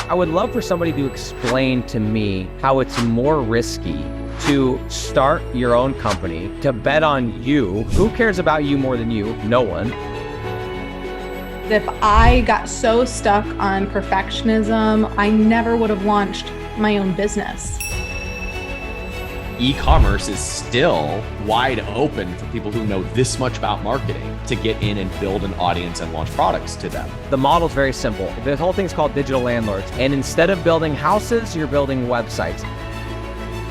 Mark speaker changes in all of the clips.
Speaker 1: I would love for somebody to explain to me how it's more risky to start your own company, to bet on you. Who cares about you more than you? No one.
Speaker 2: If I got so stuck on perfectionism, I never would have launched my own business.
Speaker 3: E-commerce is still wide open for people who know this much about marketing to get in and build an audience and launch products to them.
Speaker 1: The model's very simple. The whole thing's called digital landlords. And instead of building houses, you're building websites.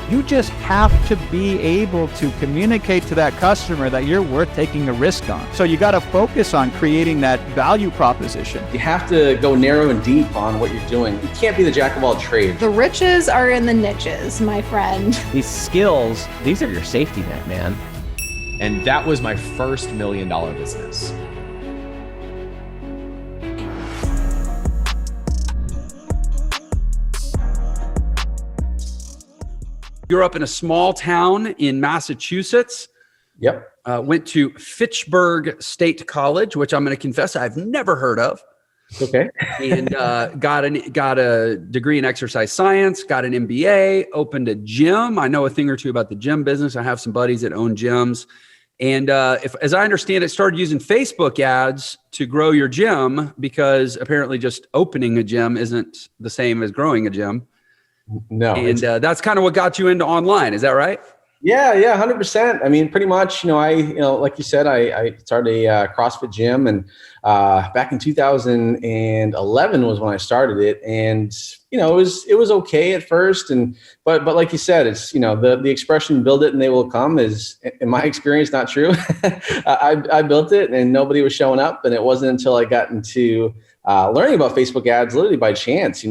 Speaker 4: You just have to be able to communicate to that customer that you're worth taking a risk on. So you got to focus on creating that value proposition.
Speaker 5: You have to go narrow and deep on what you're doing. You can't be the jack of all trades.
Speaker 2: The riches are in the niches, my friend.
Speaker 1: These skills, these are your safety net, man.
Speaker 3: And that was my first $1 million business.
Speaker 6: Grew up in a small town in Massachusetts.
Speaker 5: Yep.
Speaker 6: Went to Fitchburg State College, which I'm going to confess I've never heard of.
Speaker 5: Okay.
Speaker 6: And got a degree in exercise science, got an MBA, opened a gym. I know a thing or two about the gym business. I have some buddies that own gyms. And as I understand it, started using Facebook ads to grow your gym because apparently just opening a gym isn't the same as growing a gym.
Speaker 5: No.
Speaker 6: And that's kind of what got you into online. Is that right?
Speaker 5: Yeah, 100%. I mean, pretty much, like you said, I started a CrossFit gym, and back in 2011 was when I started it. And, it was okay at first. But like you said, it's, the expression build it and they will come is, in my experience, not true. I built it and nobody was showing up. And it wasn't until I got into learning about Facebook ads, literally by chance,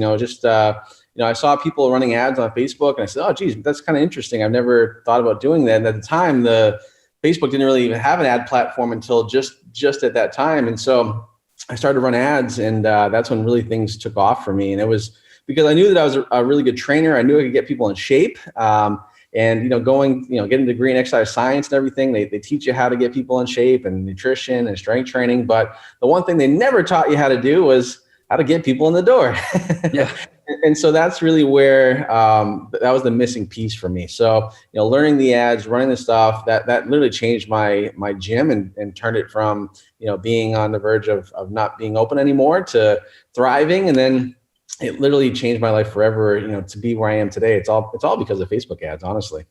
Speaker 5: I saw people running ads on Facebook and I said, oh, geez, that's kind of interesting. I've never thought about doing that. And at the time, the Facebook didn't really even have an ad platform until just at that time. And so I started to run ads, and that's when really things took off for me. And it was because I knew that I was a really good trainer. I knew I could get people in shape. And, getting a degree in exercise science and everything, they teach you how to get people in shape and nutrition and strength training. But the one thing they never taught you how to do was how to get people in the door.
Speaker 6: Yeah.
Speaker 5: And so that's really where that was the missing piece for me. So, learning the ads, running the stuff, that literally changed my gym and turned it from, being on the verge of not being open anymore to thriving. And then it literally changed my life forever, to be where I am today. It's all because of Facebook ads, honestly.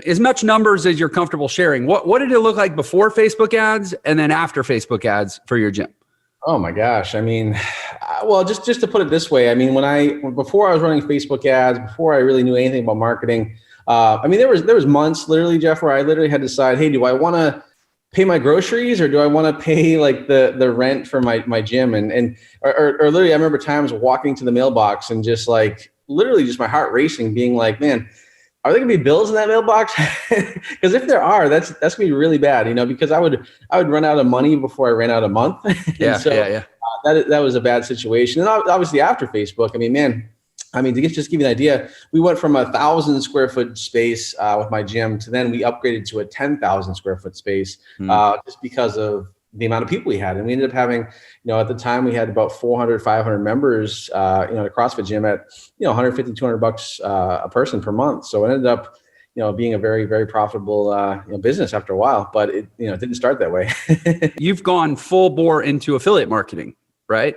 Speaker 6: As much numbers as you're comfortable sharing. What did it look like before Facebook ads and then after Facebook ads for your gym?
Speaker 5: Oh my gosh. I mean, well, just to put it this way, I mean, before I was running Facebook ads, before I really knew anything about marketing, there was months literally, Jeff, where I literally had to decide, hey, do I want to pay my groceries or do I want to pay like the rent for my gym? Or literally I remember times walking to the mailbox and just like, literally just my heart racing, being like, man, are there gonna be bills in that mailbox? Because if there are, that's gonna be really bad, because I would run out of money before I ran out of month.
Speaker 6: Yeah.
Speaker 5: That was a bad situation. And obviously after Facebook, to just give you an idea, we went from 1,000 square foot space with my gym to then we upgraded to a 10,000 square foot space just because of the amount of people we had. And we ended up having, at the time we had about 400, 500 members, a CrossFit gym at, $150, $200 a person per month. So it ended up, being a very, very profitable business after a while, but it didn't start that way.
Speaker 6: You've gone full bore into affiliate marketing, right?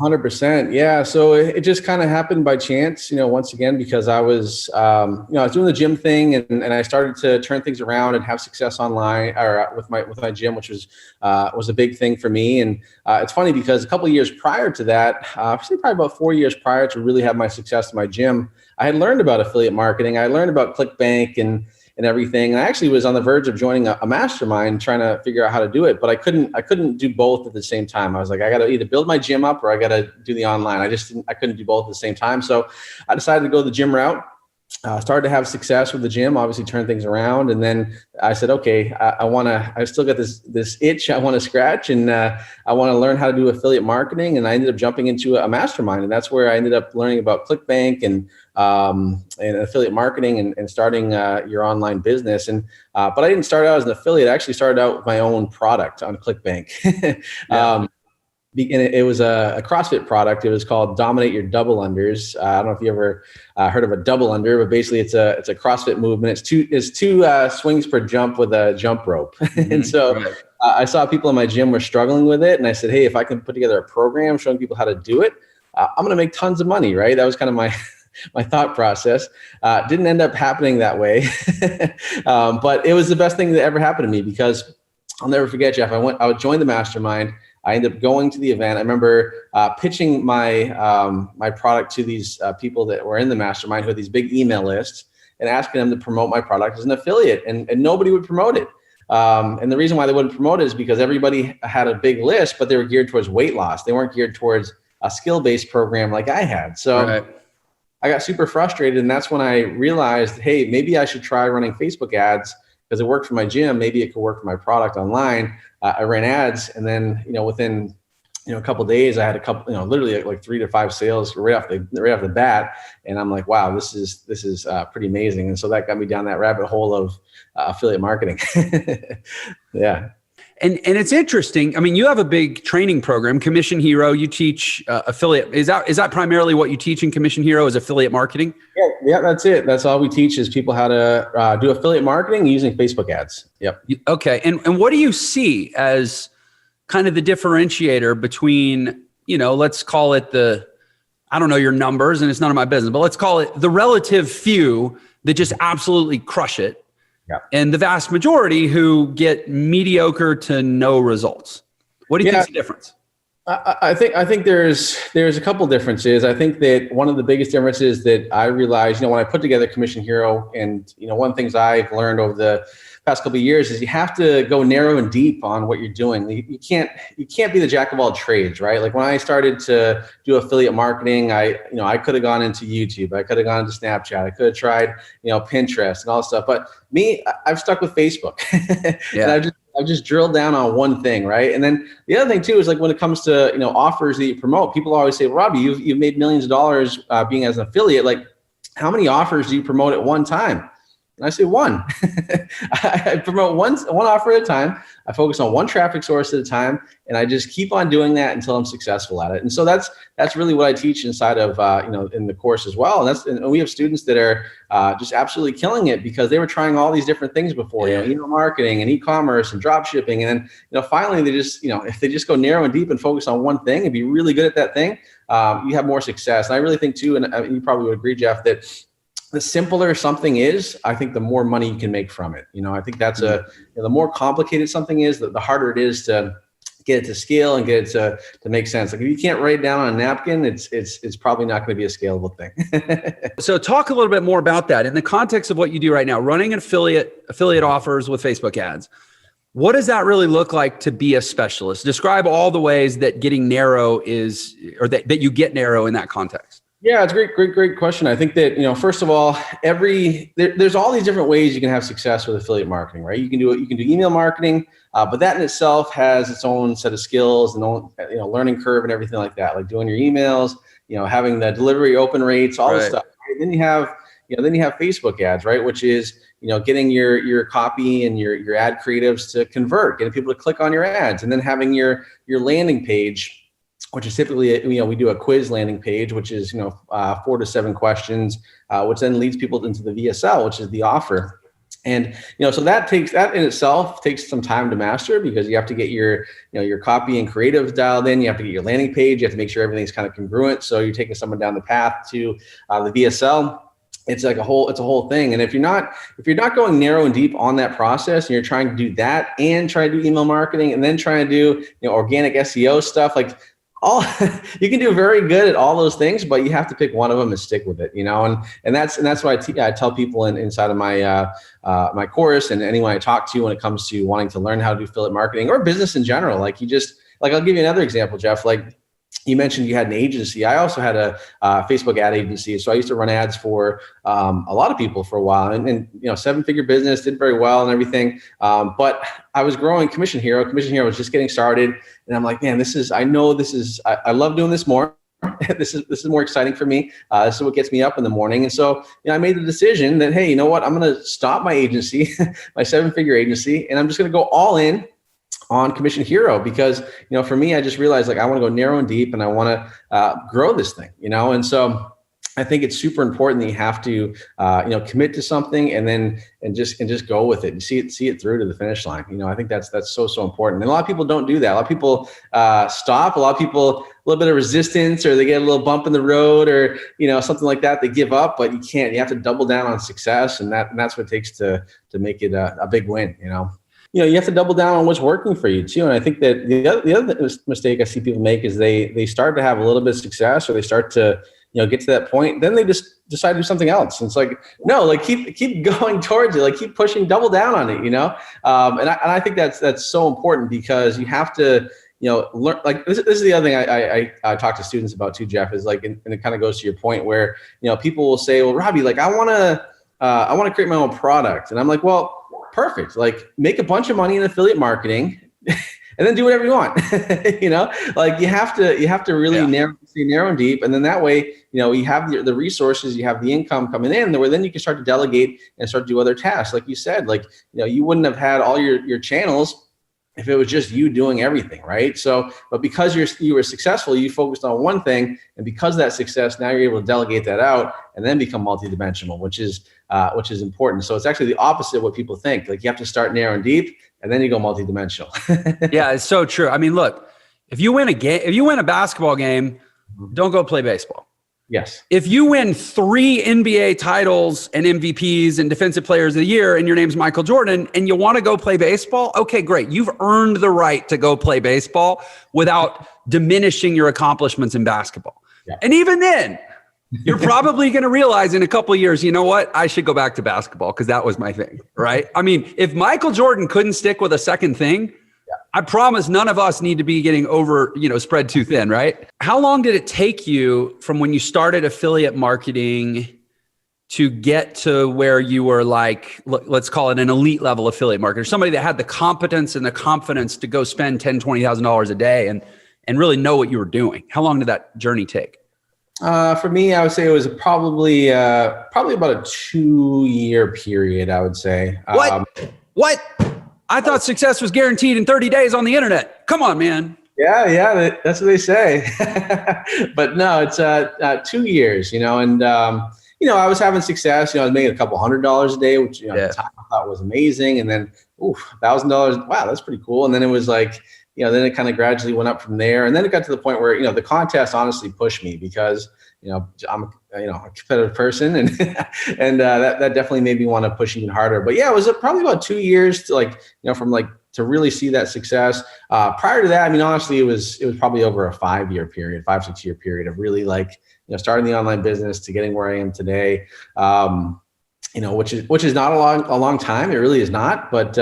Speaker 5: 100%. Yeah. So it just kind of happened by chance, once again, because I was, I was doing the gym thing and I started to turn things around and have success online or with my gym, which was a big thing for me. And it's funny because a couple of years prior to that, probably about 4 years prior to really have my success in my gym, I had learned about affiliate marketing. I learned about ClickBank and everything. And I actually was on the verge of joining a mastermind trying to figure out how to do it, but I couldn't do both at the same time. I was like, I got to either build my gym up or I got to do the online. I couldn't do both at the same time. So I decided to go the gym route. Started to have success with the gym, obviously turned things around. And then I said, okay, I still got this itch I want to scratch, and I want to learn how to do affiliate marketing. And I ended up jumping into a mastermind. And that's where I ended up learning about ClickBank and affiliate marketing and starting your online business. But I didn't start out as an affiliate. I actually started out with my own product on ClickBank. And it was a CrossFit product. It was called Dominate Your Double Unders. I don't know if you ever heard of a double under, but basically it's a CrossFit movement. It's two swings per jump with a jump rope. And so I saw people in my gym were struggling with it. And I said, hey, if I can put together a program showing people how to do it, I'm going to make tons of money, right? That was kind of my thought process. Didn't end up happening that way. But it was the best thing that ever happened to me, because I'll never forget, Jeff. I would join the mastermind. I ended up going to the event. I remember pitching my product to these people that were in the mastermind, who had these big email lists, and asking them to promote my product as an affiliate, and nobody would promote it. And the reason why they wouldn't promote it is because everybody had a big list, but they were geared towards weight loss. They weren't geared towards a skill-based program like I had. So I got super frustrated, and that's when I realized, hey, maybe I should try running Facebook ads, because it worked for my gym. Maybe it could work for my product online. I ran ads, and then, within, a couple of days, I had a couple, literally like 3 to 5 sales right off the bat. And I'm like, wow, this is pretty amazing. And so that got me down that rabbit hole of affiliate marketing. Yeah.
Speaker 6: And it's interesting. I mean, you have a big training program, Commission Hero. You teach affiliate. Is that primarily what you teach in Commission Hero, is affiliate marketing?
Speaker 5: Yeah, that's it. That's all we teach, is people how to do affiliate marketing using Facebook ads. Yep. Okay.
Speaker 6: And what do you see as kind of the differentiator between, let's call it I don't know your numbers and it's none of my business, but let's call it the relative few that just absolutely crush it. Yeah. And the vast majority who get mediocre to no results. What do you think is the difference?
Speaker 5: I think there's a couple differences. I think that one of the biggest differences that I realized, when I put together Commission Hero, and one of the things I've learned over the past couple of years is you have to go narrow and deep on what you're doing. You can't be the jack of all trades, right? Like when I started to do affiliate marketing, I could have gone into YouTube, I could have gone into Snapchat, I could have tried, Pinterest and all that stuff. But me, I've stuck with Facebook. Yeah. And I've just drilled down on one thing, right? And then the other thing too is, like, when it comes to offers that you promote, people always say, well, Robby, you've made millions of dollars being as an affiliate. Like, how many offers do you promote at one time? And I say one. I promote one offer at a time. I focus on one traffic source at a time, and I just keep on doing that until I'm successful at it. And so that's really what I teach inside of in the course as well. And we have students that are just absolutely killing it, because they were trying all these different things before, email marketing and e-commerce and drop shipping, and then finally they just if they just go narrow and deep and focus on one thing and be really good at that thing, you have more success. And I really think too, and you probably would agree, Jeff, that the simpler something is, I think the more money you can make from it. I think that's the more complicated something is, the harder it is to get it to scale and get it to make sense. Like, if you can't write it down on a napkin, it's probably not going to be a scalable thing.
Speaker 6: So talk a little bit more about that in the context of what you do right now, running affiliate offers with Facebook ads. What does that really look like to be a specialist? Describe all the ways that getting narrow is, or that you get narrow in that context.
Speaker 5: Yeah, it's a great question. I think that, first of all, there's all these different ways you can have success with affiliate marketing, right? You can do email marketing, but that in itself has its own set of skills and own, learning curve and everything like that, like doing your emails, having the delivery open rates, all this stuff. Right? Then you have Facebook ads, right? Which is, getting your copy and your ad creatives to convert, getting people to click on your ads, and then having your landing page, which is typically, we do a quiz landing page, which is, 4 to 7 questions, which then leads people into the VSL, which is the offer. And, so that in itself takes some time to master, because you have to get your copy and creative dialed in. You have to get your landing page. You have to make sure everything's kind of congruent. So you're taking someone down the path to the VSL. It's like a whole thing. And if you're not going narrow and deep on that process, and you're trying to do that and try to do email marketing and then trying to do, organic SEO stuff, like, you can do very good at all those things, but you have to pick one of them and stick with it, and that's what I tell people inside of my my course, and anyone I talk to when it comes to wanting to learn how to do affiliate marketing or business in general. Like, I'll give you another example, Jeff. Like, you mentioned you had an agency. I also had a Facebook ad agency. So I used to run ads for a lot of people for a while, and 7-figure business, did very well and everything. But I was growing Commission Hero. Commission Hero was just getting started. And I'm like, man, I love doing this more. This is more exciting for me. This is what gets me up in the morning. And so, I made the decision that, hey, you know what? I'm going to stop my agency, my 7-figure agency, and I'm just going to go all in on Commission Hero, because, for me, I just realized like I want to go narrow and deep, and I want to grow this thing, and so I think it's super important that you have to, commit to something and just go with it and see it through to the finish line. I think that's so important. And a lot of people don't do that. A lot of people stop. A lot of people, a little bit of resistance, or they get a little bump in the road, or something like that. They give up, but you can't. You have to double down on success, and that's what it takes to make it a big win. You have to double down on what's working for you too. And I think that the other mistake I see people make is they start to have a little bit of success, or they start to get to that point, then they just decide to do something else. And it's like, no, like keep going towards it, like keep pushing, double down on it, and I think that's so important, because you have to, learn. Like this is the other thing I talk to students about too, Jeff, is like, and it kind of goes to your point where, people will say, well, Robby, like I want to create my own product. And I'm like, well, perfect. Like make a bunch of money in affiliate marketing and then do whatever you want. Like you have to really narrow and deep. And then that way, you have the resources, you have the income coming in, where then you can start to delegate and start to do other tasks. Like you said, like, you wouldn't have had all your channels if it was just you doing everything, right? So, but because you were successful, you focused on one thing, and because of that success, now you're able to delegate that out and then become multidimensional, which is important. So it's actually the opposite of what people think. Like you have to start narrow and deep, and then you go multidimensional.
Speaker 6: Yeah, it's so true. I mean, look, if you win a basketball game, don't go play baseball.
Speaker 5: Yes.
Speaker 6: If you win 3 NBA titles and MVPs and defensive players of the year, and your name's Michael Jordan, and you want to go play baseball, okay, great. You've earned the right to go play baseball without diminishing your accomplishments in basketball. Yeah. And even then, you're probably going to realize in a couple of years, you know what? I should go back to basketball because that was my thing, right? I mean, if Michael Jordan couldn't stick with a second thing, I promise none of us need to be getting spread too thin, right? How long did it take you from when you started affiliate marketing to get to where you were like, let's call it an elite level affiliate marketer, somebody that had the competence and the confidence to go spend $10,000, $20,000 a day and really know what you were doing? How long did that journey take?
Speaker 5: For me, I would say it was probably about a 2-year period, I would say.
Speaker 6: What? I thought success was guaranteed in 30 days on the internet. Come on, man.
Speaker 5: Yeah, that's what they say. But no, it's 2 years, and I was having success. I was making a couple $100 a day, which at the time I thought was amazing. And then, $1,000. Wow, that's pretty cool. And then it was like, then it kind of gradually went up from there. And then it got to the point where, the contest honestly pushed me, because, I'm a competitive person, and that definitely made me want to push even harder. But yeah, it was probably about 2 years to to really see that success. Prior to that, I mean, honestly, it was probably over a 5-year period, 5-6 year period of really starting the online business to getting where I am today. Which is not a long time. It really is not, but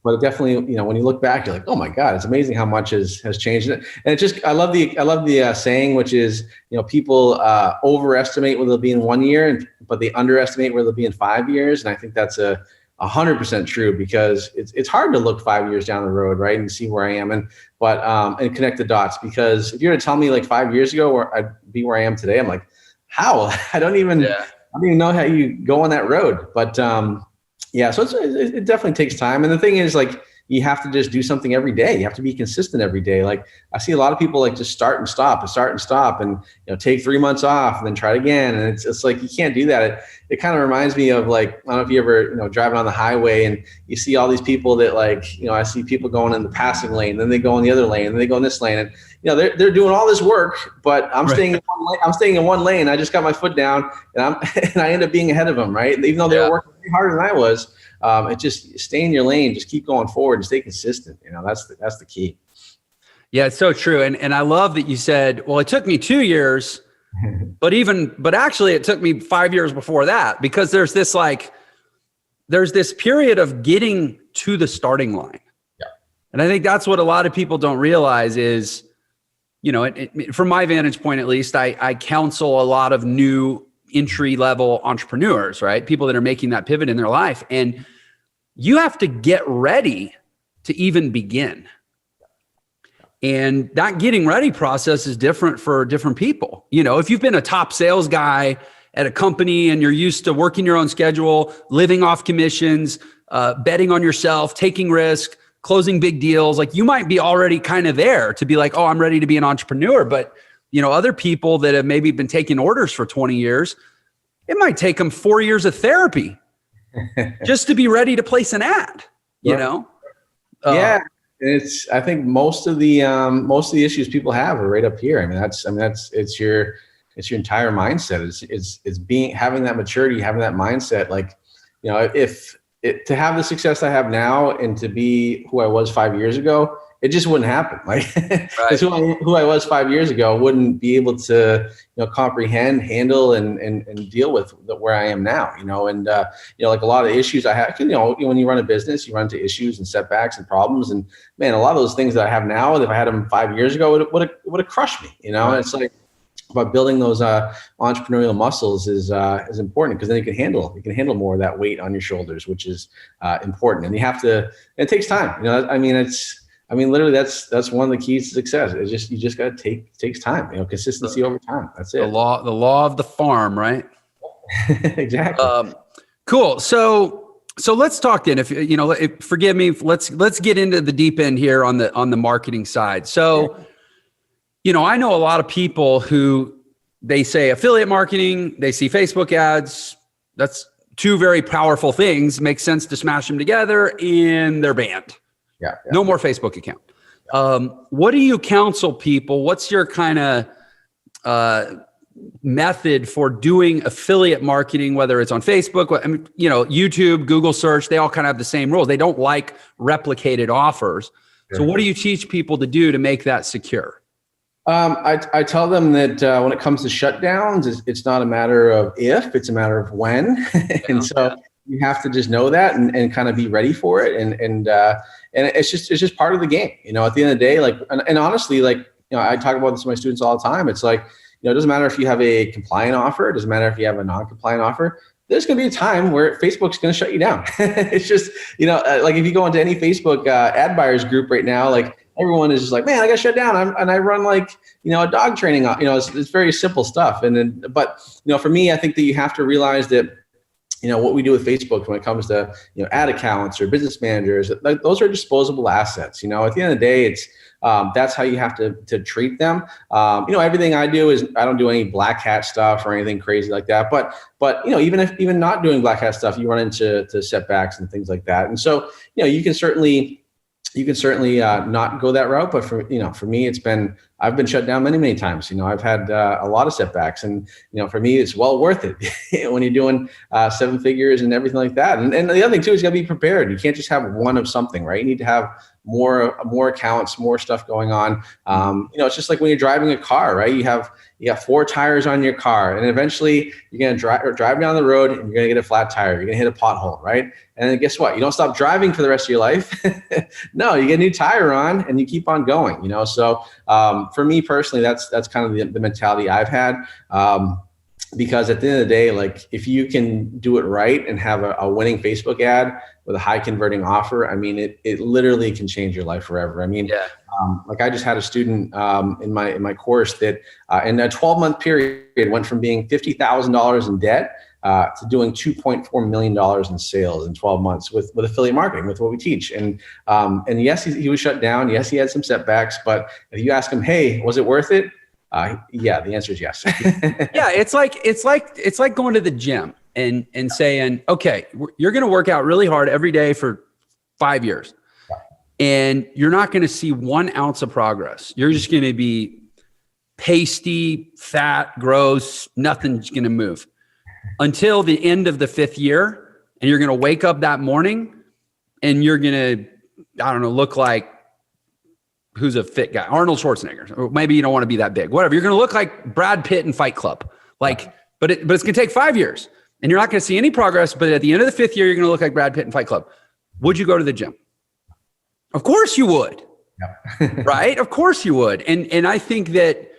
Speaker 5: it definitely, when you look back, you're like, oh my God, it's amazing how much has changed. And it just, I love the saying, which is, people overestimate where they'll be in 1 year, but they underestimate where they'll be in 5 years. And I think that's 100% true, because it's hard to look 5 years down the road, right, and see where I am, and connect the dots. Because if you were to tell me like 5 years ago where I'd be where I am today, I'm like, how? I don't even know how you go on that road. But so it definitely takes time. And the thing is, like, you have to just do something every day. You have to be consistent every day. Like, I see a lot of people like just start and stop, and take 3 months off and then try it again. And it's like, you can't do that. It kind of reminds me of, like, I don't know if you ever, driving on the highway and you see all these people that, like, I see people going in the passing lane, then they go in the other lane, and then they go in this lane, and they're doing all this work, but I'm staying in one lane. I'm staying in one lane. I just got my foot down, and I end up being ahead of them, right? Even though they were working way harder than I was. It just stay in your lane, just keep going forward and stay consistent. That's the key.
Speaker 6: Yeah, it's so true. And I love that you said, well, it took me 2 years, but actually it took me 5 years before that, because there's this period of getting to the starting line. Yeah. And I think that's what a lot of people don't realize is, from my vantage point, at least, I counsel a lot of new entry-level entrepreneurs, right? People that are making that pivot in their life. And you have to get ready to even begin. And that getting ready process is different for different people. If you've been a top sales guy at a company and you're used to working your own schedule, living off commissions, betting on yourself, taking risk, closing big deals. Like you might be already kind of there to be like, oh, I'm ready to be an entrepreneur. But, other people that have maybe been taking orders for 20 years, it might take them 4 years of therapy just to be ready to place an ad,
Speaker 5: Yeah. I think most of the issues people have are right up here. It's your entire mindset. It's having that maturity, having that mindset. Like, to have the success I have now and to be who I was 5 years ago, it just wouldn't happen. Like, right. who I was 5 years ago wouldn't be able to, comprehend, handle, and deal with where I am now. Like a lot of issues I have. When you run a business, you run into issues and setbacks and problems. And man, a lot of those things that I have now, if I had them 5 years ago, would have crushed me. Right. And it's like, but building those entrepreneurial muscles is important, because then you can handle more of that weight on your shoulders, which is important. And you have to. It takes time. Literally, that's one of the keys to success. You just got to takes time. Consistency over time. That's it.
Speaker 6: The law of the farm, right?
Speaker 5: Exactly.
Speaker 6: Cool. So let's talk then. Forgive me. Let's get into the deep end here on the marketing side. So. I know a lot of people who they say affiliate marketing, they see Facebook ads. That's two very powerful things. Makes sense to smash them together in their band. Yeah. No more Facebook account. What do you counsel people? What's your kind of method for doing affiliate marketing, whether it's on Facebook, YouTube, Google search? They all kind of have the same rules. They don't like replicated offers. So what do you teach people to do to make that secure?
Speaker 5: I tell them that when it comes to shutdowns, it's not a matter of if, it's a matter of when. And so you have to just know that and kind of be ready for it. And it's just part of the game. At the end of the day, and honestly, I talk about this with my students all the time. It's like, it doesn't matter if you have a compliant offer. It doesn't matter if you have a non-compliant offer. There's going to be a time where Facebook's going to shut you down. It's just, like if you go into any Facebook ad buyers group right now, everyone is just like, man, I got shut down. I run a dog training. It's very simple stuff. But for me, I think that you have to realize that, what we do with Facebook when it comes to, ad accounts or business managers, those are disposable assets. At the end of the day, it's, that's how you have to treat them. Everything I do is, I don't do any black hat stuff or anything crazy like that. But even not doing black hat stuff, you run into setbacks and things like that. And so, you can certainly not go that route, but for me, I've been shut down many times. I've had a lot of setbacks, and for me, it's well worth it when you're doing 7 figures and everything like that. And the other thing too is you got to be prepared. You can't just have one of something, right? You need to have more accounts, more stuff going on. It's just like when you're driving a car, right? You got 4 tires on your car, and eventually you're going to drive down the road and you're going to get a flat tire. You're going to hit a pothole, right? And then guess what? You don't stop driving for the rest of your life. No, you get a new tire on and you keep on going, So for me personally, that's kind of the mentality I've had. Because at the end of the day, if you can do it right and have a winning Facebook ad with a high converting offer, it literally can change your life forever. I just had a student in my course that in a 12-month period went from being $50,000 in debt to doing $2.4 million in sales in 12 months with affiliate marketing, with what we teach. And yes, he was shut down. Yes, he had some setbacks, but if you ask him, hey, was it worth it? Yeah, the answer is yes.
Speaker 6: Yeah, it's like going to the gym and saying, okay, you're going to work out really hard every day for 5 years, and you're not going to see 1 ounce of progress. You're just going to be pasty, fat, gross. Nothing's going to move until the end of the 5th year, and you're going to wake up that morning, and you're going to, look like. Who's a fit guy? Arnold Schwarzenegger. Or maybe you don't want to be that big. Whatever. You're going to look like Brad Pitt in Fight Club. But it's going to take 5 years, and you're not going to see any progress. But at the end of the 5th year, you're going to look like Brad Pitt in Fight Club. Would you go to the gym? Of course you would. Yeah. Right? Of course you would. And I think that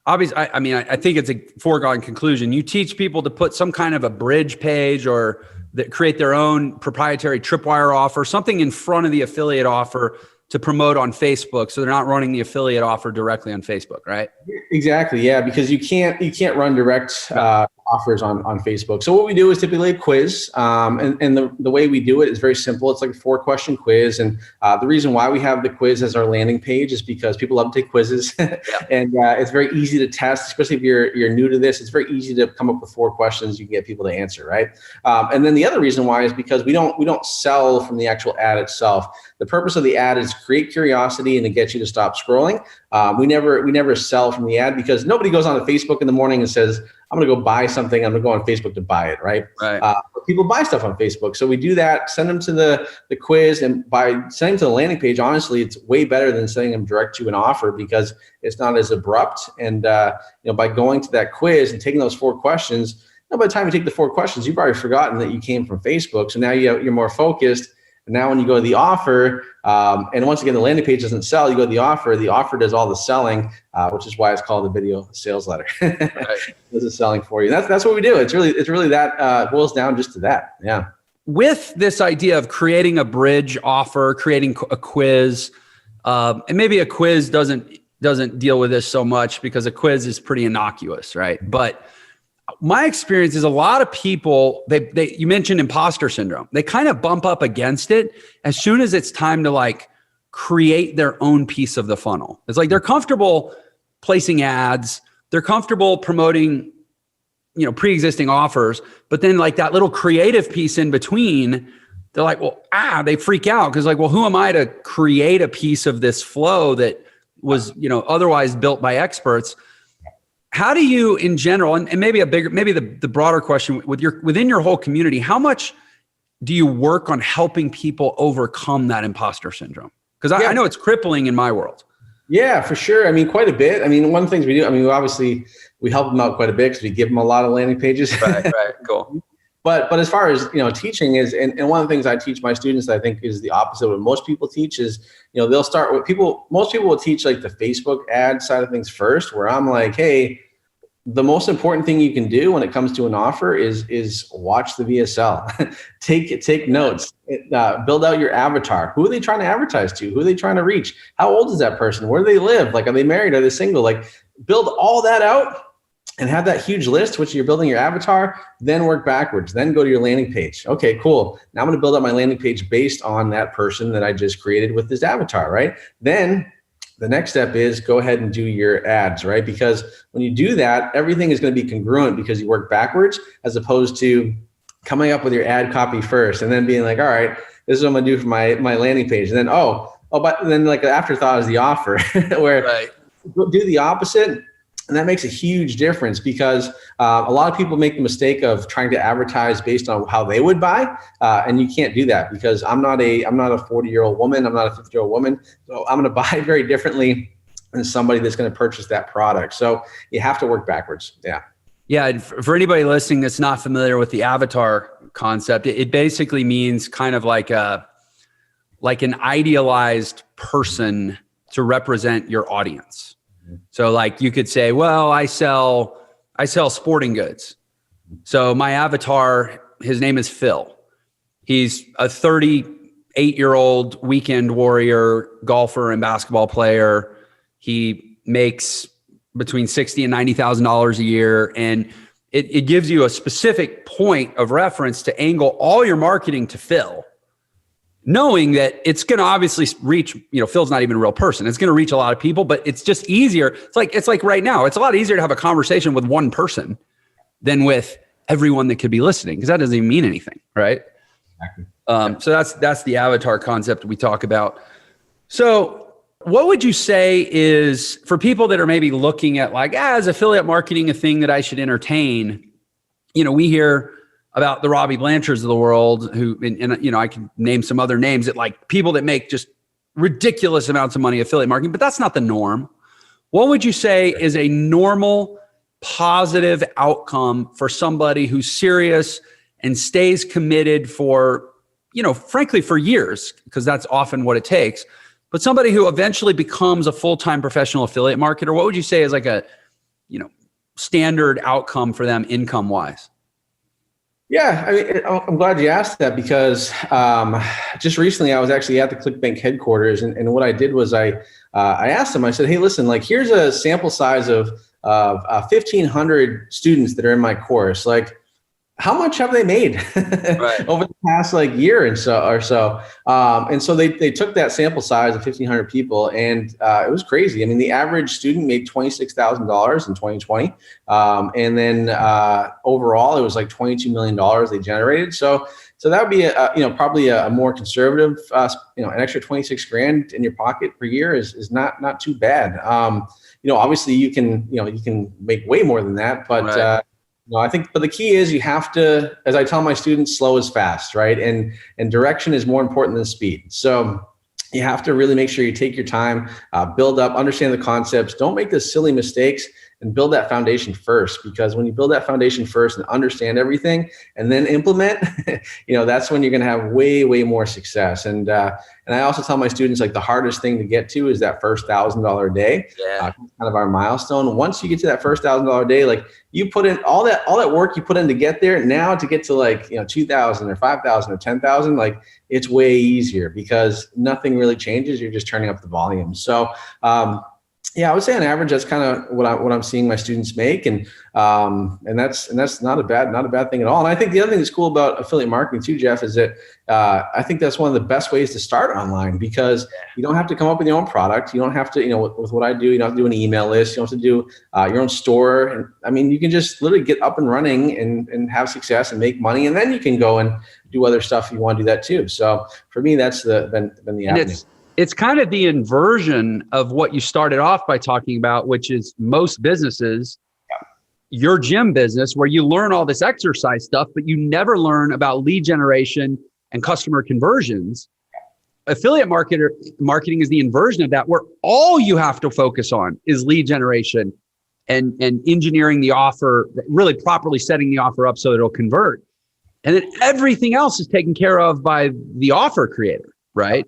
Speaker 6: obviously, I think it's a foregone conclusion. You teach people to put some kind of a bridge page or that create their own proprietary tripwire offer, something in front of the affiliate offer to promote on Facebook, so they're not running the affiliate offer directly on Facebook, right?
Speaker 5: Exactly, yeah, because you can't run direct offers on Facebook. So what we do is typically a quiz. And the way we do it is very simple. It's like a 4-question quiz. And the reason why we have the quiz as our landing page is because people love to take quizzes. And it's very easy to test, especially if you're new to this. It's very easy to come up with 4 questions you can get people to answer, right? And then the other reason why is because we don't sell from the actual ad itself. The purpose of the ad is to create curiosity and to get you to stop scrolling. We never sell from the ad, because nobody goes on to Facebook in the morning and says, I'm going to go buy something. I'm going to go on Facebook to buy it, right? But people buy stuff on Facebook. So we do that, send them to the quiz, and by sending them to the landing page, honestly, it's way better than sending them direct to an offer, because it's not as abrupt. And by going to that quiz and taking those 4 questions, by the time you take the 4 questions, you've already forgotten that you came from Facebook. So now you're more focused. And now when you go to the offer, and once again, the landing page doesn't sell, you go to the offer does all the selling, which is why it's called the video sales letter. Right. Does the selling for you. That's what we do. It's really that boils down just to that. Yeah.
Speaker 6: With this idea of creating a bridge offer, creating a quiz, and maybe a quiz doesn't deal with this so much, because a quiz is pretty innocuous, right? But my experience is a lot of people, you mentioned imposter syndrome. They kind of bump up against it as soon as it's time to like create their own piece of the funnel. It's like they're comfortable placing ads, they're comfortable promoting, pre-existing offers, but then like that little creative piece in between, they're like, they freak out, because like, well, who am I to create a piece of this flow that was, otherwise built by experts? How do you, in general, and maybe the broader question within your whole community, how much do you work on helping people overcome that imposter syndrome? Because I know it's crippling in my world.
Speaker 5: Yeah, for sure. I mean, quite a bit. I mean, one of the things we do, obviously we help them out quite a bit because we give them a lot of landing pages.
Speaker 6: Right, cool.
Speaker 5: But as far as, teaching is, and one of the things I teach my students that I think is the opposite of what most people teach is, they'll start with most people will teach like the Facebook ad side of things first, where I'm like, hey, the most important thing you can do when it comes to an offer is watch the VSL, take notes, build out your avatar. Who are they trying to advertise to? Who are they trying to reach? How old is that person? Where do they live? Like, are they married? Are they single? Like, build all that out and have that huge list, which you're building your avatar, then work backwards, then go to your landing page. Okay, cool. Now I'm going to build up my landing page based on that person that I just created with this avatar, right? Then the next step is go ahead and do your ads, right? Because when you do that, everything is going to be congruent because you work backwards, as opposed to coming up with your ad copy first and then being like, all right, this is what I'm going to do for my landing page. And then, but then like an afterthought is the offer where do the opposite. And that makes a huge difference, because a lot of people make the mistake of trying to advertise based on how they would buy. And you can't do that, because I'm not a 40-year-old woman. I'm not a 50-year-old woman. So I'm going to buy very differently than somebody that's going to purchase that product. So you have to work backwards. Yeah.
Speaker 6: Yeah. For anybody listening that's not familiar with the avatar concept, it basically means kind of like an idealized person to represent your audience. So like you could say, well, I sell sporting goods. So my avatar, his name is Phil. He's a 38-year-old weekend warrior, golfer and basketball player. He makes between $60,000 and $90,000 a year. And it gives you a specific point of reference to angle all your marketing to Phil, knowing that it's going to obviously reach, Phil's not even a real person. It's going to reach a lot of people, but it's just easier. It's like right now, it's a lot easier to have a conversation with one person than with everyone that could be listening, because that doesn't even mean anything, right? Exactly. So that's the avatar concept we talk about. So what would you say is, for people that are maybe looking at like, is affiliate marketing a thing that I should entertain? We hear about the Robby Blanchards of the world, who, and I can name some other names that like people that make just ridiculous amounts of money affiliate marketing, but that's not the norm. What would you say is a normal, positive outcome for somebody who's serious and stays committed for, frankly, for years, because that's often what it takes, but somebody who eventually becomes a full-time professional affiliate marketer? What would you say is like a, standard outcome for them income-wise?
Speaker 5: Yeah, I mean, I'm glad you asked that, because just recently I was actually at the ClickBank headquarters, and what I did was I asked them, I said, hey, listen, like, here's a sample size of 1,500 students that are in my course. Like, how much have they made over the past year and so? And so they took that sample size of 1,500 people, and it was crazy. I mean, the average student made $26,000 in 2020, and then overall, it was like $22 million they generated. So that would be probably a more conservative, an extra 26 grand in your pocket per year is not too bad. Obviously you can make way more than that, but I think, but the key is you have to, as I tell my students, slow is fast, right? And direction is more important than speed. So you have to really make sure you take your time, build up, understand the concepts, don't make the silly mistakes, and build that foundation first. Because when you build that foundation first and understand everything and then implement, that's when you're going to have way, way more success. And I also tell my students, the hardest thing to get to is that first $1,000 a day, kind of our milestone. Once you get to that first $1,000 a day, you put in all that work you put in to get there. Now to get to 2,000 or 5,000 or 10,000, it's way easier because nothing really changes. You're just turning up the volume. So, I would say on average, that's kind of what I'm seeing my students make. And that's not a bad thing at all. And I think the other thing that's cool about affiliate marketing too, Jeff, is that I think that's one of the best ways to start online, because you don't have to come up with your own product. You don't have to, with what I do, you don't have to do an email list. You don't have to do your own store. And I mean, you can just literally get up and running and have success and make money. And then you can go and do other stuff if you want to do that too. So for me, that's been the avenue.
Speaker 6: It's kind of the inversion of what you started off by talking about, which is most businesses, your gym business, where you learn all this exercise stuff, but you never learn about lead generation and customer conversions. Affiliate marketing is the inversion of that, where all you have to focus on is lead generation and engineering the offer, really properly setting the offer up so it'll convert. And then everything else is taken care of by the offer creator, right?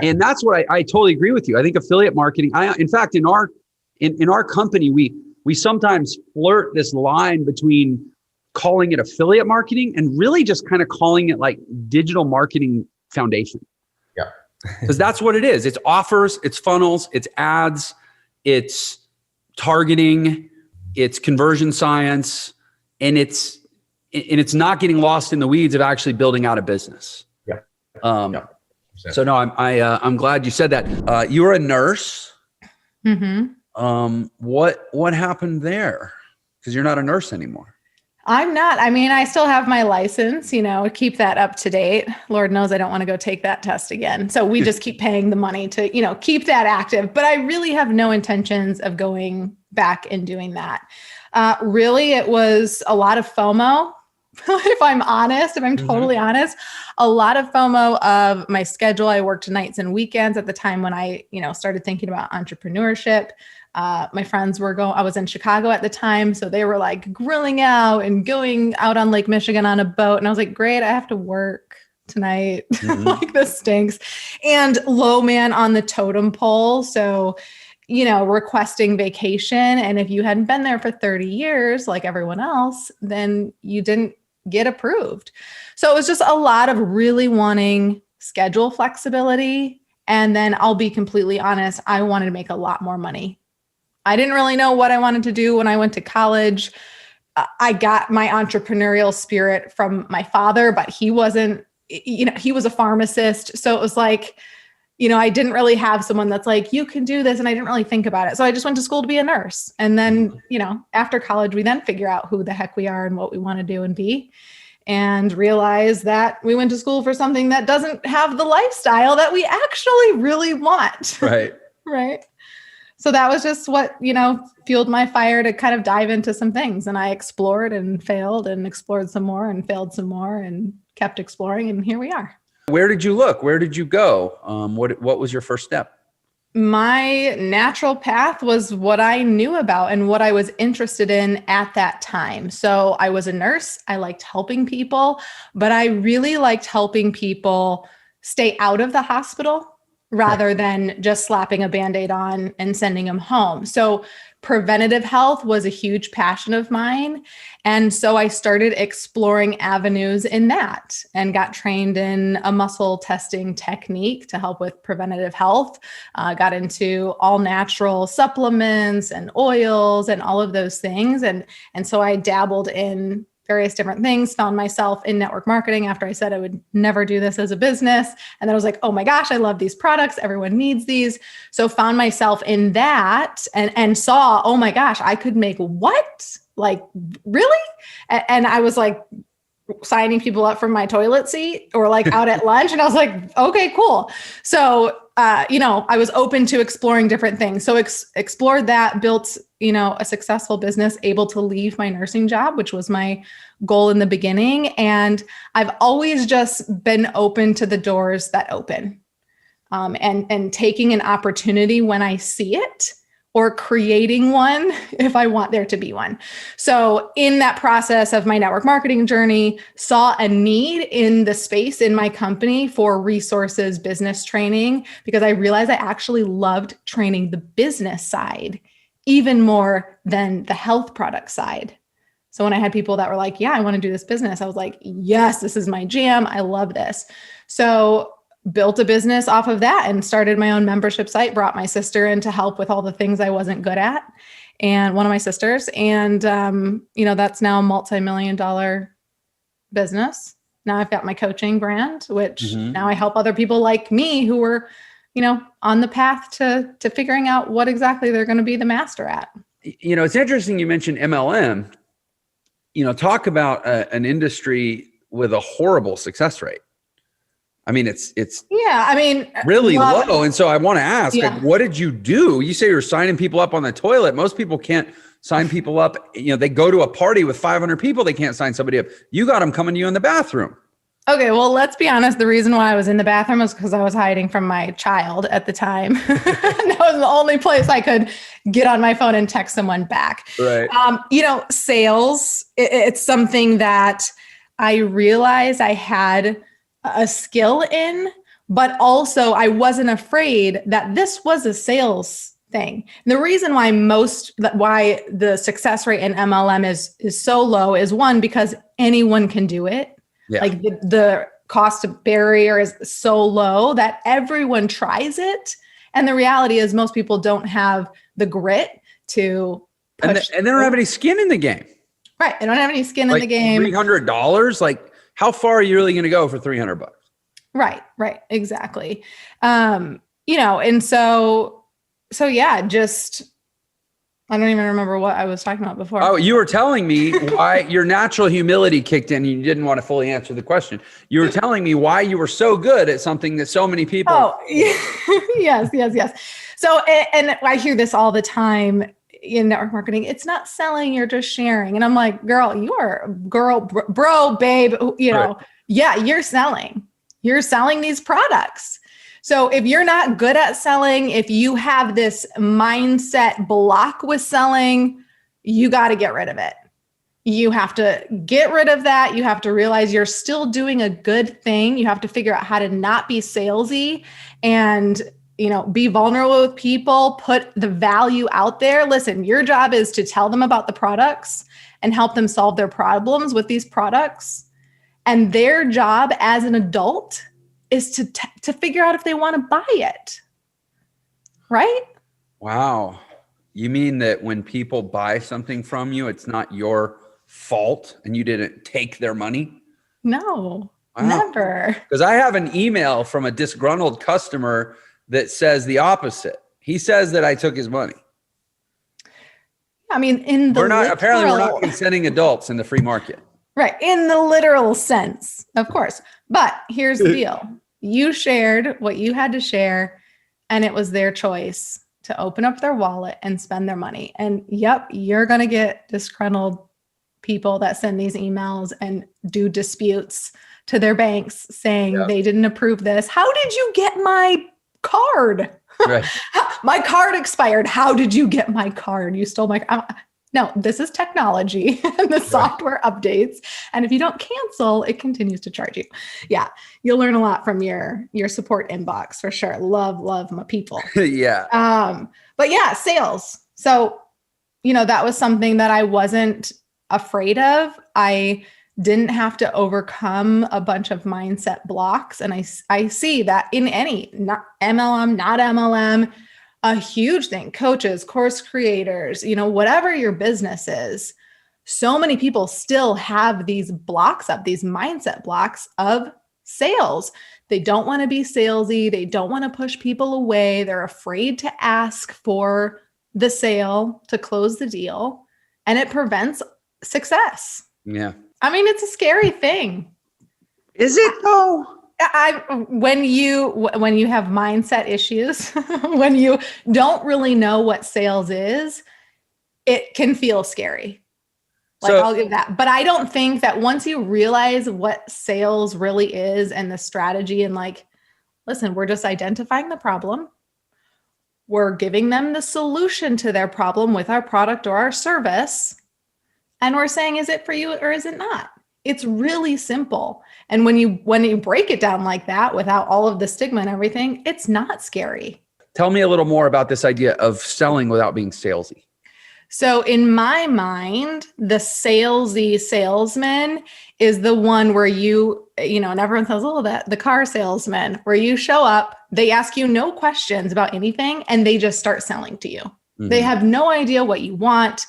Speaker 6: And that's what I totally agree with you. I think affiliate marketing, in fact, in our company, we sometimes flirt this line between calling it affiliate marketing and really just kind of calling it digital marketing foundation.
Speaker 5: Yeah.
Speaker 6: Because that's what it is. It's offers, it's funnels, it's ads, it's targeting, it's conversion science, and it's not getting lost in the weeds of actually building out a business.
Speaker 5: Yeah.
Speaker 6: So no, I'm glad you said that. You were a nurse.
Speaker 2: Mm-hmm.
Speaker 6: What happened there? Because you're not a nurse anymore.
Speaker 2: I'm not. I mean, I still have my license, keep that up to date. Lord knows I don't want to go take that test again. So we just keep paying the money to, keep that active. But I really have no intentions of going back and doing that. Really, it was a lot of FOMO. If I'm totally honest, a lot of FOMO of my schedule. I worked nights and weekends at the time when I, started thinking about entrepreneurship. My friends were I was in Chicago at the time. So they were grilling out and going out on Lake Michigan on a boat. And I was like, great, I have to work tonight. This stinks. And low man on the totem pole. So, requesting vacation. And if you hadn't been there for 30 years, like everyone else, then you didn't get approved. So it was just a lot of really wanting schedule flexibility. And then I'll be completely honest, I wanted to make a lot more money. I didn't really know what I wanted to do when I went to college. I got my entrepreneurial spirit from my father, but he wasn't, he was a pharmacist. So it was I didn't really have someone that's you can do this. And I didn't really think about it. So I just went to school to be a nurse. And then, after college, we then figure out who the heck we are and what we want to do and be, and realize that we went to school for something that doesn't have the lifestyle that we actually really want.
Speaker 6: Right.
Speaker 2: Right. So that was just what, fueled my fire to kind of dive into some things. And I explored and failed and explored some more and failed some more and kept exploring. And here we are.
Speaker 6: Where did you look? Where did you go? What was your first step?
Speaker 2: My natural path was what I knew about and what I was interested in at that time. So I was a nurse. I liked helping people, but I really liked helping people stay out of the hospital rather than just slapping a Band-Aid on and sending them home. So preventative health was a huge passion of mine. And so I started exploring avenues in that and got trained in a muscle testing technique to help with preventative health. Got into all natural supplements and oils and all of those things. And so I dabbled in various different things, found myself in network marketing after I said I would never do this as a business. And then I was like, oh my gosh, I love these products. Everyone needs these. So found myself in that and saw, oh my gosh, I could make what? Like, really? And I was like signing people up for my toilet seat or like out at lunch. And I was like, okay, cool. So, I was open to exploring different things. So explored that, built, a successful business, able to leave my nursing job, which was my goal in the beginning. And I've always just been open to the doors that open, and taking an opportunity when I see it, or creating one if I want there to be one. So in that process of my network marketing journey, saw a need in the space in my company for resources, business training, because I realized I actually loved training the business side even more than the health product side. So when I had people that were like, yeah, I want to do this business, I was like, yes, this is my jam. I love this. So built a business off of that and started my own membership site, brought my sister in to help with all the things I wasn't good at. And one of my sisters, and, that's now a multi-million-dollar business. Now I've got my coaching brand, which now I help other people like me who were, on the path to figuring out what exactly they're going to be the master at.
Speaker 6: It's interesting you mentioned MLM. Talk about an industry with a horrible success rate. I mean, it's really low. And so I want to ask, like, what did you do? You say you're signing people up on the toilet. Most people can't sign people up. They go to a party with 500 people. They can't sign somebody up. You got them coming to you in the bathroom.
Speaker 2: Okay, well, let's be honest. The reason why I was in the bathroom was because I was hiding from my child at the time. That was the only place I could get on my phone and text someone back.
Speaker 6: Right.
Speaker 2: Sales, it's something that I realized I had a skill in, but also I wasn't afraid that this was a sales thing. And the reason why why the success rate in MLM is so low is, one, because anyone can do it. Yeah. Like the cost barrier is so low that everyone tries it. And the reality is most people don't have the grit to push.
Speaker 6: And they don't have any skin in the game.
Speaker 2: Right. They don't have any skin in the game.
Speaker 6: $300, like how far are you really going to go for $300?
Speaker 2: Right. Exactly. And so yeah, just, I don't even remember what I was talking about before.
Speaker 6: Oh, you were telling me why your natural humility kicked in. You didn't want to fully answer the question. You were telling me why you were so good at something that so many people.
Speaker 2: Oh, yes. So, and I hear this all the time in network marketing. It's not selling, you're just sharing. And I'm like, girl, you are bro, babe,
Speaker 6: Right.
Speaker 2: Yeah, you're selling. You're selling these products. So if you're not good at selling, if you have this mindset block with selling, you got to get rid of it. You have to get rid of that. You have to realize you're still doing a good thing. You have to figure out how to not be salesy and, be vulnerable with people, put the value out there. Listen, your job is to tell them about the products and help them solve their problems with these products. And their job as an adult is to figure out if they want to buy it. Right?
Speaker 6: Wow. You mean that when people buy something from you, it's not your fault and you didn't take their money?
Speaker 2: No,
Speaker 6: wow.
Speaker 2: Never.
Speaker 6: Because I have an email from a disgruntled customer that says the opposite. He says that I took his money.
Speaker 2: I mean, we're not
Speaker 6: consenting adults in the free market.
Speaker 2: Right. In the literal sense, of course. But here's the deal. You shared what you had to share, and it was their choice to open up their wallet and spend their money. And yep, you're going to get disgruntled people that send these emails and do disputes to their banks saying they didn't approve this. How did you get my card?
Speaker 6: Right.
Speaker 2: My card expired. How did you get my card? You stole my card. No, this is technology and the software updates. And if you don't cancel, it continues to charge you. Yeah. You'll learn a lot from your support inbox for sure. Love my people.
Speaker 6: Yeah.
Speaker 2: But yeah, sales. So that was something that I wasn't afraid of. I didn't have to overcome a bunch of mindset blocks. And I see that in any, not MLM, not MLM, a huge thing, coaches, course creators, whatever your business is, so many people still have these blocks up, these mindset blocks of sales. They don't want to be salesy. They don't want to push people away. They're afraid to ask for the sale to close the deal, and it prevents success.
Speaker 6: Yeah.
Speaker 2: I mean, it's a scary thing.
Speaker 6: Is it though?
Speaker 2: When you have mindset issues, when you don't really know what sales is, it can feel scary. I'll give that. But I don't think that once you realize what sales really is and the strategy and listen, we're just identifying the problem. We're giving them the solution to their problem with our product or our service. And we're saying, is it for you or is it not? It's really simple. And when you break it down like that without all of the stigma and everything, it's not scary.
Speaker 6: Tell me a little more about this idea of selling without being salesy.
Speaker 2: So in my mind, the salesy salesman is the one where and everyone says, oh, the car salesman, where you show up, they ask you no questions about anything, and they just start selling to you. Mm-hmm. They have no idea what you want,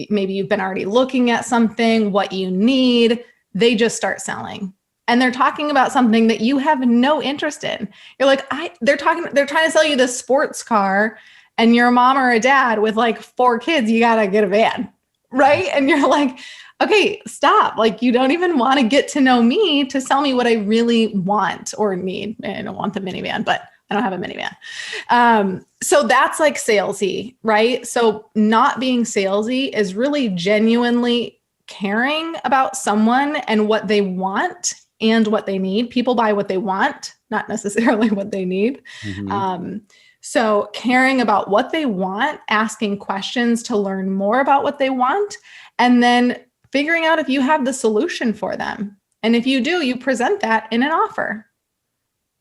Speaker 2: maybe you've been already looking at something, what you need. They just start selling. And they're talking about something that you have no interest in. You're like, they're trying to sell you this sports car, and you're a mom or a dad with 4 kids, you got to get a van, right? And you're like, okay, stop. You don't even want to get to know me to sell me what I really want or need. I don't want the minivan, but I don't have a minivan. So that's salesy, right? So not being salesy is really genuinely caring about someone and what they want and what they need. People buy what they want, not necessarily what they need. Mm-hmm. So caring about what they want, asking questions to learn more about what they want, and then figuring out if you have the solution for them. And if you do, you present that in an offer,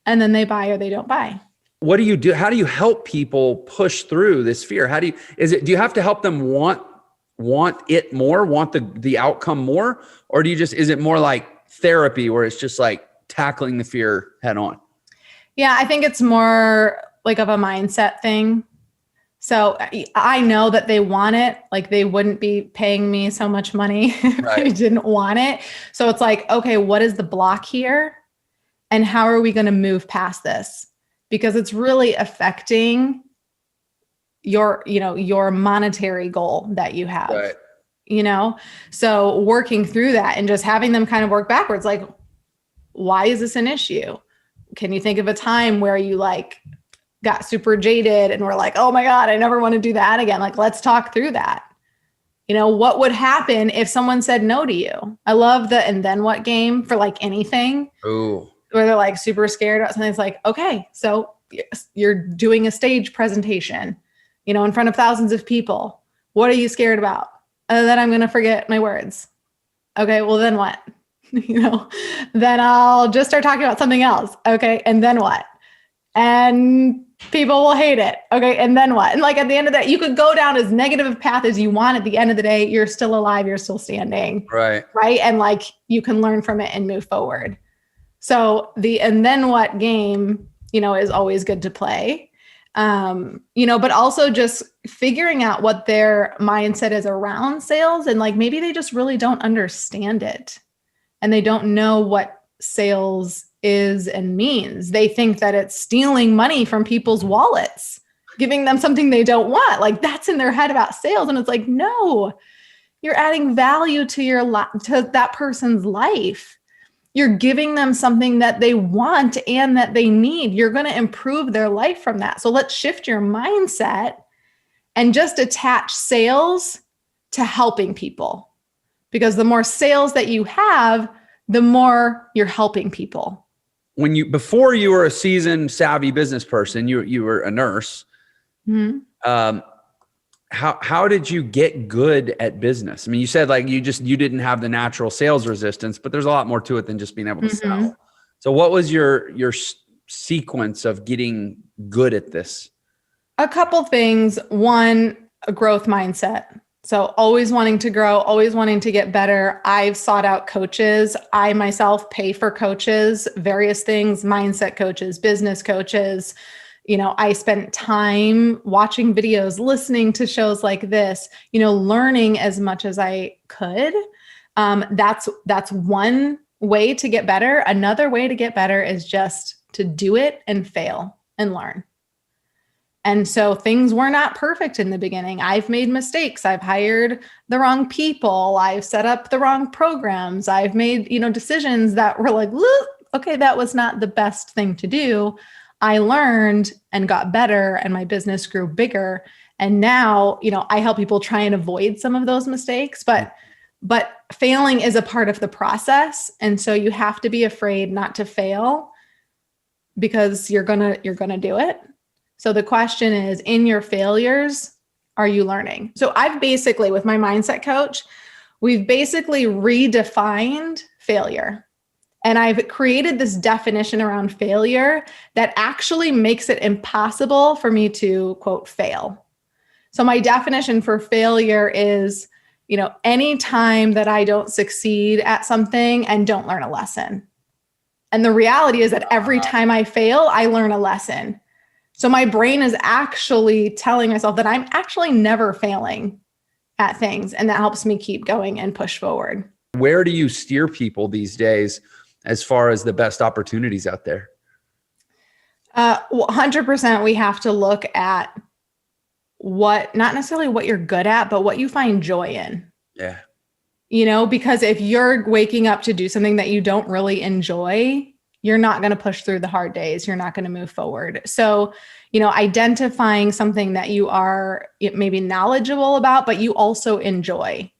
Speaker 2: and then they buy or they don't buy.
Speaker 6: What do you do? How do you help people push through this fear? Do you have to help them want it more, want the outcome more? Or is it more like therapy where it's just tackling the fear head on?
Speaker 2: Yeah, I think it's more of a mindset thing. So I know that they want it. They wouldn't be paying me so much money if they didn't want it. So it's okay, what is the block here? And how are we going to move past this? Because it's really affecting your monetary goal that you have, right. So working through that and just having them kind of work backwards. Why is this an issue? Can you think of a time where you got super jaded and were oh my God, I never want to do that again. Let's talk through that. What would happen if someone said no to you? I love the and then what game for anything. Ooh. Where they're super scared about something. It's okay, so you're doing a stage presentation, in front of thousands of people. What are you scared about? That I'm going to forget my words. Okay, well then what? Then I'll just start talking about something else. Okay, and then what? And people will hate it. Okay, and then what? And at the end of that, you could go down as negative a path as you want. At the end of the day, you're still alive. You're still standing. Right. Right. And you can learn from it and move forward. So the and then what game, is always good to play. But also just figuring out what their mindset is around sales. And maybe they just really don't understand it. And they don't know what sales is and means. They think that it's stealing money from people's wallets, giving them something they don't want. That's in their head about sales. And it's no, you're adding value to to that person's life. You're giving them something that they want and that they need. You're going to improve their life from that. So let's shift your mindset and just attach sales to helping people. Because the more sales that you have, the more you're helping people.
Speaker 6: Before you were a seasoned, savvy business person, you were a nurse. Mm-hmm. How did you get good at business? I mean, you said you didn't have the natural sales resistance, but there's a lot more to it than just being able to mm-hmm. sell. So what was your sequence of getting good at this?
Speaker 2: A couple things. One, a growth mindset. So always wanting to grow, always wanting to get better. I've sought out coaches. I myself pay for coaches, various things, mindset coaches, business coaches. I spent time watching videos, listening to shows like this, learning as much as I could. That's one way to get better. Another way to get better is just to do it and fail and learn. And so things were not perfect in the beginning. I've made mistakes. I've hired the wrong people. I've set up the wrong programs. I've made, decisions that were like, okay, that was not the best thing to do. I learned and got better, and my business grew bigger. And now, I help people try and avoid some of those mistakes, but failing is a part of the process. And so you have to be afraid not to fail because you're going to do it. So the question is, in your failures, are you learning? So I've basically, with my mindset coach, we've basically redefined failure. And I've created this definition around failure that actually makes it impossible for me to, quote, fail. So my definition for failure is, any time that I don't succeed at something and don't learn a lesson. And the reality is that every time I fail, I learn a lesson. So my brain is actually telling myself that I'm actually never failing at things. And that helps me keep going and push forward.
Speaker 6: Where do you steer people these days as far as the best opportunities out there?
Speaker 2: 100%, we have to look at not necessarily what you're good at, but what you find joy in.
Speaker 6: Yeah.
Speaker 2: Because if you're waking up to do something that you don't really enjoy, you're not going to push through the hard days. You're not going to move forward. So, identifying something that you are maybe knowledgeable about, but you also enjoy.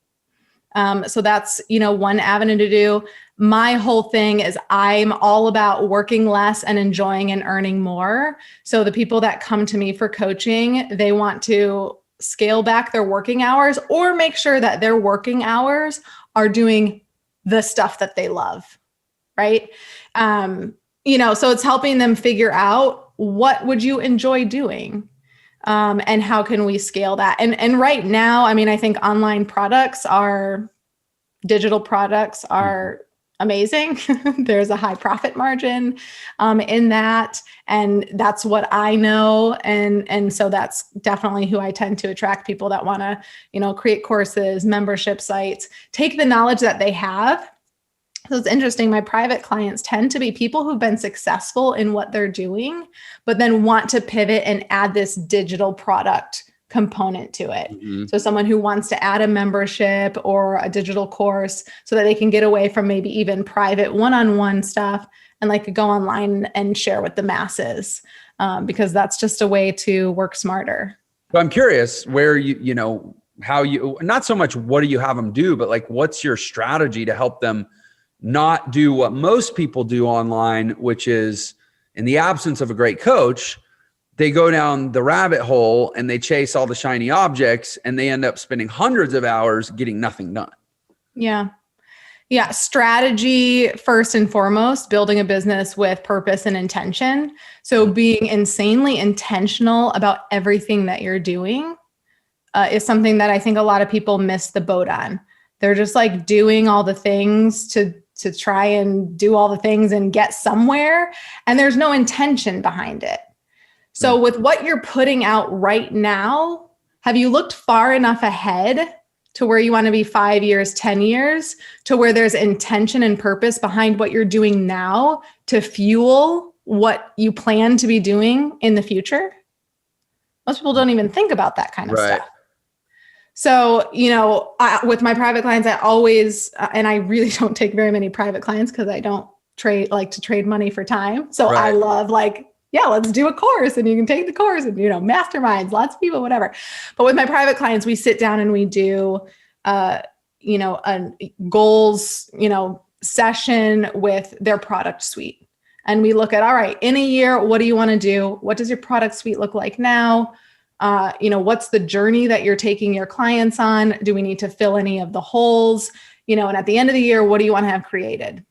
Speaker 2: So that's, one avenue to do. My whole thing is I'm all about working less and enjoying and earning more. So the people that come to me for coaching, they want to scale back their working hours or make sure that their working hours are doing the stuff that they love. Right. So it's helping them figure out what would you enjoy doing? And how can we scale that? And right now, I think digital products are amazing. There's a high profit margin in that. And that's what I know. And so that's definitely who I tend to attract, people that want to, create courses, membership sites, take the knowledge that they have. So it's interesting. My private clients tend to be people who've been successful in what they're doing, but then want to pivot and add this digital product component to it. Mm-hmm. So someone who wants to add a membership or a digital course so that they can get away from maybe even private one-on-one stuff and go online and share with the masses, because that's just a way to work smarter.
Speaker 6: Well, I'm curious where how you, not so much what do you have them do, but what's your strategy to help them not do what most people do online, which is, in the absence of a great coach, they go down the rabbit hole and they chase all the shiny objects and they end up spending hundreds of hours getting nothing done.
Speaker 2: Yeah. Yeah. Strategy first and foremost, building a business with purpose and intention. So being insanely intentional about everything that you're doing is something that I think a lot of people miss the boat on. They're just doing all the things to try and do all the things and get somewhere. And there's no intention behind it. So with what you're putting out right now, have you looked far enough ahead to where you want to be 5 years, 10 years, to where there's intention and purpose behind what you're doing now to fuel what you plan to be doing in the future? Most people don't even think about that kind of stuff. So, with my private clients, I always, and I really don't take very many private clients because I don't like to trade money for time. So I love let's do a course and you can take the course and, masterminds, lots of people, whatever. But with my private clients, we sit down and we do, a goals, session with their product suite. And we look at, all right, in a year, what do you want to do? What does your product suite look like now? What's the journey that you're taking your clients on? Do we need to fill any of the holes? And at the end of the year, what do you want to have created?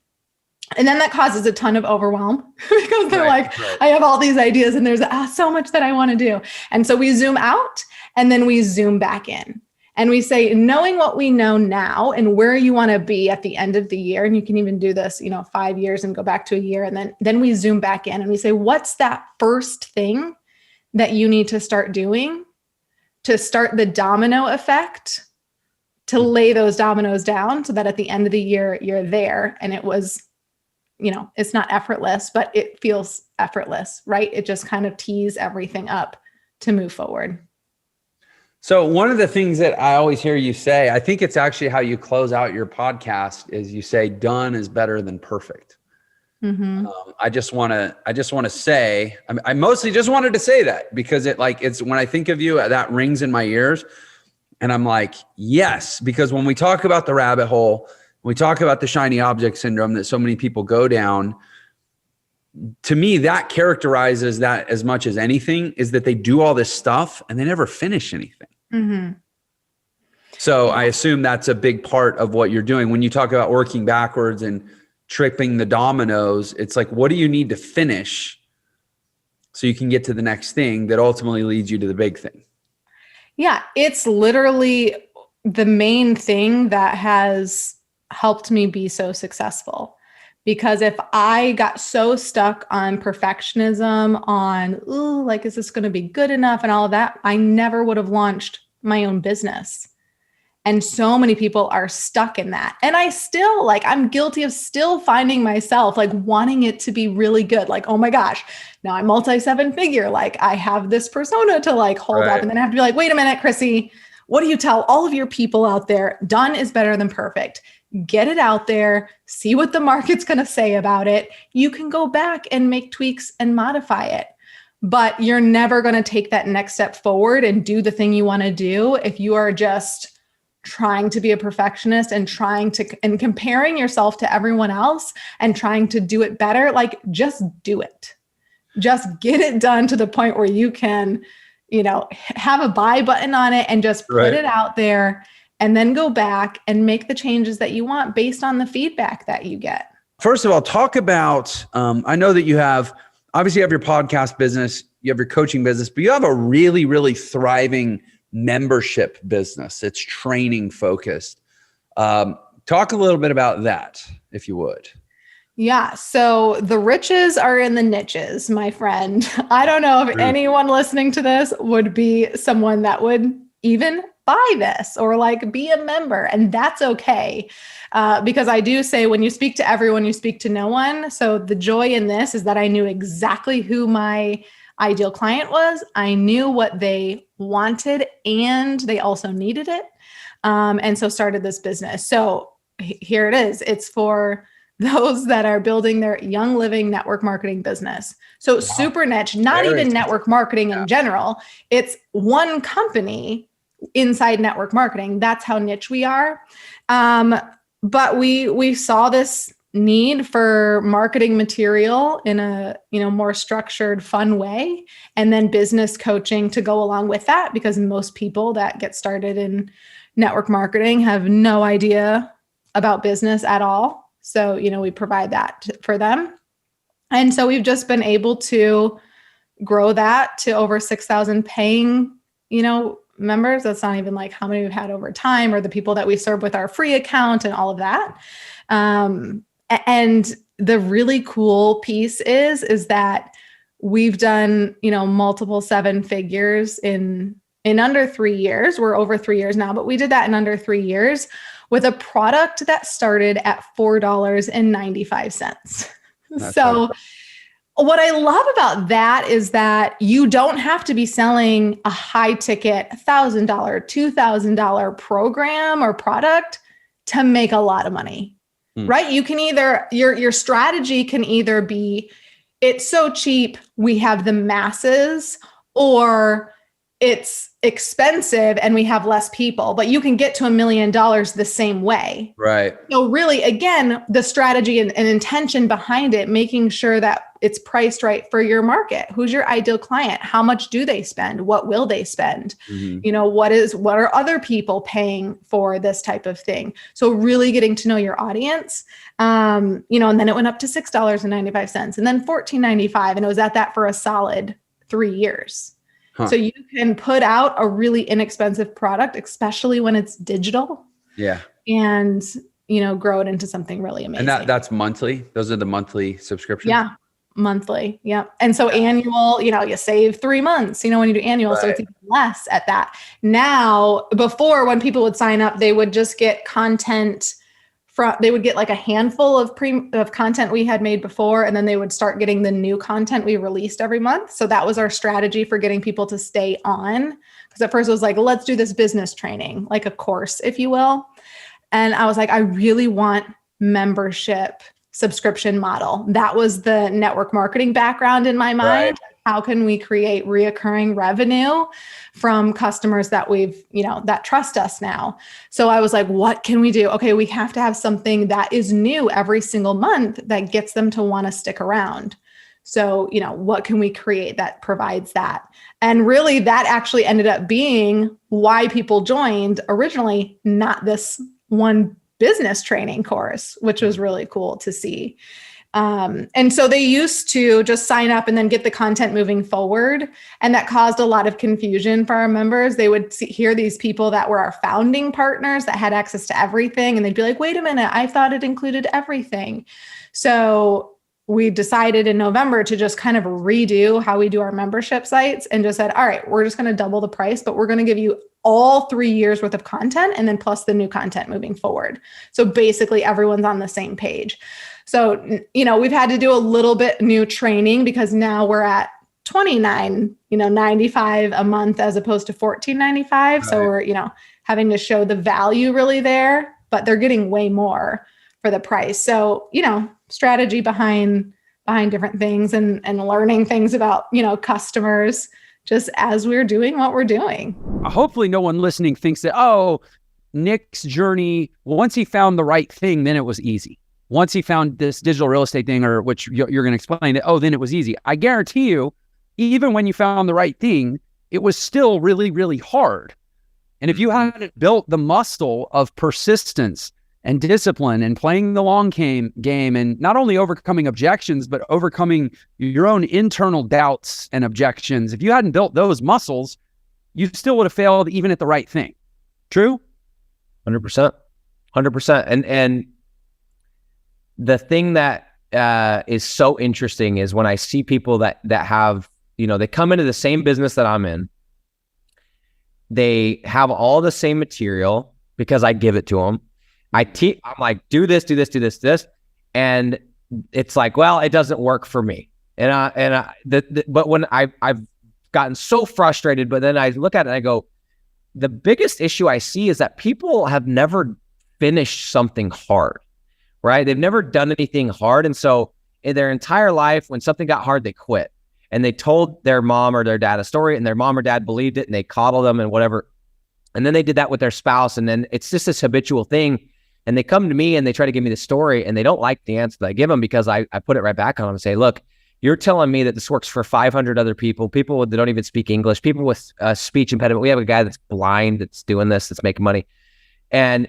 Speaker 2: And then that causes a ton of overwhelm because they're I have all these ideas and there's so much that I want to do. And so we zoom out and then we zoom back in and we say, knowing what we know now and where you want to be at the end of the year. And you can even do this, 5 years and go back to a year. And then we zoom back in and we say, what's that first thing that you need to start doing to start the domino effect, to lay those dominoes down so that at the end of the year, you're there. And it was, it's not effortless, but it feels effortless, right? It just kind of tees everything up to move forward.
Speaker 6: So one of the things that I always hear you say, I think it's actually how you close out your podcast, is you say, done is better than perfect. Mm-hmm. I just want to say, I mostly just wanted to say that because it's when I think of you, that rings in my ears and I'm like, yes, because when we talk about the rabbit hole, we talk about the shiny object syndrome that so many people go down. To me, that characterizes that as much as anything, is that they do all this stuff and they never finish anything. Mm-hmm. So I assume that's a big part of what you're doing. When you talk about working backwards and tripping the dominoes, it's like, what do you need to finish so you can get to the next thing that ultimately leads you to the big thing?
Speaker 2: Yeah, it's literally the main thing that has helped me be so successful. Because if I got so stuck on perfectionism, on, is this going to be good enough and all of that, I never would have launched my own business. And so many people are stuck in that. And I still, I'm guilty of still finding myself wanting it to be really good. Oh my gosh, now I'm multi-seven figure. I have this persona to hold up. And then I have to be wait a minute, Krissy, what do you tell all of your people out there? Done is better than perfect. Get it out there, see what the market's going to say about it. You can go back and make tweaks and modify it, but you're never going to take that next step forward and do the thing you want to do if you are just trying to be a perfectionist and and comparing yourself to everyone else and trying to do it better. Just do it. Just get it done to the point where you can, have a buy button on it and just put it out there. And then go back and make the changes that you want based on the feedback that you get.
Speaker 6: First of all, talk about, I know that you have your podcast business, you have your coaching business, but you have a really, really thriving membership business. It's training focused. Talk a little bit about that, if you would.
Speaker 2: Yeah. So the riches are in the niches, my friend. I don't know if anyone listening to this would be someone that would even buy this or be a member. And that's okay. Because I do say, when you speak to everyone, you speak to no one. So the joy in this is that I knew exactly who my ideal client was. I knew what they wanted and they also needed it. And so started this business. So here it is. It's for those that are building their young living network marketing business. So super niche, not even network marketing in general. It's one company inside network marketing. That's how niche we are. But we saw this need for marketing material in a, more structured, fun way. And then business coaching to go along with that, because most people that get started in network marketing have no idea about business at all. So, we provide that for them. And so we've just been able to grow that to over 6,000 paying, members. That's not even how many we've had over time, or the people that we serve with our free account and all of that. And the really cool piece is that we've done, multiple seven figures in under 3 years. We're over 3 years now, but we did that in under 3 years with a product that started at $4.95. So what I love about that is that you don't have to be selling a high ticket $1,000, $2,000 program or product to make a lot of money, right? You can either, your strategy can either be, it's so cheap, we have the masses, or it's expensive and we have less people, but you can get to $1 million the same way.
Speaker 6: Right.
Speaker 2: So really, again, the strategy and intention behind it, making sure that it's priced right for your market. Who's your ideal client? How much do they spend? What will they spend? What are other people paying for this type of thing? So really getting to know your audience. And then it went up to $6.95 and then $14.95. And it was at that for a solid 3 years. So you can put out a really inexpensive product, especially when it's digital.
Speaker 6: Yeah.
Speaker 2: And, grow it into something really amazing.
Speaker 6: And that's monthly. Those are the monthly subscriptions.
Speaker 2: Yeah. Monthly. Yeah. And so annual, you save 3 months, when you do annual, so it's even less at that. Now, before, when people would sign up, they would just get content they would get like a handful of content we had made before, and then they would start getting the new content we released every month. So that was our strategy for getting people to stay on. Because at first it was like, let's do this business training, like a course, if you will. And I was like, I really want membership subscription model. That was the network marketing background in my mind. Right. How can we create reoccurring revenue from customers that we've, that trust us now? So I was like, what can we do? Okay, we have to have something that is new every single month that gets them to want to stick around. So, what can we create that provides that? And really that actually ended up being why people joined originally, not this one business training course, which was really cool to see. And so they used to just sign up and then get the content moving forward. And that caused a lot of confusion for our members. They would hear these people that were our founding partners that had access to everything. And they'd be like, wait a minute, I thought it included everything. So we decided in November to just kind of redo how we do our membership sites and just said, all right, we're just going to double the price, but we're going to give you all 3 years worth of content and then plus the new content moving forward. So basically everyone's on the same page. So, we've had to do a little bit new training because now we're at $29.95 a month as opposed to $14.95. Right. So we're, having to show the value really there, but they're getting way more for the price. So, strategy behind different things and learning things about, customers just as we're doing what we're doing.
Speaker 4: Hopefully no one listening thinks that, Nick's journey, once he found the right thing, then it was easy. Once he found this digital real estate thing, or which you're going to explain it, then it was easy. I guarantee you, even when you found the right thing, it was still really, really hard. And if you hadn't built the muscle of persistence and discipline and playing the long game and not only overcoming objections, but overcoming your own internal doubts and objections, if you hadn't built those muscles, you still would have failed even at the right thing. True?
Speaker 1: 100%. 100%. And the thing that is so interesting is when I see people that have, they come into the same business that I'm in, they have all the same material because I give it to them. I'm like, do this. And it's like, well, it doesn't work for me. But when I've gotten so frustrated, but then I look at it and I go, the biggest issue I see is that people have never finished something hard. Right? They've never done anything hard. And so in their entire life, when something got hard, they quit. And they told their mom or their dad a story and their mom or dad believed it and they coddled them and whatever. And then they did that with their spouse. And then it's just this habitual thing. And they come to me and they try to give me the story and they don't like the answer that I give them because I put it right back on them and say, look, you're telling me that this works for 500 other people that don't even speak English, people with speech impediment. We have a guy that's blind that's doing this, that's making money. And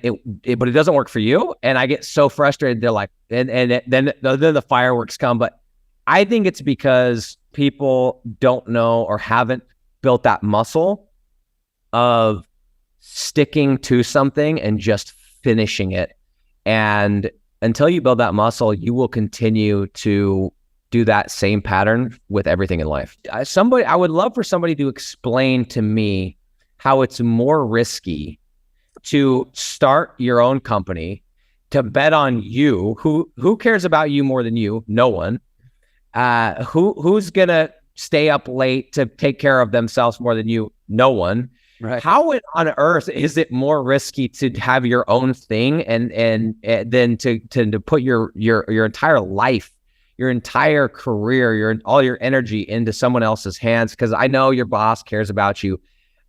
Speaker 1: but it doesn't work for you. And I get so frustrated. They're like, and then the fireworks come. But I think it's because people don't know or haven't built that muscle of sticking to something and just finishing it. And until you build that muscle, you will continue to do that same pattern with everything in life. I would love for somebody to explain to me how it's more risky to start your own company, to bet on you. Who cares about you more than you? No one. Who's gonna stay up late to take care of themselves more than you? No one. Right. How on earth is it more risky to have your own thing and then to put your entire life, your entire career, all your energy into someone else's hands? Because I know your boss cares about you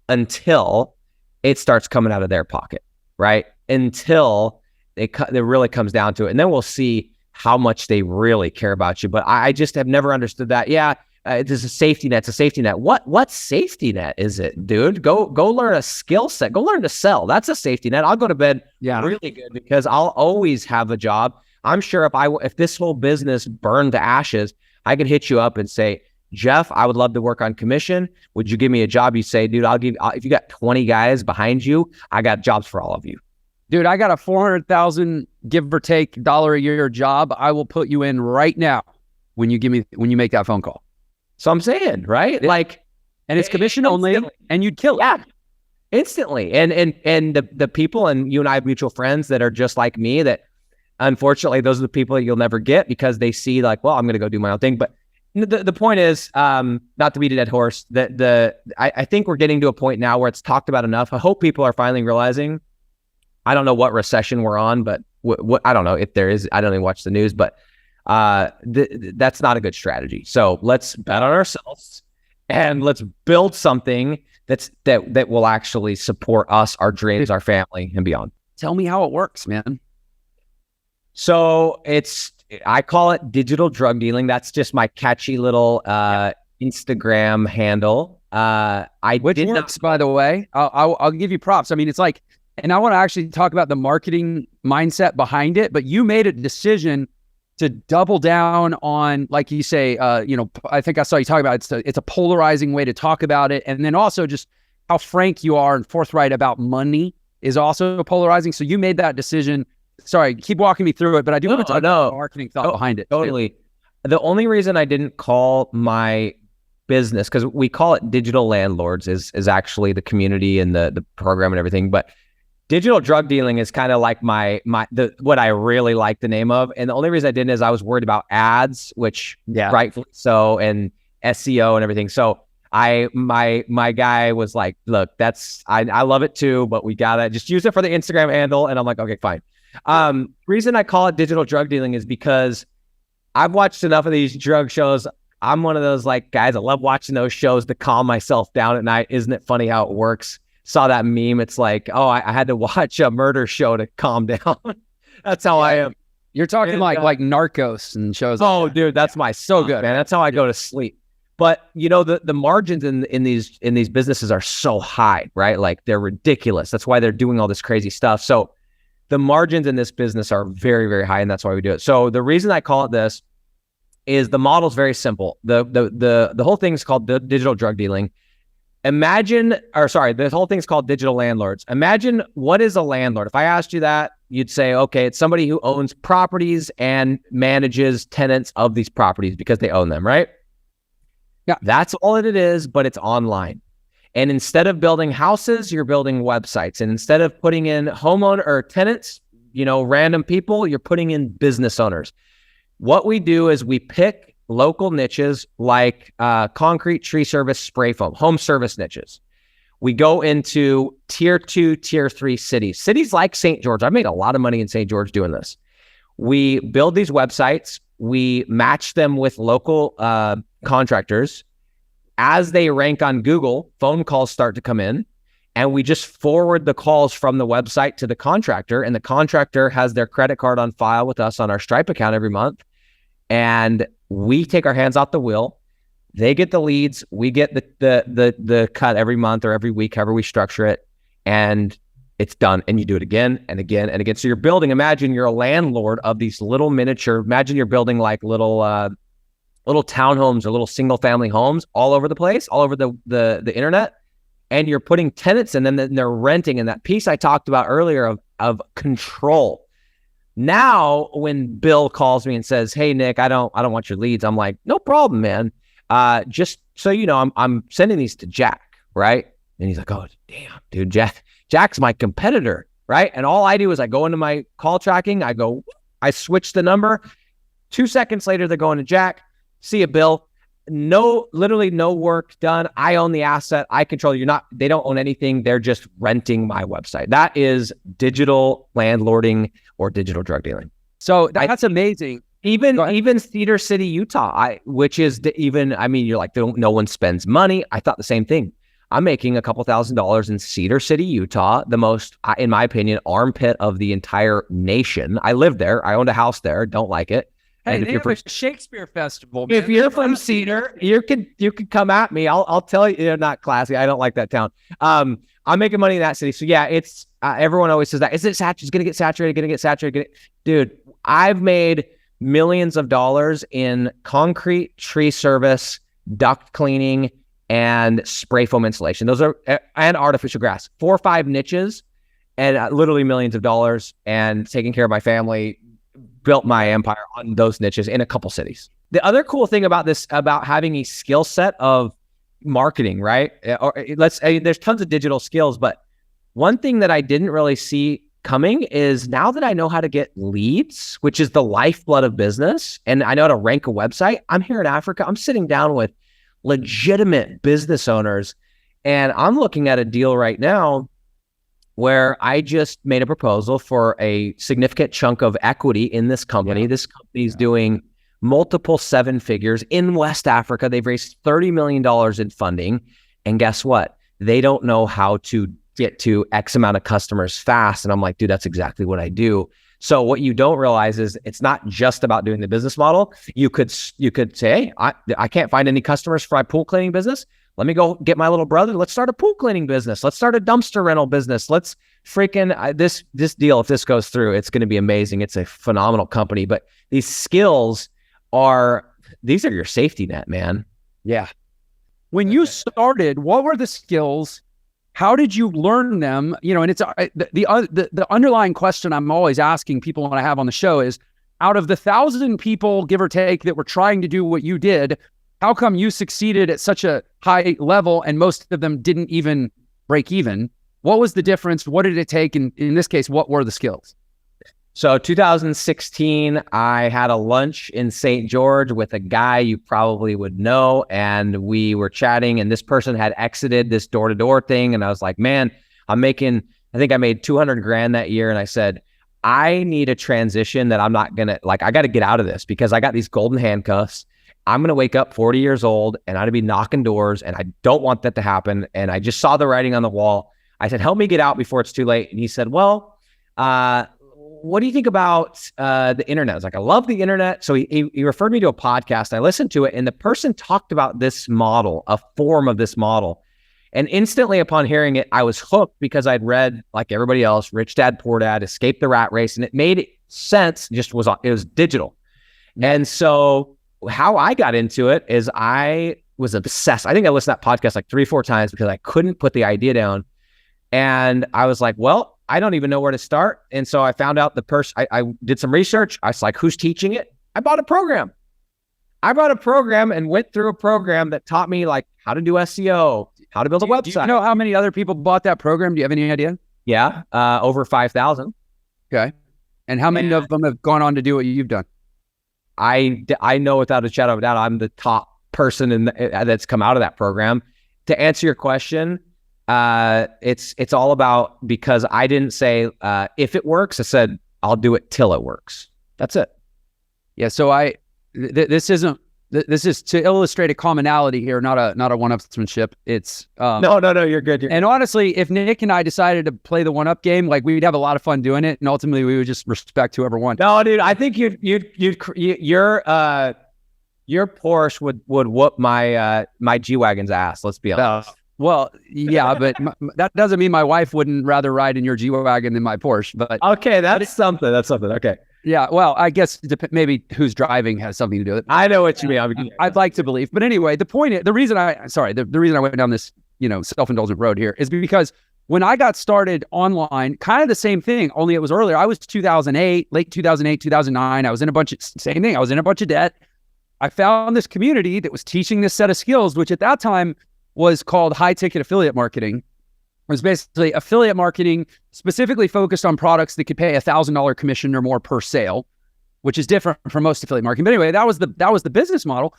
Speaker 1: until it starts coming out of their pocket, right? Until it really comes down to it. And then we'll see how much they really care about you. But I just have never understood that. Yeah, there's a safety net. It's a safety net. What safety net is it, dude? Go learn a skill set. Go learn to sell. That's a safety net. I'll go to bed really good because I'll always have a job. I'm sure if this whole business burned to ashes, I could hit you up and say, Jeff, I would love to work on commission. Would you give me a job? You say, dude, if you got 20 guys behind you, I got jobs for all of you.
Speaker 4: Dude, I got a 400,000 give or take dollar a year job. I will put you in right now when you make that phone call.
Speaker 1: So I'm saying, right?
Speaker 4: And it's commission only, and you'd kill it.
Speaker 1: Yeah, instantly. And the people, and you and I have mutual friends that are just like me, that unfortunately those are the people that you'll never get because they see like, well, I'm going to go do my own thing. But the point is, not to beat a dead horse, I think we're getting to a point now where it's talked about enough. I hope people are finally realizing, I don't know what recession we're on, but what I don't know if there is, I don't even watch the news, but that's not a good strategy. So let's bet on ourselves and let's build something that will actually support us, our dreams, our family, and beyond.
Speaker 4: Tell me how it works, man.
Speaker 1: So I call it digital drug dealing. That's just my catchy little Instagram handle.
Speaker 4: Which works, by the way. I'll give you props. I mean, it's like, and I want to actually talk about the marketing mindset behind it, but you made a decision to double down on, like you say, I think I saw you talk about it's a polarizing way to talk about it. And then also just how frank you are and forthright about money is also polarizing. So you made that decision. Sorry, keep walking me through it, but I do want to talk about the marketing thought behind it.
Speaker 1: Totally. Too. The only reason I didn't call my business, because we call it digital landlords, is actually the community and the program and everything. But digital drug dealing is kind of like what I really like the name of. And the only reason I didn't is I was worried about ads, which rightfully so, and SEO and everything. So my guy was like, look, I love it too, but we gotta just use it for the Instagram handle. And I'm like, okay, fine. Reason I call it digital drug dealing is because I've watched enough of these drug shows. I'm one of those like guys. I love watching those shows to calm myself down at night. Isn't it funny how it works? Saw that meme. It's like, oh, I had to watch a murder show to calm down. That's how I am.
Speaker 4: You're talking like Narcos and shows.
Speaker 1: Oh, like dude, that's so good, man. That's how I go to sleep. But the margins in these businesses are so high, right? Like they're ridiculous. That's why they're doing all this crazy stuff. So the margins in this business are very, very high, and that's why we do it. So the reason I call it this is the model is very simple. The whole thing is called digital drug dealing. The whole thing is called digital landlords. Imagine, what is a landlord? If I asked you that, you'd say, okay, it's somebody who owns properties and manages tenants of these properties because they own them, right? Yeah, that's all it is, but it's online. And instead of building houses, you're building websites. And instead of putting in homeowner or tenants, random people, you're putting in business owners. What we do is we pick local niches like concrete, tree service, spray foam, home service niches. We go into tier 2, tier 3 cities like St. George. I've made a lot of money in St. George doing this. We build these websites. We match them with local contractors. As they rank on Google, phone calls start to come in, and we just forward the calls from the website to the contractor, and the contractor has their credit card on file with us on our Stripe account every month, and we take our hands off the wheel. They get the leads, we get the cut every month or every week, however we structure it, and it's done. And you do it again and again and again. So you're building, imagine you're a landlord of these little miniature, imagine you're building like little townhomes or little single family homes all over the place, all over the internet. And you're putting tenants in them, and they're renting. And that piece I talked about earlier of control. Now, when Bill calls me and says, "Hey, Nick, I don't want your leads," I'm like, "No problem, man. Just so you know, I'm sending these to Jack, right?" And he's like, "Oh, damn, dude, Jack's my competitor, right?" And all I do is I go into my call tracking, I switch the number. 2 seconds later, they're going to Jack. See ya, Bill. Literally no work done. I own the asset. I control. They don't own anything. They're just renting my website. That is digital landlording or digital drug dealing.
Speaker 4: So that's amazing.
Speaker 1: Even Cedar City, Utah, you're like, no one spends money. I thought the same thing. I'm making a couple $1,000s in Cedar City, Utah, the most, in my opinion, armpit of the entire nation. I live there. I owned a house there. Don't like it.
Speaker 4: Hey,
Speaker 1: And
Speaker 4: they have a Shakespeare festival.
Speaker 1: if
Speaker 4: man.
Speaker 1: you're from Cedar, you could come at me. I'll tell you, you're not classy. I don't like that town. I'm making money in that city. So yeah, it's everyone always says that. Is it saturated? It's gonna get saturated. Dude, I've made millions of dollars in concrete, tree service, duct cleaning, and spray foam installation. Those are, and artificial grass. 4 or 5 niches, and literally millions of dollars, and taking care of my family. Built my empire on those niches in a couple cities. The other cool thing about this, about having a skill set of marketing, right? Or there's tons of digital skills, but one thing that I didn't really see coming is now that I know how to get leads, which is the lifeblood of business, and I know how to rank a website. I'm here in Africa. I'm sitting down with legitimate business owners, and I'm looking at a deal right now where I just made a proposal for a significant chunk of equity in this company. Yeah. This company is doing multiple 7 figures in West Africa. They've raised $30 million in funding. And guess what? They don't know how to get to X amount of customers fast. And I'm like, dude, that's exactly what I do. So what you don't realize is it's not just about doing the business model. You could say, hey, I can't find any customers for my pool cleaning business. Let me go get my little brother. Let's start a pool cleaning business. Let's start a dumpster rental business. Let's freaking this deal. If this goes through, it's going to be amazing. It's a phenomenal company. But these skills these are your safety net, man.
Speaker 4: Yeah. When you started, what were the skills? How did you learn them? You know, and it's the underlying question I'm always asking people when I have on the show is, out of the 1,000 people, give or take, that were trying to do what you did, how come you succeeded at such a high level and most of them didn't even break even? What was the difference? What did it take? And in this case, what were the skills?
Speaker 1: So 2016, I had a lunch in St. George with a guy you probably would know. And we were chatting, and this person had exited this door-to-door thing. And I was like, man, I think I made 200 grand that year. And I said, I need a transition that I'm not going to, I got to get out of this because I got these golden handcuffs. I'm going to wake up 40 years old and I'm going to be knocking doors, and I don't want that to happen. And I just saw the writing on the wall. I said, help me get out before it's too late. And he said, well, what do you think about the internet? I was like, I love the internet. So he referred me to a podcast. I listened to it, and the person talked about this model, a form of this model. And instantly upon hearing it, I was hooked because I'd read, like everybody else, Rich Dad, Poor Dad, Escape the Rat Race. And it made sense. It was digital. And so how I got into it is I was obsessed. I think I listened to that podcast like 3 or 4 times because I couldn't put the idea down. And I was like, well, I don't even know where to start. And so I found out the person, I did some research. I was like, who's teaching it? I bought a program. And went through a program that taught me like how to do SEO, how to build a website.
Speaker 4: Do you know how many other people bought that program? Do you have any idea?
Speaker 1: Yeah. Over 5,000.
Speaker 4: Okay. And how many of them have gone on to do what you've done?
Speaker 1: I know without a shadow of a doubt, I'm the top person that's come out of that program. To answer your question, it's all about, because I didn't say, if it works, I said, I'll do it till it works. That's it.
Speaker 4: Yeah. So this is to illustrate a commonality here, not a one-upsmanship. It's
Speaker 1: no, you're good.
Speaker 4: And honestly, if Nick and I decided to play the one-up game, like we'd have a lot of fun doing it, and ultimately we would just respect whoever won.
Speaker 1: No, dude, I think your Porsche would whoop my G-Wagon's ass. Let's be honest.
Speaker 4: Well, yeah, but that doesn't mean my wife wouldn't rather ride in your G-Wagon than my Porsche. But
Speaker 1: okay, that's something. Okay.
Speaker 4: Yeah, well, I guess maybe who's driving has something to do with it.
Speaker 1: I know what you mean.
Speaker 4: I'd like to believe, but anyway, the reason I went down this self-indulgent road here is because when I got started online, kind of the same thing, only it was earlier. I was 2008, late 2008, 2009. I was in a bunch of debt. I found this community that was teaching this set of skills, which at that time was called high-ticket affiliate marketing. It was basically affiliate marketing specifically focused on products that could pay $1,000 commission or more per sale, which is different from most affiliate marketing. But anyway, that was the business model.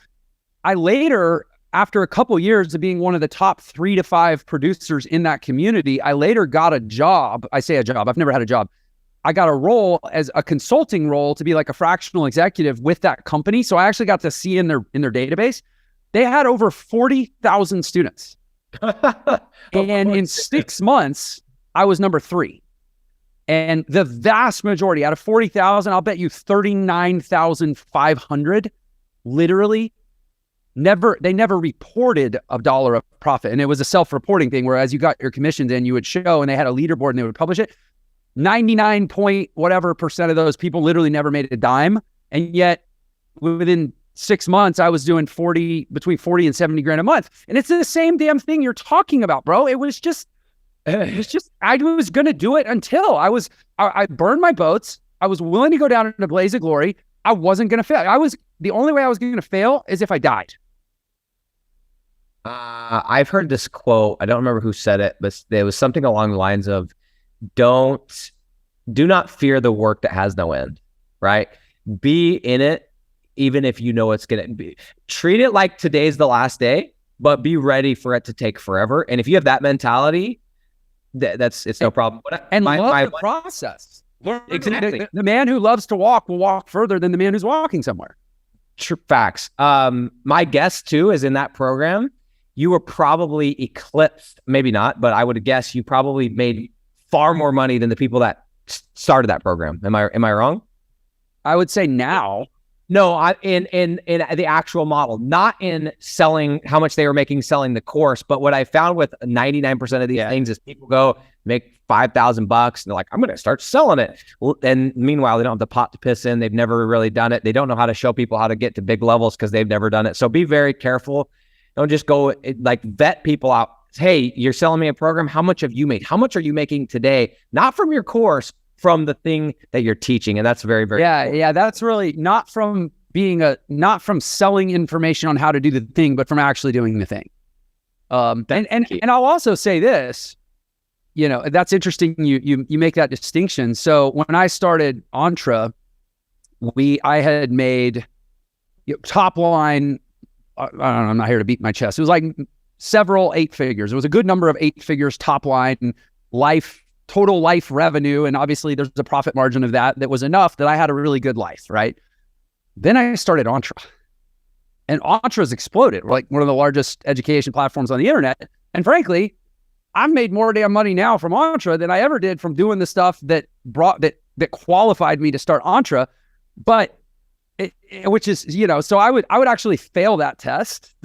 Speaker 4: I later, after a couple of years of being one of the top 3 to 5 producers in that community, I later got a job. I say a job. I've never had a job. I got a role as a consulting role to be like a fractional executive with that company. So I actually got to see in their database, they had over 40,000 students. And in 6 months, I was number 3. And the vast majority out of 40,000, I'll bet you 39,500 literally they never reported a dollar of profit. And it was a self-reporting thing, whereas you got your commissions in, you would show, and they had a leaderboard and they would publish it. 99 point whatever percent of those people literally never made a dime. And yet within 6 months, I was doing between 40 and 70 grand a month. And it's the same damn thing you're talking about, bro. I was going to do it until I burned my boats. I was willing to go down in a blaze of glory. I wasn't going to fail. The only way I was going to fail is if I died.
Speaker 1: I've heard this quote. I don't remember who said it, but there was something along the lines of, do not fear the work that has no end, right? Be in it, even if you know it's going to be. Treat it like today's the last day, but be ready for it to take forever. And if you have that mentality, it's no problem.
Speaker 4: Love the process.
Speaker 1: Exactly.
Speaker 4: The man who loves to walk will walk further than the man who's walking somewhere.
Speaker 1: True facts. My guess too is in that program, you were probably eclipsed, maybe not, but I would guess you probably made far more money than the people that started that program. Am I wrong?
Speaker 4: I would say now.
Speaker 1: No, in the actual model, not in selling how much they were making selling the course, but what I found with 99% of these things is people go make $5,000 and they're like, I'm going to start selling it. Well, and meanwhile, they don't have the pot to piss in. They've never really done it. They don't know how to show people how to get to big levels because they've never done it. So be very careful. Don't just go vet people out. Hey, you're selling me a program. How much have you made? How much are you making today? Not from your course, from the thing that you're teaching. And that's very, very
Speaker 4: important. Yeah. That's really not from selling information on how to do the thing, but from actually doing the thing. And I'll also say this, that's interesting. You make that distinction. So when I started Entre, I had made top line. I don't know, I'm not here to beat my chest. It was like several 8 figures. It was a good number of 8 figures top line total life revenue. And obviously there's a profit margin of that was enough that I had a really good life, right? Then I started Entre, and Entre's exploded. We're like one of the largest education platforms on the internet. And frankly, I've made more damn money now from Entre than I ever did from doing the stuff that qualified me to start Entre. But which is, so I would actually fail that test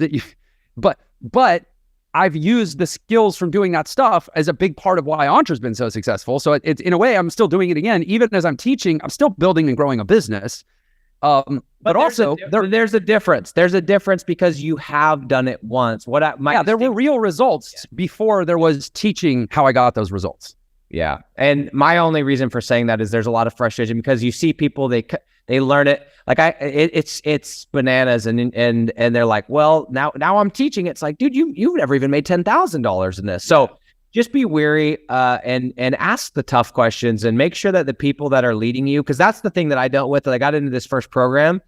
Speaker 4: but I've used the skills from doing that stuff as a big part of why Entre's been so successful. So it's in a way, I'm still doing it again. Even as I'm teaching, I'm still building and growing a business. But also
Speaker 1: there's a difference. There's a difference because you have done it once. There were real results
Speaker 4: before there was teaching how I got those results.
Speaker 1: Yeah. And my only reason for saying that is there's a lot of frustration because you see people, they learn it. Like it's bananas and they're like, well, now I'm teaching. It's like, dude, you've never even made $10,000 in this. So just be wary and ask the tough questions and make sure that the people that are leading you, because that's the thing that I dealt with. That I got into this first program,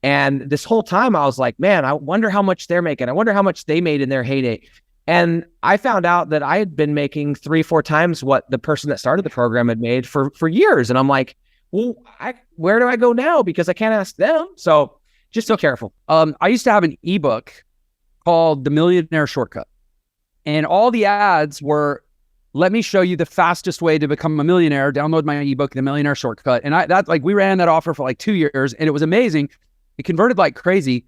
Speaker 1: and this whole time I was like, man, I wonder how much they're making. I wonder how much they made in their heyday. And I found out that I had been making 3-4 times what the person that started the program had made for years. And I'm like, well, where do I go now? Because I can't ask them. So just be careful.
Speaker 4: I used to have an ebook called The Millionaire Shortcut. And all the ads were, let me show you the fastest way to become a millionaire. Download my ebook, The Millionaire Shortcut. And we ran that offer for like 2 years and it was amazing. It converted like crazy.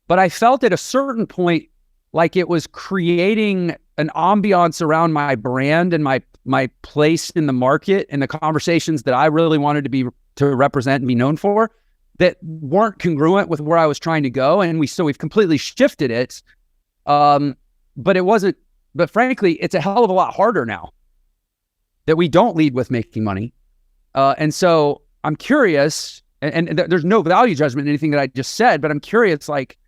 Speaker 4: But I felt at a certain point like it was creating an ambiance around my brand and my place in the market and the conversations that I really wanted to represent and be known for that weren't congruent with where I was trying to go. And we've completely shifted it. But frankly, it's a hell of a lot harder now that we don't lead with making money. And so I'm curious, and there's no value judgment in anything that I just said, but I'm curious, like,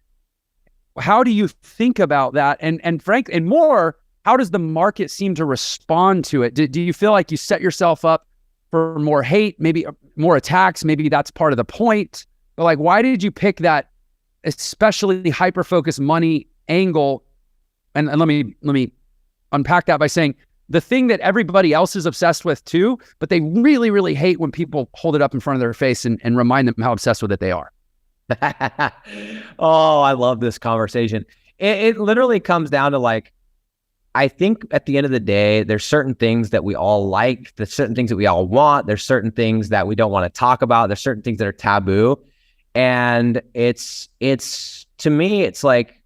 Speaker 4: how do you think about that? And frankly, and more, how does the market seem to respond to it? Do you feel like you set yourself up for more hate, maybe more attacks? Maybe that's part of the point. But like, why did you pick that especially hyper-focused money angle? And let me unpack that by saying the thing that everybody else is obsessed with too, but they really, really hate when people hold it up in front of their face and remind them how obsessed with it they are.
Speaker 1: Oh, I love this conversation. It literally comes down to like, I think at the end of the day, there's certain things that we all like, there's certain things that we all want, there's certain things that we don't want to talk about, there's certain things that are taboo. And it's to me, it's like,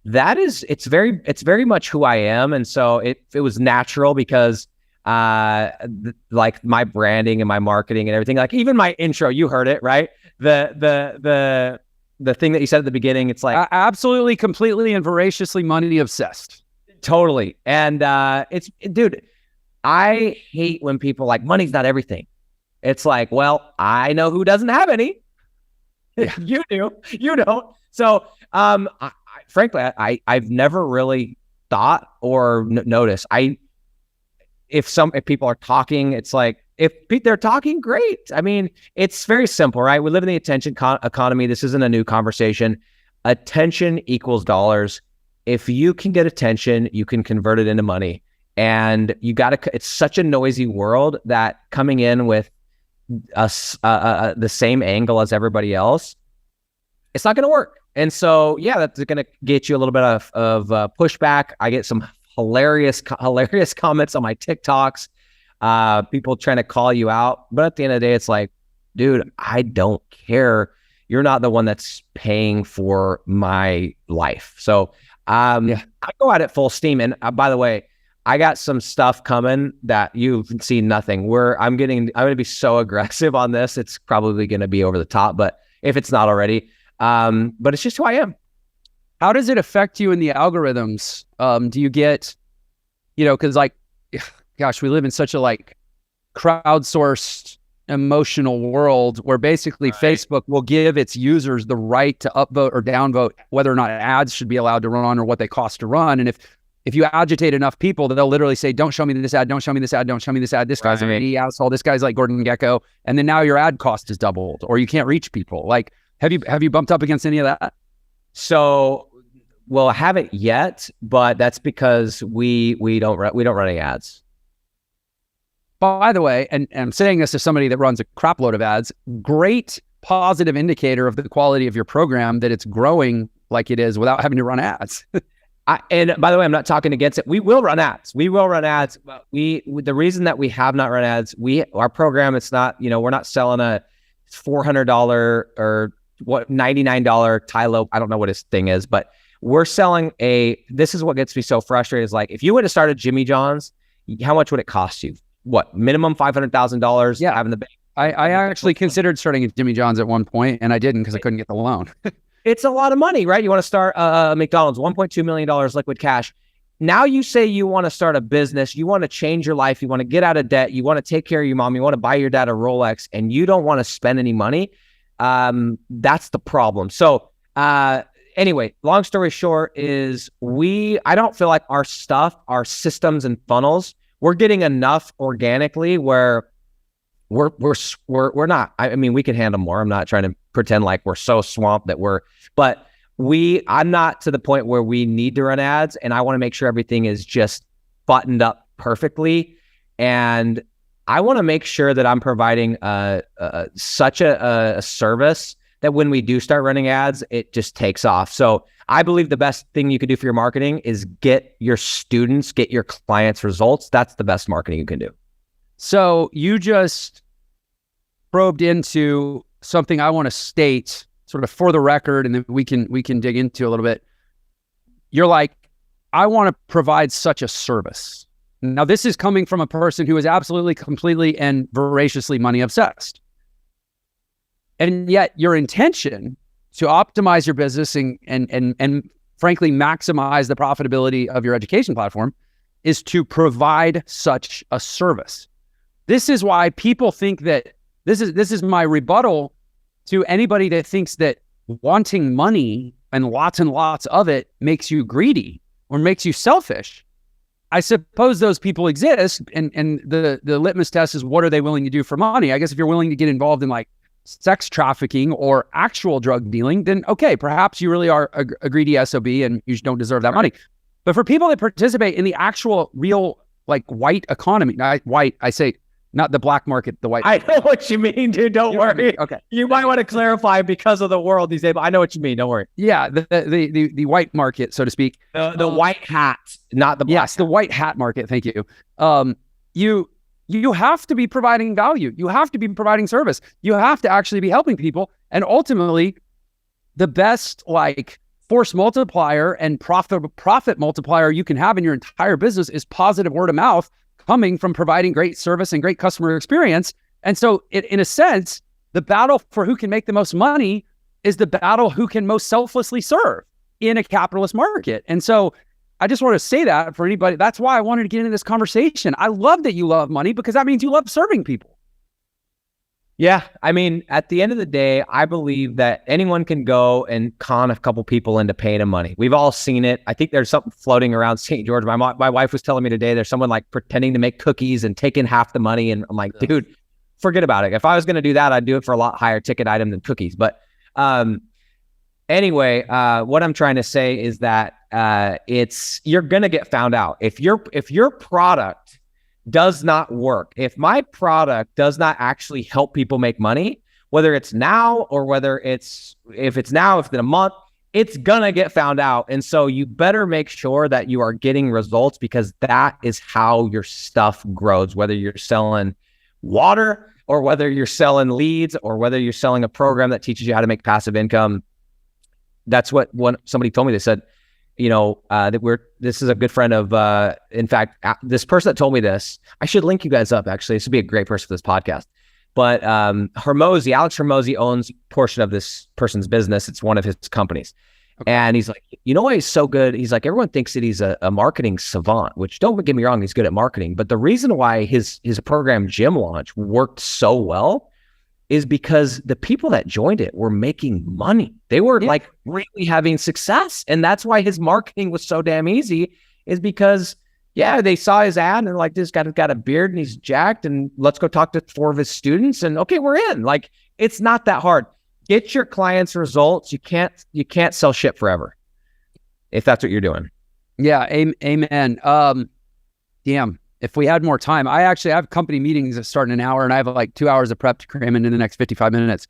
Speaker 1: it's very much who I am. And so it was natural because like my branding and my marketing and everything, like even my intro, you heard it, right? The thing that you said at the beginning, it's like
Speaker 4: absolutely, completely, and voraciously money obsessed.
Speaker 1: Totally. And dude, I hate when people like, money's not everything. It's like, well, I know who doesn't have any. Yeah. You do. You don't. So frankly, I've never really thought or noticed. If people are talking, it's like, if they're talking, great. I mean, it's very simple, right? We live in the attention economy. This isn't a new conversation. Attention equals dollars. If you can get attention, you can convert it into money. And it's such a noisy world that coming in with the same angle as everybody else, it's not going to work. And so, yeah, that's going to get you a little bit of pushback. I get some hilarious comments on my TikToks, people trying to call you out. But at the end of the day, it's like, dude, I don't care. You're not the one that's paying for my life. So I go at it full steam. And by the way, I got some stuff coming that you've seen nothing. I'm going to be so aggressive on this. It's probably going to be over the top, but if it's not already, but it's just who I am.
Speaker 4: How does it affect you in the algorithms? Do you get, because like, gosh, we live in such a like crowdsourced emotional world where basically Facebook will give its users the right to upvote or downvote whether or not ads should be allowed to run or what they cost to run. And if you agitate enough people, they'll literally say, don't show me this ad, don't show me this ad, don't show me this ad. This guy's an asshole. This guy's like Gordon Gekko. And then now your ad cost is doubled or you can't reach people. Like, have you bumped up against any of that?
Speaker 1: So, well, I haven't yet, but that's because we don't run any ads.
Speaker 4: By the way, and I'm saying this as somebody that runs a crap load of ads, great positive indicator of the quality of your program that it's growing like it is without having to run ads.
Speaker 1: And by the way, I'm not talking against it. We will run ads. But the reason that we have not run ads, our program, it's not, we're not selling a $400 or $99 Tylo. I don't know what his thing is, but we're selling this is what gets me so frustrated is like, if you went to start a Jimmy John's, how much would it cost you? What, minimum $500,000?
Speaker 4: Yeah.
Speaker 1: Having the bank.
Speaker 4: I actually considered starting at Jimmy John's at one point and I didn't because I couldn't get the loan.
Speaker 1: It's a lot of money, right? You want to start McDonald's, $1.2 million liquid cash. Now you say you want to start a business, you want to change your life, you want to get out of debt, you want to take care of your mom, you want to buy your dad a Rolex, and you don't want to spend any money. That's the problem. So anyway, long story short is I don't feel like our systems and funnels, we're getting enough organically where we're not, I mean, we can handle more. I'm not trying to pretend like we're so swamped but I'm not to the point where we need to run ads, and I want to make sure everything is just buttoned up perfectly. And I want to make sure that I'm providing such a service that when we do start running ads, it just takes off. So I believe the best thing you could do for your marketing is get your clients results. That's the best marketing you can do.
Speaker 4: So you just probed into something I want to state sort of for the record, and then we can dig into a little bit. You're like, I want to provide such a service. Now, this is coming from a person who is absolutely, completely, and voraciously money obsessed. And yet your intention to optimize your business and frankly, maximize the profitability of your education platform is to provide such a service. This is why people think that this is my rebuttal to anybody that thinks that wanting money and lots of it makes you greedy or makes you selfish. I suppose those people exist, and the litmus test is, what are they willing to do for money? I guess if you're willing to get involved in like sex trafficking or actual drug dealing, then okay, perhaps you really are a greedy SOB and you don't deserve that money. But for people that participate in the actual real like white economy, I say not the black market, the white
Speaker 1: I
Speaker 4: market.
Speaker 1: know what you mean, dude. Don't worry.
Speaker 4: Okay.
Speaker 1: You might want to clarify because of the world these days, but I know what you mean. Don't worry.
Speaker 4: Yeah, the white market, so to speak.
Speaker 1: The white hat, not the black.
Speaker 4: Yes, the white hat market. Thank you. You have to be providing value. You have to be providing service. You have to actually be helping people. And ultimately, the best like force multiplier and profit multiplier you can have in your entire business is positive word of mouth coming from providing great service and great customer experience. And so in a sense, the battle for who can make the most money is the battle who can most selflessly serve in a capitalist market. And so I just want to say that for anybody. That's why I wanted to get into this conversation. I love that you love money because that means you love serving people.
Speaker 1: Yeah. I mean, at the end of the day, I believe that anyone can go and con a couple people into paying them money. We've all seen it. I think there's something floating around St. George. My wife was telling me today, there's someone like pretending to make cookies and taking half the money. And I'm like, dude, forget about it. If I was going to do that, I'd do it for a lot higher ticket item than cookies. But anyway, what I'm trying to say is that you're going to get found out. If your product does not work, if my product does not actually help people make money, whether it's now or whether if it's in a month, it's gonna get found out. And so you better make sure that you are getting results, because that is how your stuff grows, whether you're selling water or whether you're selling leads or whether you're selling a program that teaches you how to make passive income. That's what somebody told me. They said, this is a good friend of, in fact, this person that told me this, I should link you guys up. Actually, this would be a great person for this podcast. But Alex Hormozy owns a portion of this person's business. It's one of his companies. Okay. And he's like, you know why he's so good? He's like, everyone thinks that he's a marketing savant, which, don't get me wrong, he's good at marketing. But the reason why his program Gym Launch worked so well is because the people that joined it were making money. They were like really having success. And that's why his marketing was so damn easy, is because, they saw his ad and they're like, this guy's got a beard and he's jacked, and let's go talk to 4 of his students. And okay, we're in. Like, it's not that hard. Get your clients results. You can't sell shit forever if that's what you're doing.
Speaker 4: Yeah. Amen. Damn. If we had more time, I have company meetings that start in an hour, and I have like 2 hours of prep to cram into the next 55 minutes.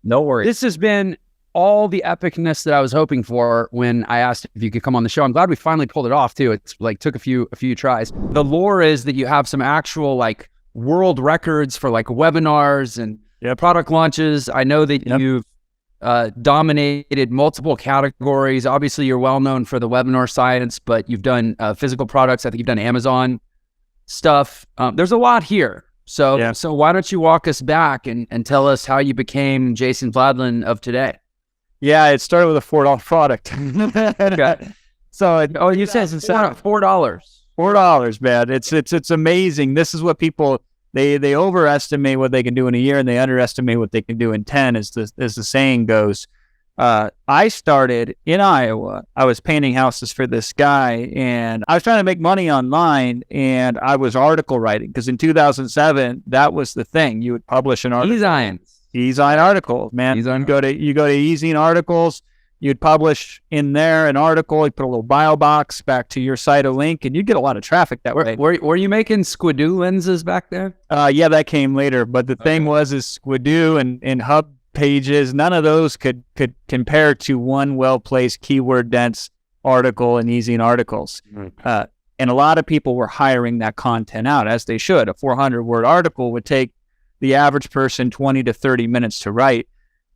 Speaker 1: No worries.
Speaker 4: This has been all the epicness that I was hoping for when I asked if you could come on the show. I'm glad we finally pulled it off too. It's like took a few tries. The lore is that you have some actual like world records for like webinars and product launches. I know that you've dominated multiple categories. Obviously, you're well known for the webinar science, but you've done physical products. I think you've done Amazon stuff. There's a lot here. So why don't you walk us back and tell us how you became Jason Fladlien of today?
Speaker 7: Yeah, it started with a $4 product.
Speaker 4: Okay.
Speaker 7: So
Speaker 4: you said it's $4.
Speaker 7: $4, man. It's amazing. This is what people they overestimate what they can do in a year, and they underestimate what they can do in 10, as the saying goes. I started in Iowa. I was painting houses for this guy, and I was trying to make money online, and I was article writing, because in 2007, that was the thing. You would publish an article. E-Zine articles, man. You go to E-Zine articles, you'd publish in there an article, you put a little bio box back to your site, a link, and you'd get a lot of traffic that way.
Speaker 4: Were you making Squidoo lenses back there?
Speaker 7: Yeah, that came later. But the thing was Squidoo and Hub pages, none of those could compare to one well-placed, keyword-dense article in E-Zine articles. Mm-hmm. And a lot of people were hiring that content out, as they should. A 400-word article would take the average person 20 to 30 minutes to write.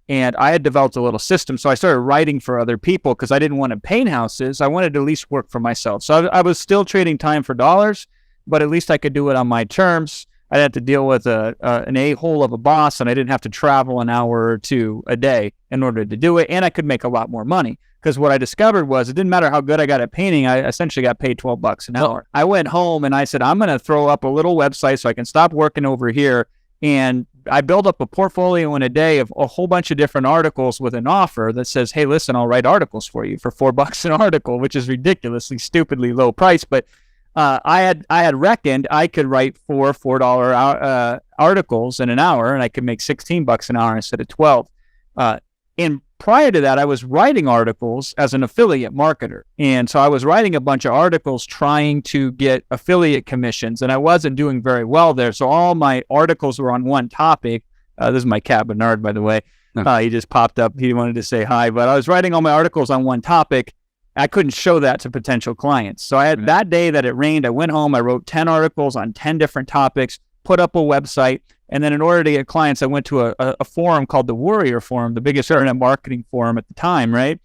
Speaker 7: And I had developed a little system, so I started writing for other people because I didn't want to paint houses. I wanted to at least work for myself. So I was still trading time for dollars, but at least I could do it on my terms. I didn't have to deal with an a-hole of a boss, and I didn't have to travel an hour or two a day in order to do it. And I could make a lot more money, because what I discovered was it didn't matter how good I got at painting. I essentially got paid $12 an hour. I went home and I said, I'm going to throw up a little website so I can stop working over here. And I built up a portfolio in a day of a whole bunch of different articles with an offer that says, hey, listen, I'll write articles for you for $4 an article, which is ridiculously, stupidly low price. But I had reckoned I could write $4 articles in an hour, and I could make $16 an hour instead of 12. And prior to that, I was writing articles as an affiliate marketer. And so I was writing a bunch of articles trying to get affiliate commissions, and I wasn't doing very well there. So all my articles were on one topic. This is my cat, Bernard, by the way. He just popped up. He wanted to say hi, but I was writing all my articles on one topic. I couldn't show that to potential clients. So I had that day that it rained, I went home, I wrote 10 articles on 10 different topics, put up a website. And then in order to get clients, I went to a forum called the Warrior Forum, the biggest internet marketing forum at the time, right?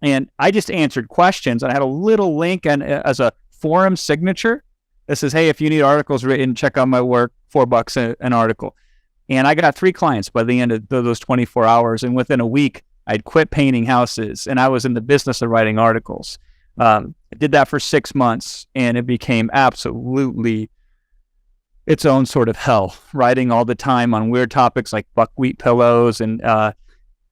Speaker 7: And I just answered questions. And I had a little link as a forum signature that says, hey, if you need articles written, check out my work, $4 an article. And I got 3 clients by the end of those 24 hours. And within a week, I'd quit painting houses and I was in the business of writing articles. I did that for 6 months and it became absolutely its own sort of hell, writing all the time on weird topics like buckwheat pillows and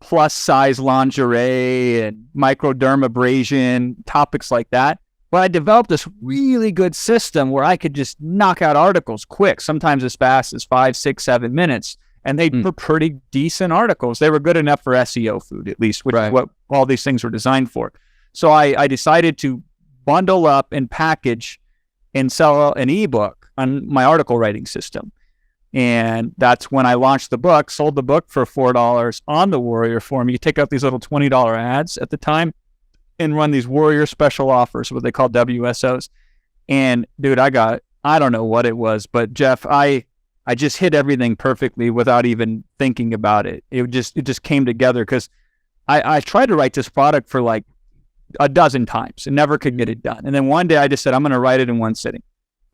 Speaker 7: plus size lingerie and microdermabrasion, topics like that. But I developed this really good system where I could just knock out articles quick, sometimes as fast as 5, 6, 7 minutes. And they were pretty decent articles. They were good enough for SEO food, at least, which is what all these things were designed for. So I decided to bundle up and package and sell an ebook on my article writing system. And that's when I launched the book, sold the book for $4 on the Warrior Forum. You take out these little $20 ads at the time and run these Warrior special offers, what they call WSOs. And dude, I don't know what it was, but Jeff, I just hit everything perfectly without even thinking about it. It just came together because I tried to write this product for like a dozen times and never could get it done. And then one day I just said, I'm going to write it in one sitting.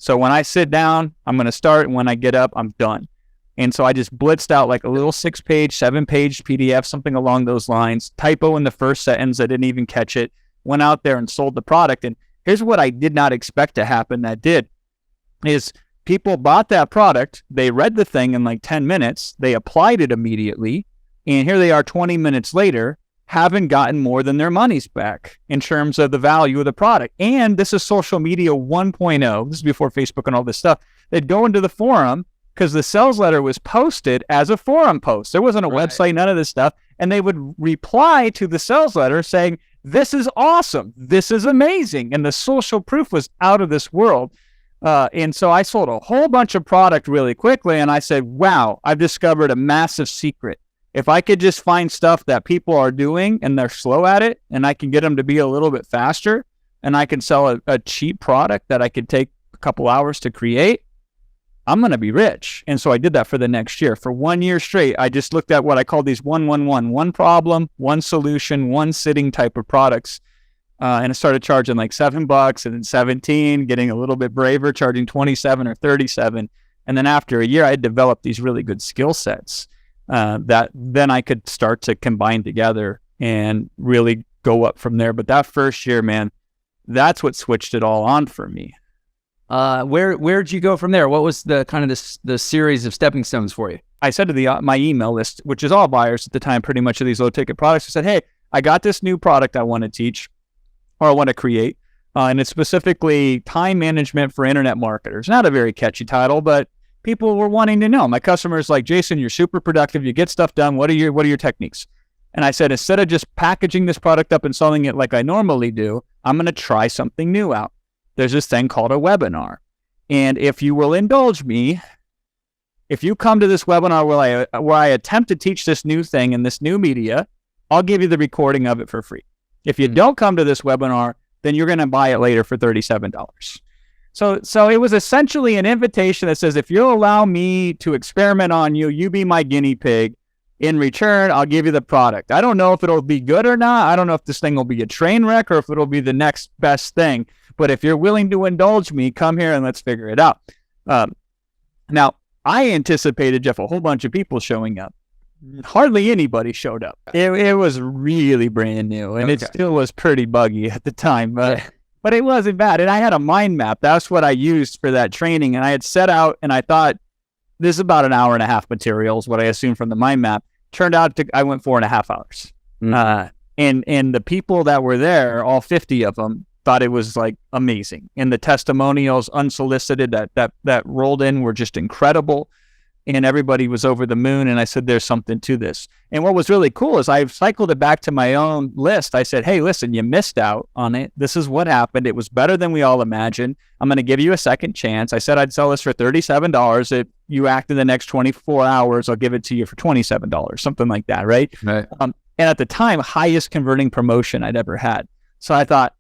Speaker 7: So when I sit down, I'm going to start. And when I get up, I'm done. And so I just blitzed out like a little 6-page, 7-page PDF, something along those lines. Typo in the first sentence. I didn't even catch it. Went out there and sold the product. And here's what I did not expect to happen that did is people bought that product. They read the thing in like 10 minutes. They applied it immediately. And here they are 20 minutes later, haven't gotten more than their money's back in terms of the value of the product. And this is social media 1.0. This is before Facebook and all this stuff. They'd go into the forum because the sales letter was posted as a forum post. There wasn't a website, none of this stuff. And they would reply to the sales letter saying, this is awesome. This is amazing. And the social proof was out of this world. And so I sold a whole bunch of product really quickly. And I said, wow, I've discovered a massive secret. If I could just find stuff that people are doing and they're slow at it and I can get them to be a little bit faster and I can sell a cheap product that I could take a couple hours to create, I'm going to be rich. And so I did that for the next year. For 1 year straight, I just looked at what I call these 1-1-1, one problem, one solution, one sitting type of products. And I started charging like $7 and then 17, getting a little bit braver, charging 27 or 37. And then after a year, I had developed these really good skill sets that then I could start to combine together and really go up from there. But that first year, man, that's what switched it all on for me.
Speaker 4: Where'd you go from there? What was the kind of the series of stepping stones for you?
Speaker 7: I said to my email list, which is all buyers at the time, pretty much of these low ticket products, I said, hey, I got this new product I want to teach or I want to create. And it's specifically time management for internet marketers. Not a very catchy title, but people were wanting to know. My customers like, Jason, you're super productive. You get stuff done. What are your techniques? And I said, instead of just packaging this product up and selling it like I normally do, I'm going to try something new out. There's this thing called a webinar. And if you will indulge me, if you come to this webinar where I attempt to teach this new thing in this new media, I'll give you the recording of it for free. If you don't come to this webinar, then you're going to buy it later for $37. So it was essentially an invitation that says, if you'll allow me to experiment on you, you be my guinea pig. In return, I'll give you the product. I don't know if it'll be good or not. I don't know if this thing will be a train wreck or if it'll be the next best thing. But if you're willing to indulge me, come here and let's figure it out. Now, I anticipated, Jeff, a whole bunch of people showing up. Hardly anybody showed up. It was really brand new, and it still was pretty buggy at the time. But it wasn't bad. And I had a mind map. That's what I used for that training. And I had set out, and I thought, this is about an hour and a half materials, what I assumed from the mind map. Turned out I went 4.5 hours. And the people that were there, all 50 of them, thought it was like amazing. And the testimonials unsolicited that rolled in were just incredible. and everybody was over the moon. And I said, there's something to this. And what was really cool is I cycled it back to my own list. I said, hey, listen, you missed out on it. This is what happened. It was better than we all imagined. I'm going to give you a second chance. I said I'd sell this for $37. If you act in the next 24 hours, I'll give it to you for $27, something like that, right? And at the time, highest converting promotion I'd ever had. So I thought,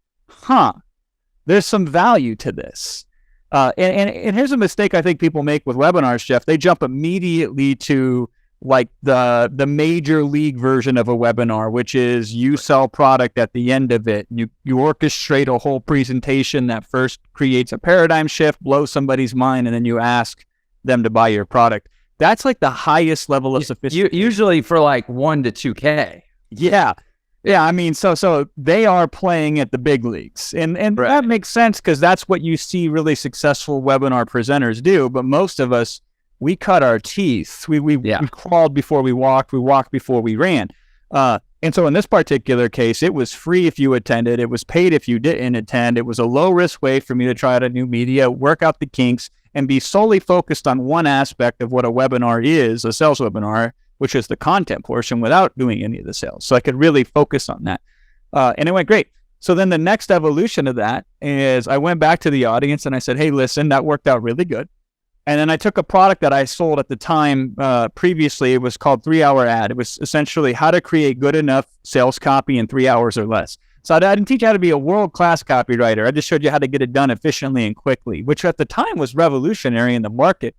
Speaker 7: there's some value to this. And here's a mistake I think people make with webinars, Jeff. They jump immediately to like the major league version of a webinar, which is you sell product at the end of it. You orchestrate a whole presentation that first creates a paradigm shift, blows somebody's mind, and then you ask them to buy your product. That's like the highest level of sophistication.
Speaker 4: Usually for like 1 to 2K.
Speaker 7: Yeah. Yeah, I mean, so they are playing at the big leagues, and
Speaker 4: Right.
Speaker 7: that makes sense because that's what you see really successful webinar presenters do. But most of us, we cut our teeth. We crawled before we walked before we ran. And so in this particular case, it was free if you attended. It was paid if you didn't attend. It was a low risk way for me to try out a new media, work out the kinks, and be solely focused on one aspect of what a webinar is, a sales webinar, which is the content portion, without doing any of the sales. So I could really focus on that. And it went great. So then the next evolution of that is I went back to the audience and I said, hey, listen, that worked out really good. And then I took a product that I sold at the time previously. It was called 3 Hour Ad. It was essentially how to create good enough sales copy in 3 hours or less. So I didn't teach you how to be a world-class copywriter. I just showed you how to get it done efficiently and quickly, which at the time was revolutionary in the market.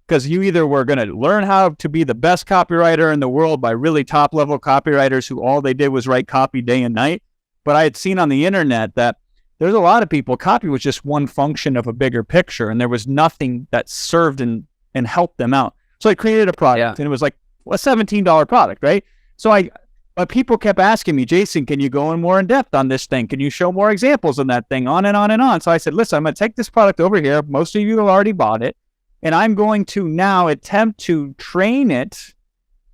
Speaker 7: Because you either were going to learn how to be the best copywriter in the world by really top-level copywriters who all they did was write copy day and night. But I had seen on the internet that there's a lot of people, copy was just one function of a bigger picture, and there was nothing that served and helped them out. So I created a product, and it was like a $17 product, right? But people kept asking me, Jason, can you go in more in depth on this thing? Can you show more examples on that thing? On and on and on. So I said, listen, I'm going to take this product over here. Most of you have already bought it. And I'm going to now attempt to train it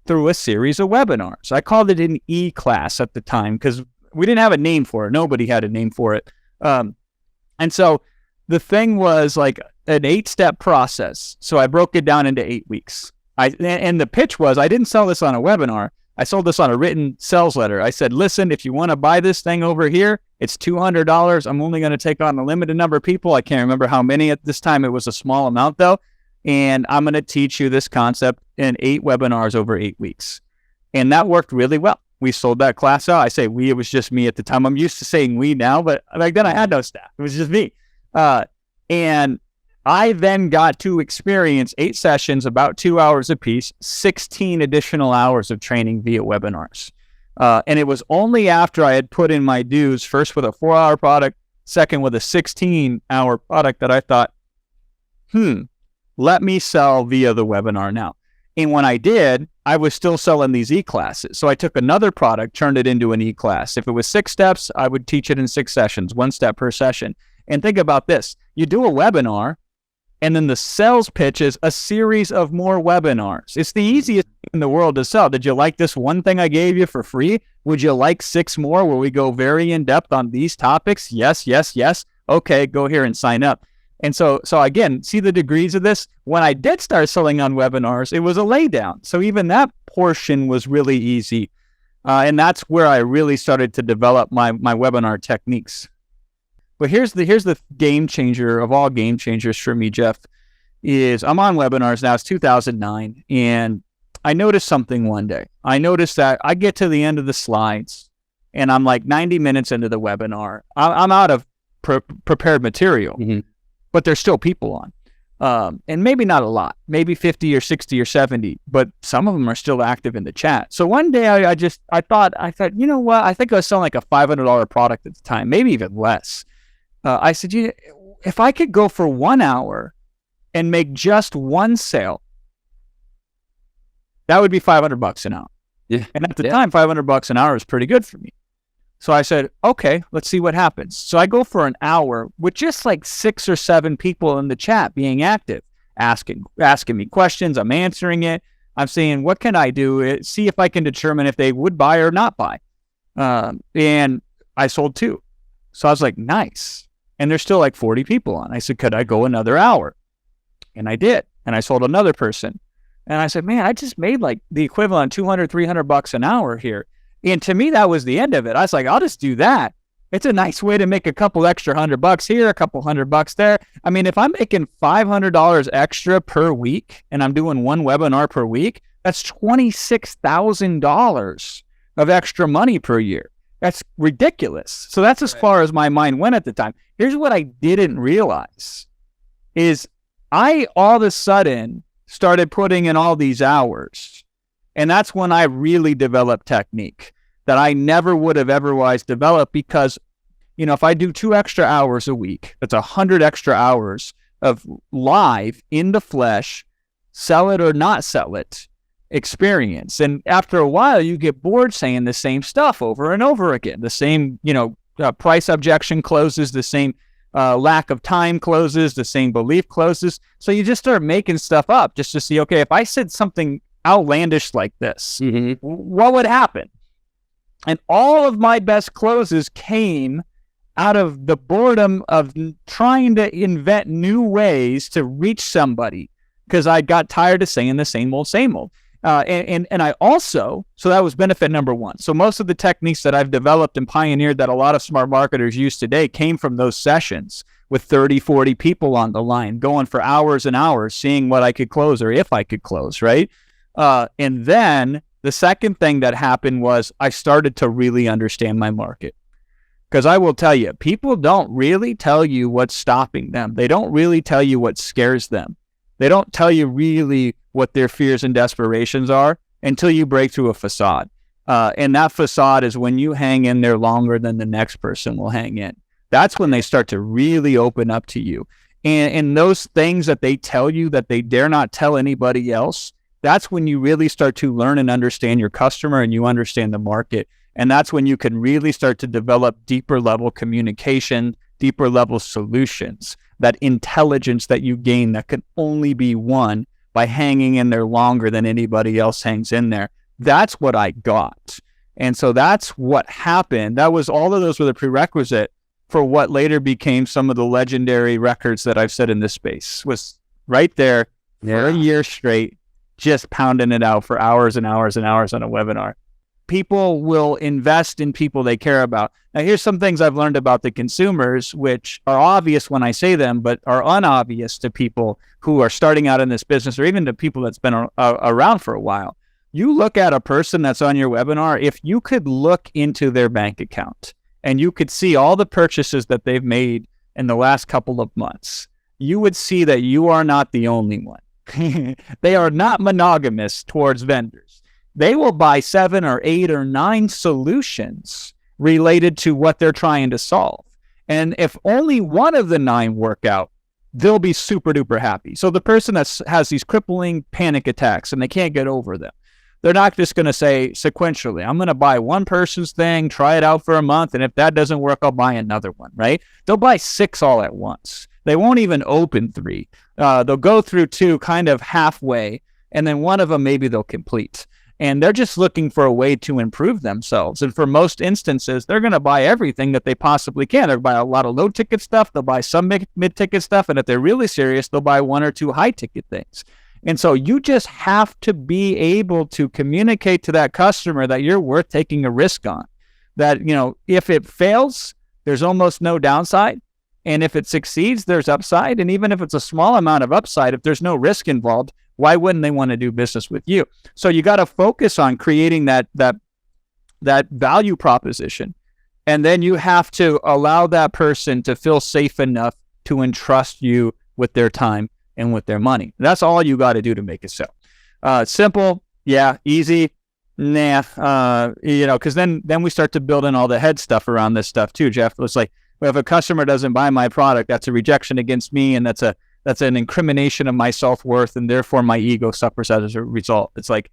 Speaker 7: through a series of webinars. I called it an E-class at the time because we didn't have a name for it. Nobody had a name for it. And so the thing was like an 8-step process. So I broke it down into 8 weeks. And the pitch was, I didn't sell this on a webinar. I sold this on a written sales letter. I said, listen, if you want to buy this thing over here, it's $200. I'm only going to take on a limited number of people. I can't remember how many at this time. It was a small amount though. And I'm going to teach you this concept in 8 webinars over 8 weeks. And that worked really well. We sold that class out. I say we, it was just me at the time. I'm used to saying we now, but back then I had no staff. It was just me. And I then got to experience 8 sessions, about 2 hours apiece, 16 additional hours of training via webinars. And it was only after I had put in my dues, first with a 4-hour product, second with a 16-hour product, that I thought, let me sell via the webinar now. And when I did, I was still selling these e-classes. So I took another product, turned it into an e-class. If it was 6 steps, I would teach it in 6 sessions, 1 step per session. And think about this. You do a webinar, and then the sales pitch is a series of more webinars. It's the easiest thing in the world to sell. Did you like this one thing I gave you for free? Would you like 6 more where we go very in depth on these topics? Yes, yes, yes. Okay, go here and sign up. And so again, see the degrees of this? When I did start selling on webinars, it was a laydown. So even that portion was really easy. And that's where I really started to develop my webinar techniques. But here's the game changer of all game changers for me, Jeff, is I'm on webinars now. It's 2009. And I noticed something one day. I noticed that I get to the end of the slides and I'm like 90 minutes into the webinar. I'm out of prepared material. Mm-hmm. But there's still people on. And maybe not a lot, maybe 50 or 60 or 70, but some of them are still active in the chat. So one day I thought, you know what? I think I was selling like a $500 product at the time, maybe even less. I said, if I could go for 1 hour and make just 1 sale, that would be $500 an hour. Yeah. And at the time, $500 an hour is pretty good for me. So I said, okay, let's see what happens. So I go for an hour with just like 6 or 7 people in the chat being active, asking me questions. I'm answering it. I'm saying, what can I do? See if I can determine if they would buy or not buy. And I sold 2. So I was like, nice. And there's still like 40 people on. I said, could I go another hour? And I did. And I sold another person. And I said, man, I just made like the equivalent of $200, $300 an hour here. And to me, that was the end of it. I was like, I'll just do that. It's a nice way to make a couple extra $100 here, a couple $100 there. I mean, if I'm making $500 extra per week and I'm doing one webinar per week, that's $26,000 of extra money per year. That's ridiculous. So that's as far as my mind went at the time. Here's what I didn't realize is I all of a sudden started putting in all these hours. And that's when I really developed technique that I never would have otherwise developed because, you know, if I do 2 extra hours a week, that's 100 extra hours of live in the flesh, sell it or not sell it experience. And after a while, you get bored saying the same stuff over and over again. The same, you know, price objection closes, the same lack of time closes, the same belief closes. So you just start making stuff up just to see, okay, if I said something outlandish like this, what would happen? And all of my best closes came out of the boredom of trying to invent new ways to reach somebody because I got tired of saying the same old, same old. And I also, so that was benefit number one. So most of the techniques that I've developed and pioneered that a lot of smart marketers use today came from those sessions with 30, 40 people on the line, going for hours and hours, seeing what I could close or if I could close, right? And then the second thing that happened was I started to really understand my market. Because I will tell you, people don't really tell you what's stopping them. They don't really tell you what scares them. They don't tell you really what their fears and desperations are until you break through a facade. And that facade is when you hang in there longer than the next person will hang in. That's when they start to really open up to you. And those things that they tell you that they dare not tell anybody else, that's when you really start to learn and understand your customer and you understand the market. And that's when you can really start to develop deeper level communication, deeper level solutions, that intelligence that you gain that can only be won by hanging in there longer than anybody else hangs in there. That's what I got. And so that's what happened. That was, all of those were the prerequisite for what later became some of the legendary records that I've set in this space. Was right there for a year straight, just pounding it out for hours and hours and hours on a webinar. People will invest in people they care about. Now, here's some things I've learned about the consumers, which are obvious when I say them, but are unobvious to people who are starting out in this business, or even to people that's been around for a while. You look at a person that's on your webinar, if you could look into their bank account and you could see all the purchases that they've made in the last couple of months, you would see that you are not the only one. They are not monogamous towards vendors. They will buy 7 or 8 or 9 solutions related to what they're trying to solve. And if only one of the 9 work out, they'll be super duper happy. So the person that has these crippling panic attacks and they can't get over them, they're not just going to say sequentially, I'm going to buy one person's thing, try it out for a month, and if that doesn't work, I'll buy another one, right? They'll buy 6 all at once. They won't even open 3. They'll go through 2 kind of halfway, and then one of them maybe they'll complete. And they're just looking for a way to improve themselves. And for most instances, they're going to buy everything that they possibly can. They'll buy a lot of low-ticket stuff. They'll buy some mid-ticket stuff. And if they're really serious, they'll buy 1 or 2 high-ticket things. And so you just have to be able to communicate to that customer that you're worth taking a risk on. That, you know, if it fails, there's almost no downside. And if it succeeds, there's upside. And even if it's a small amount of upside, if there's no risk involved, why wouldn't they want to do business with you? So you got to focus on creating that value proposition. And then you have to allow that person to feel safe enough to entrust you with their time and with their money. That's all you got to do to make it sell. Simple. Yeah. Easy. Nah. Because then we start to build in all the head stuff around this stuff too, Jeff. It's like, well, if a customer doesn't buy my product, that's a rejection against me. And that's an incrimination of my self-worth, and therefore my ego suffers as a result. It's like,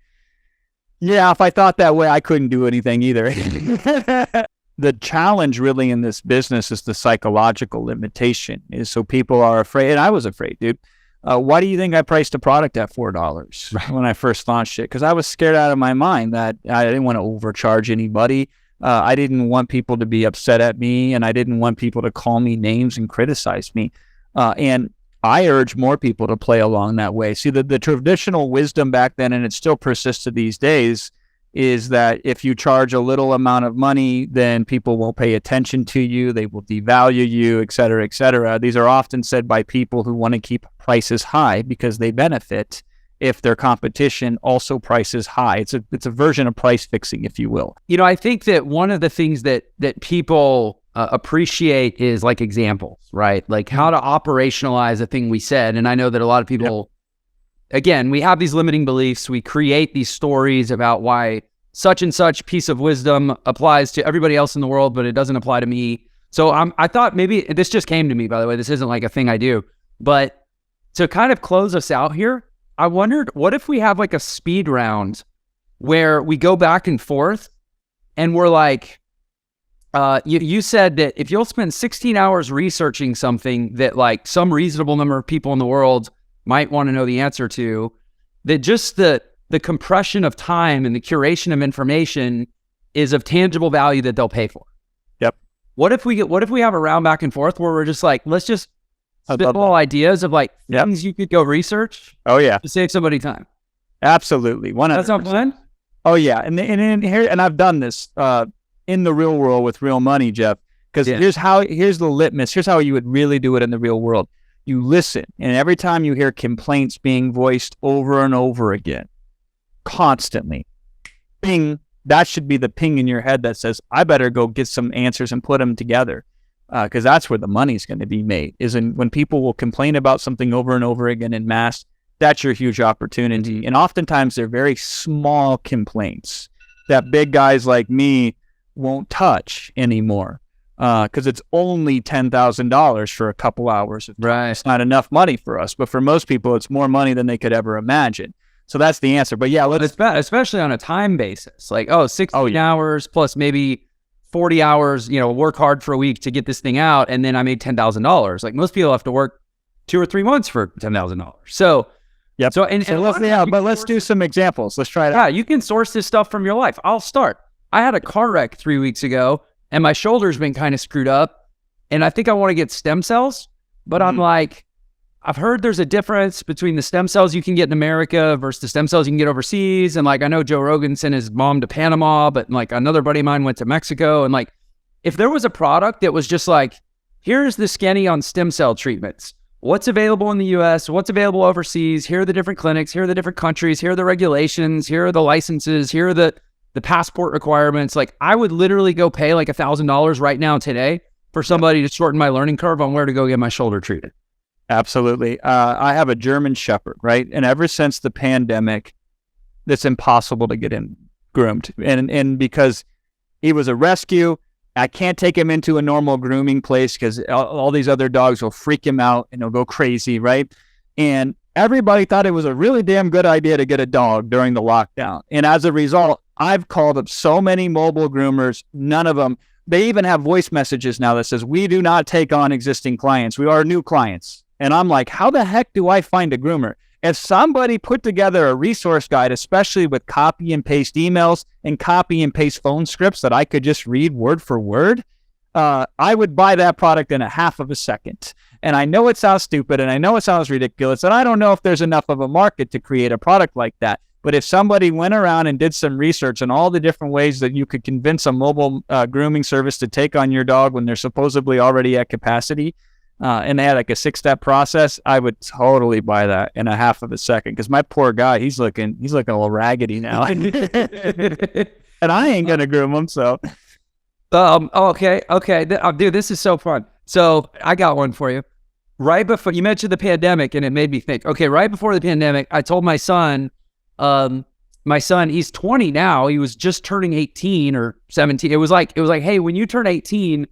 Speaker 7: yeah, if I thought that way, I couldn't do anything either. The challenge really in this business is the psychological limitation. Is so people are afraid, and I was afraid, dude. Why do you think I priced a product at $4 when I first launched it? Because I was scared out of my mind that I didn't want to overcharge anybody. I didn't want people to be upset at me, and I didn't want people to call me names and criticize me. And I urge more people to play along that way. See, the traditional wisdom back then, and it still persists to these days, is that if you charge a little amount of money, then people won't pay attention to you. They will devalue you, et cetera, et cetera. These are often said by people who want to keep prices high because they benefit if their competition also prices high. It's a version of price fixing, if you will.
Speaker 4: You know, I think that one of the things that people appreciate is like examples, right? Like how to operationalize a thing we said. And I know that a lot of people, again, we have these limiting beliefs. We create these stories about why such and such piece of wisdom applies to everybody else in the world, but it doesn't apply to me. So I thought maybe this just came to me, by the way. This isn't like a thing I do. But to kind of close us out here, I wondered, what if we have like a speed round where we go back and forth and we're like, you said that if you'll spend 16 hours researching something that like some reasonable number of people in the world might want to know the answer to, that just the compression of time and the curation of information is of tangible value that they'll pay for.
Speaker 7: Yep.
Speaker 4: What if we have a round back and forth where we're just like, let's just spitball ideas of like things you could go research.
Speaker 7: Oh yeah.
Speaker 4: To save somebody time.
Speaker 7: Absolutely. 100%.
Speaker 4: That's not fun.
Speaker 7: Oh yeah. And here, and I've done this in the real world with real money, Jeff, because here's the litmus. Here's how you would really do it in the real world. You listen, and every time you hear complaints being voiced over and over again, constantly, ping, that should be the ping in your head that says, I better go get some answers and put them together, because that's where the money's going to be made, is when people will complain about something over and over again in mass. That's your huge opportunity. And oftentimes they're very small complaints that big guys like me won't touch anymore, because it's only $10,000 for a couple hours of time.
Speaker 4: Right.
Speaker 7: It's not enough money for us, but for most people, it's more money than they could ever imagine. So that's the answer. But yeah,
Speaker 4: it's bad, especially on a time basis. Like, 16 hours plus maybe 40 hours, work hard for a week to get this thing out, and then I made $10,000. Like most people have to work 2 or 3 months for $10,000. So,
Speaker 7: yep. Let's do some examples. Let's try it out.
Speaker 4: Yeah, you can source this stuff from your life. I'll start. I had a car wreck 3 weeks ago, and my shoulder's been kind of screwed up, and I think I want to get stem cells, but I'm like, I've heard there's a difference between the stem cells you can get in America versus the stem cells you can get overseas. And like, I know Joe Rogan sent his mom to Panama, but like another buddy of mine went to Mexico. And like, if there was a product that was just like, here's the skinny on stem cell treatments, what's available in the US, what's available overseas, here are the different clinics, here are the different countries, here are the regulations, here are the licenses, here are the passport requirements. Like I would literally go pay like $1,000 right now today for somebody to shorten my learning curve on where to go get my shoulder treated.
Speaker 7: Absolutely. I have a German Shepherd, right? And ever since the pandemic, it's impossible to get him groomed. And because he was a rescue, I can't take him into a normal grooming place because all these other dogs will freak him out and he'll go crazy, right? And everybody thought it was a really damn good idea to get a dog during the lockdown. And as a result, I've called up so many mobile groomers, none of them. They even have voice messages now that says, we do not take on existing clients. We are new clients. And I'm like, how the heck do I find a groomer? If somebody put together a resource guide, especially with copy and paste emails and copy and paste phone scripts that I could just read word for word, I would buy that product in a half of a second. And I know it sounds stupid and I know it sounds ridiculous. And I don't know if there's enough of a market to create a product like that. But if somebody went around and did some research on all the different ways that you could convince a mobile grooming service to take on your dog when they're supposedly already at capacity, and they had like a 6-step process, I would totally buy that in a half of a second. Because my poor guy, he's looking a little raggedy now, and I ain't gonna groom him. So,
Speaker 4: okay, dude, this is so fun. So I got one for you. Right before you mentioned the pandemic, and it made me think. Okay, right before the pandemic, I told my son, he's 20 now. He was just turning 18 or 17. It was like, hey, when you turn 18,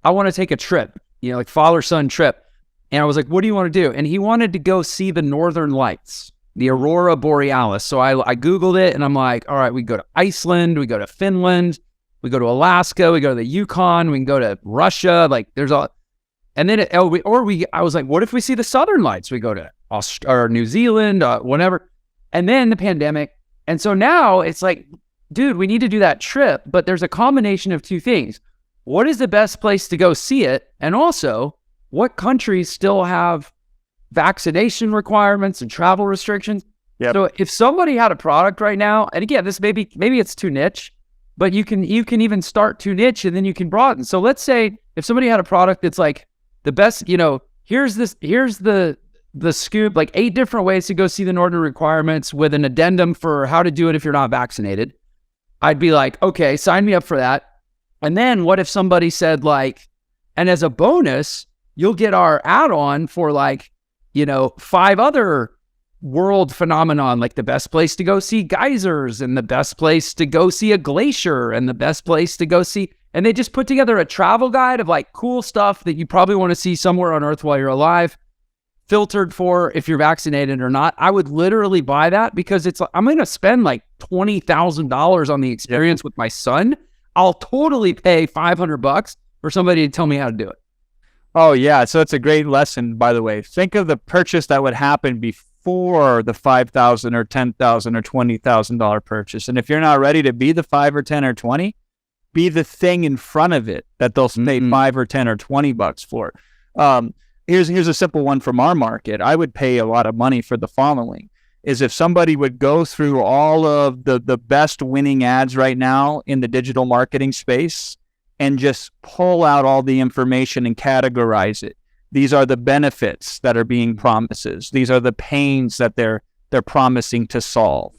Speaker 4: I want to take a trip. Like father-son trip. And I was like, what do you want to do? And he wanted to go see the Northern Lights, the Aurora Borealis. So I Googled it and I'm like, all right, we go to Iceland, we go to Finland, we go to Alaska, we go to the Yukon, we can go to Russia. Like there's all, and then I was like, what if we see the Southern Lights? We go to or New Zealand, whatever. And then the pandemic. And so now it's like, dude, we need to do that trip. But there's a combination of two things. What is the best place to go see it? And also, what countries still have vaccination requirements and travel restrictions.
Speaker 7: Yep.
Speaker 4: So if somebody had a product right now, and again, this maybe it's too niche, but you can even start too niche and then you can broaden. So let's say if somebody had a product that's like the best, here's the scoop, like 8 different ways to go see the Norton requirements with an addendum for how to do it if you're not vaccinated. I'd be like, okay, sign me up for that. And then what if somebody said like, and as a bonus, you'll get our add-on for like, 5 other world phenomenon, like the best place to go see geysers and the best place to go see a glacier and the best place to go see, and they just put together a travel guide of like cool stuff that you probably want to see somewhere on earth while you're alive, filtered for if you're vaccinated or not. I would literally buy that because I'm going to spend like $20,000 on the experience with my son. I'll totally pay $500 for somebody to tell me how to do it.
Speaker 7: Oh yeah. So it's a great lesson, by the way. Think of the purchase that would happen before the $5,000 or $10,000 or $20,000 purchase. And if you're not ready to be the 5 or 10 or 20, be the thing in front of it that they'll pay 5 or 10 or $20 for. Here's a simple one from our market. I would pay a lot of money for the following: is if somebody would go through all of the best winning ads right now in the digital marketing space and just pull out all the information and categorize it. These are the benefits that are being promises. These are the pains that they're promising to solve.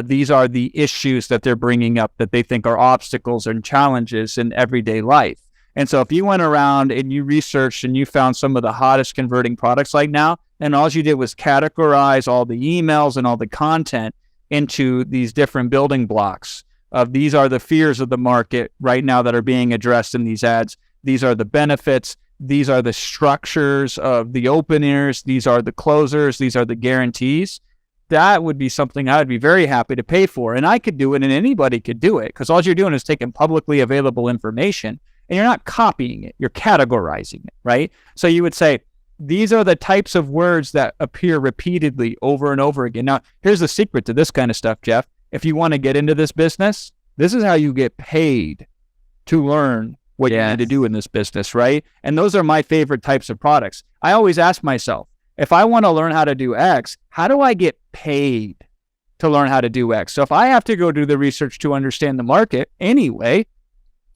Speaker 7: These are the issues that they're bringing up that they think are obstacles and challenges in everyday life. And so if you went around and you researched and you found some of the hottest converting products right now, and all you did was categorize all the emails and all the content into these different building blocks of these are the fears of the market right now that are being addressed in these ads. These are the benefits. These are the structures of the openers. These are the closers. These are the guarantees. That would be something I would be very happy to pay for. And I could do it and anybody could do it because all you're doing is taking publicly available information and you're not copying it. You're categorizing it, right? So you would say, these are the types of words that appear repeatedly over and over again. Now, here's the secret to this kind of stuff, Jeff. If you want to get into this business, this is how you get paid to learn what you need to do in this business, right? And those are my favorite types of products. I always ask myself, if I want to learn how to do X, how do I get paid to learn how to do X? So if I have to go do the research to understand the market anyway,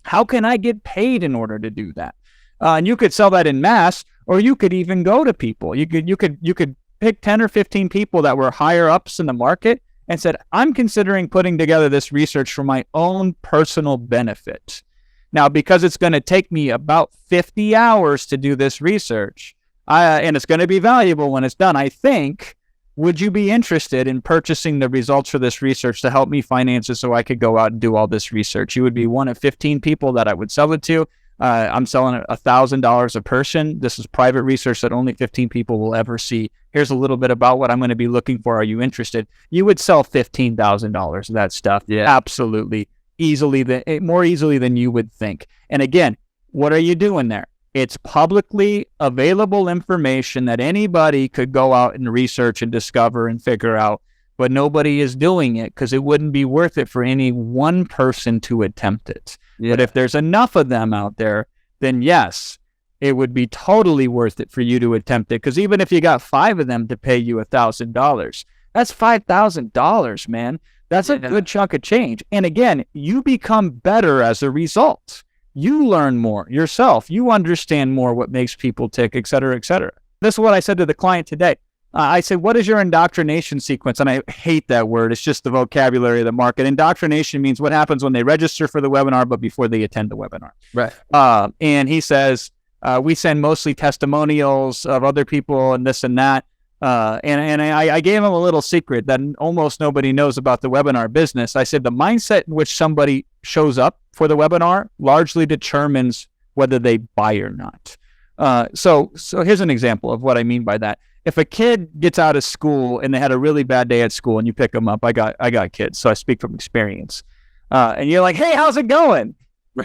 Speaker 7: how can I get paid in order to do that? And you could sell that in mass, or you could even go to people. You could pick 10 or 15 people that were higher ups in the market and said, I'm considering putting together this research for my own personal benefit. Now, because it's going to take me about 50 hours to do this research, and it's going to be valuable when it's done, I think, would you be interested in purchasing the results for this research to help me finance it so I could go out and do all this research? You would be one of 15 people that I would sell it to. I'm selling $1,000 a person. This is private research that only 15 people will ever see. Here's a little bit about what I'm going to be looking for. Are you interested? You would sell $15,000 of that stuff. Yeah, absolutely. More easily than you would think. And again, what are you doing there? It's publicly available information that anybody could go out and research and discover and figure out, but nobody is doing it because it wouldn't be worth it for any one person to attempt it. Yeah. But if there's enough of them out there, then yes, it would be totally worth it for you to attempt it. Because even if you got 5 of them to pay you $1,000, that's $5,000, man. That's a good chunk of change. And again, you become better as a result. You learn more yourself. You understand more what makes people tick, et cetera, et cetera. This is what I said to the client today. I said, what is your indoctrination sequence? And I hate that word. It's just the vocabulary of the market. Indoctrination means what happens when they register for the webinar, but before they attend the webinar. Right. And he says, we send mostly testimonials of other people and this and that. And I gave him a little secret that almost nobody knows about the webinar business. I said, the mindset in which somebody shows up for the webinar largely determines whether they buy or not. So here's an example of what I mean by that. If a kid gets out of school and they had a really bad day at school and you pick them up, I got kids, so I speak from experience. And you're like, hey, how's it going?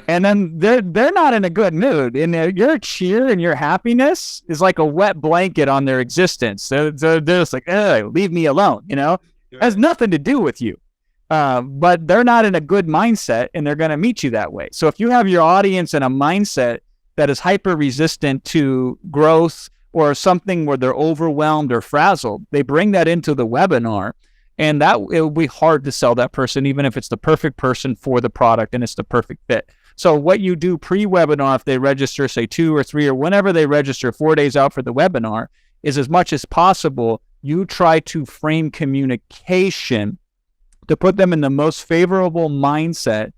Speaker 7: And then they're not in a good mood. And your cheer and your happiness is like a wet blanket on their existence. They're just like, leave me alone, It has nothing to do with you. But they're not in a good mindset and they're going to meet you that way. So if you have your audience in a mindset that is hyper resistant to growth or something where they're overwhelmed or frazzled, they bring that into the webinar, and that it will be hard to sell that person, even if it's the perfect person for the product and it's the perfect fit. So what you do pre-webinar, if they register, say 2 or 3 or whenever they register 4 days out for the webinar, is as much as possible, you try to frame communication to put them in the most favorable mindset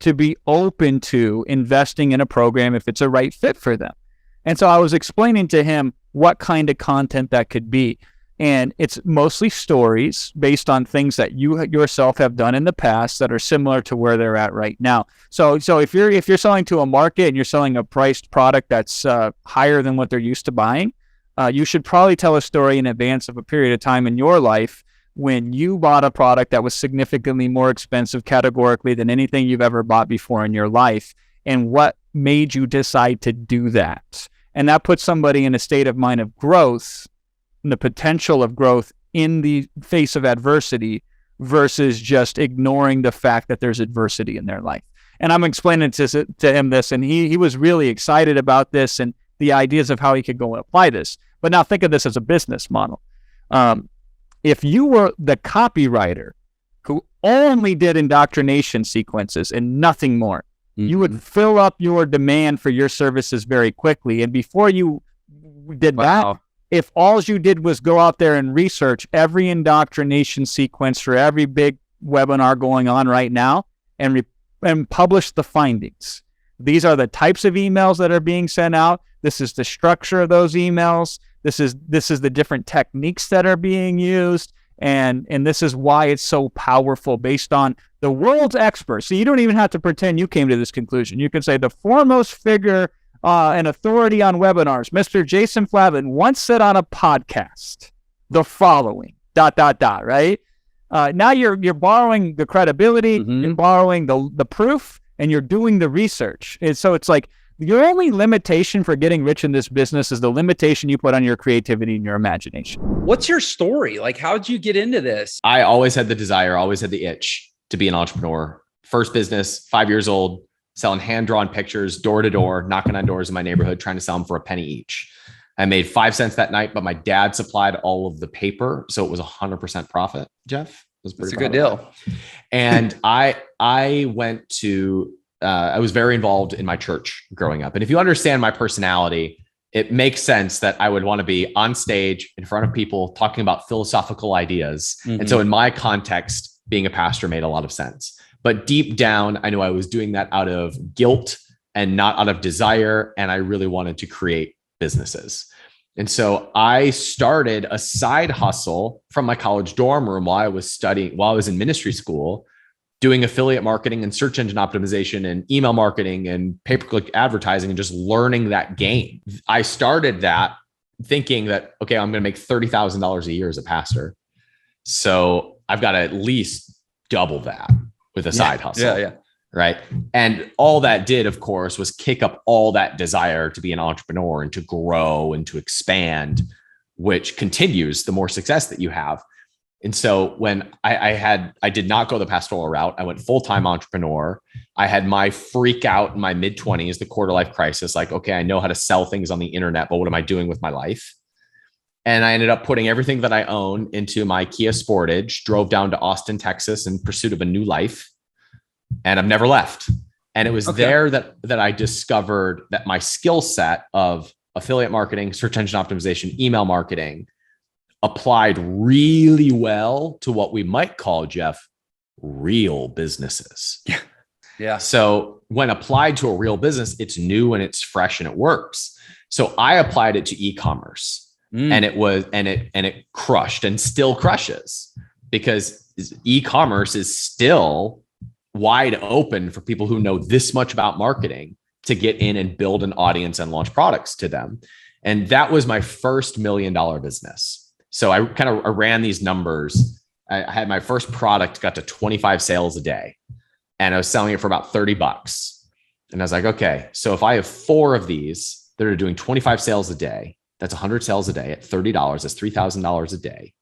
Speaker 7: to be open to investing in a program if it's a right fit for them. And so I was explaining to him what kind of content that could be. And it's mostly stories based on things that you yourself have done in the past that are similar to where they're at right now. So if you're selling to a market and you're selling a priced product that's higher than what they're used to buying, you should probably tell a story in advance of a period of time in your life when you bought a product that was significantly more expensive categorically than anything you've ever bought before in your life, and what made you decide to do that. And that puts somebody in a state of mind of growth, and the potential of growth in the face of adversity versus just ignoring the fact that there's adversity in their life. And I'm explaining to him this, and he was really excited about this and the ideas of how he could go and apply this. But now think of this as a business model. If you were the copywriter who only did indoctrination sequences and nothing more, you would fill up your demand for your services very quickly. And before you did that, if all you did was go out there and research every indoctrination sequence for every big webinar going on right now and publish the findings. These are the types of emails that are being sent out. This is the structure of those emails. This is the different techniques that are being used. And this is why it's so powerful based on the world's experts. So you don't even have to pretend you came to this conclusion. You can say the foremost figure and authority on webinars, Mr. Jason Fladlien, once said on a podcast the following, ... right? Now you're borrowing the credibility, you're borrowing the proof, and you're doing the research. And so it's like your only limitation for getting rich in this business is the limitation you put on your creativity and your imagination.
Speaker 6: What's your story? Like, how'd you get into this?
Speaker 3: I always had the desire, always had the itch to be an entrepreneur. First business, 5 years old, selling hand-drawn pictures, door to door, knocking on doors in my neighborhood, trying to sell them for a penny each. I made 5 cents that night, but my dad supplied all of the paper. So it was 100% profit, Jeff.
Speaker 6: That's a good deal.
Speaker 3: And I went to, I was very involved in my church growing up. And if you understand my personality, it makes sense that I would want to be on stage in front of people talking about philosophical ideas. And so in my context, being a pastor made a lot of sense. But deep down, I knew I was doing that out of guilt and not out of desire. And I really wanted to create businesses. And so I started a side hustle from my college dorm room while I was in ministry school, doing affiliate marketing and search engine optimization and email marketing and pay-per-click advertising and just learning that game. I started that thinking that, okay, I'm going to make $30,000 a year as a pastor. So I've got to at least double that with a side hustle.
Speaker 6: Yeah.
Speaker 3: Right. And all that did, of course, was kick up all that desire to be an entrepreneur and to grow and to expand, which continues the more success that you have. And so when I did not go the pastoral route, I went full-time entrepreneur. I had my freak out in my mid-20s, the quarter life crisis, like, okay, I know how to sell things on the internet, but what am I doing with my life? And I ended up putting everything that I own into my Kia Sportage, drove down to Austin, Texas in pursuit of a new life. And I've never left. And it was there that I discovered that my skill set of affiliate marketing, search engine optimization, email marketing applied really well to what we might call, Jeff, real businesses.
Speaker 6: Yeah.
Speaker 3: So when applied to a real business, it's new and it's fresh and it works. So I applied it to e-commerce and it crushed and still crushes because e-commerce is still wide open for people who know this much about marketing to get in and build an audience and launch products to them. And that was my first $1 million business. So I ran these numbers. I had my first product got to 25 sales a day and I was selling it for about $30. And I was like, okay, so if I have 4 of these that are doing 25 sales a day, that's 100 sales a day at $30. That's $3,000 a day.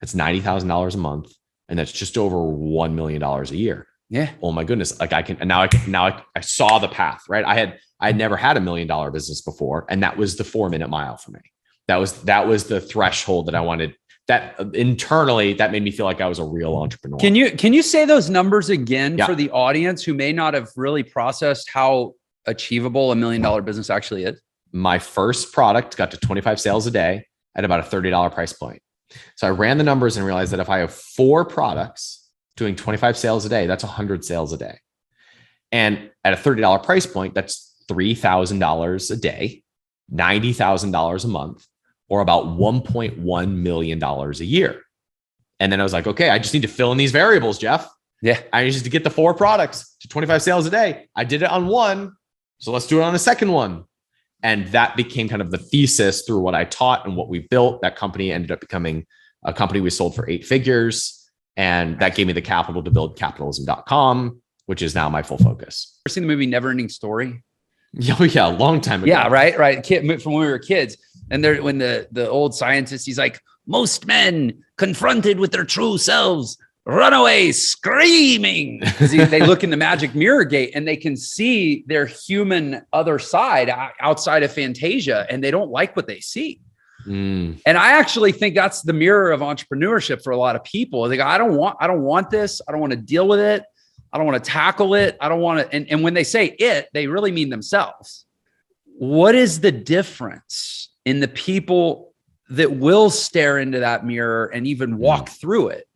Speaker 3: That's $90,000 a month. And that's just over $1 million a year.
Speaker 6: Yeah.
Speaker 3: Oh my goodness. Like I saw the path, right? I had never had $1 million business before. And that was the 4-minute mile for me. That was the threshold that I wanted. That internally, that made me feel like I was a real entrepreneur.
Speaker 6: Can you say those numbers again
Speaker 3: Yeah.
Speaker 6: for the audience who may not have really processed how achievable $1 million business actually is?
Speaker 3: My first product got to 25 sales a day at about a $30 price point. So I ran the numbers and realized that if I have 4 products doing 25 sales a day, that's 100 sales a day. And at a $30 price point, that's $3,000 a day, $90,000 a month, or about $1.1 million a year. And then I was like, okay, I just need to fill in these variables, Jeff.
Speaker 6: Yeah.
Speaker 3: I just need to get the 4 products to 25 sales a day. I did it on one. So let's do it on a second one. And that became kind of the thesis through what I taught and what we built. That company ended up becoming a company we sold for 8 figures. And that gave me the capital to build capitalism.com, which is now my full focus.
Speaker 6: Ever seen the movie Neverending Story?
Speaker 3: Yeah, a long time ago.
Speaker 6: Yeah, right. Kid from when we were kids. And there, when the old scientist, he's like, most men confronted with their true selves run away screaming. They look in the magic mirror gate and they can see their human other side outside of Fantasia, and they don't like what they see. And I actually think that's the mirror of entrepreneurship for a lot of people. They go, I don't want this. I don't want to deal with it. I don't want to tackle it. I don't want to. And when they say it, they really mean themselves. What is the difference in the people that will stare into that mirror and even walk through it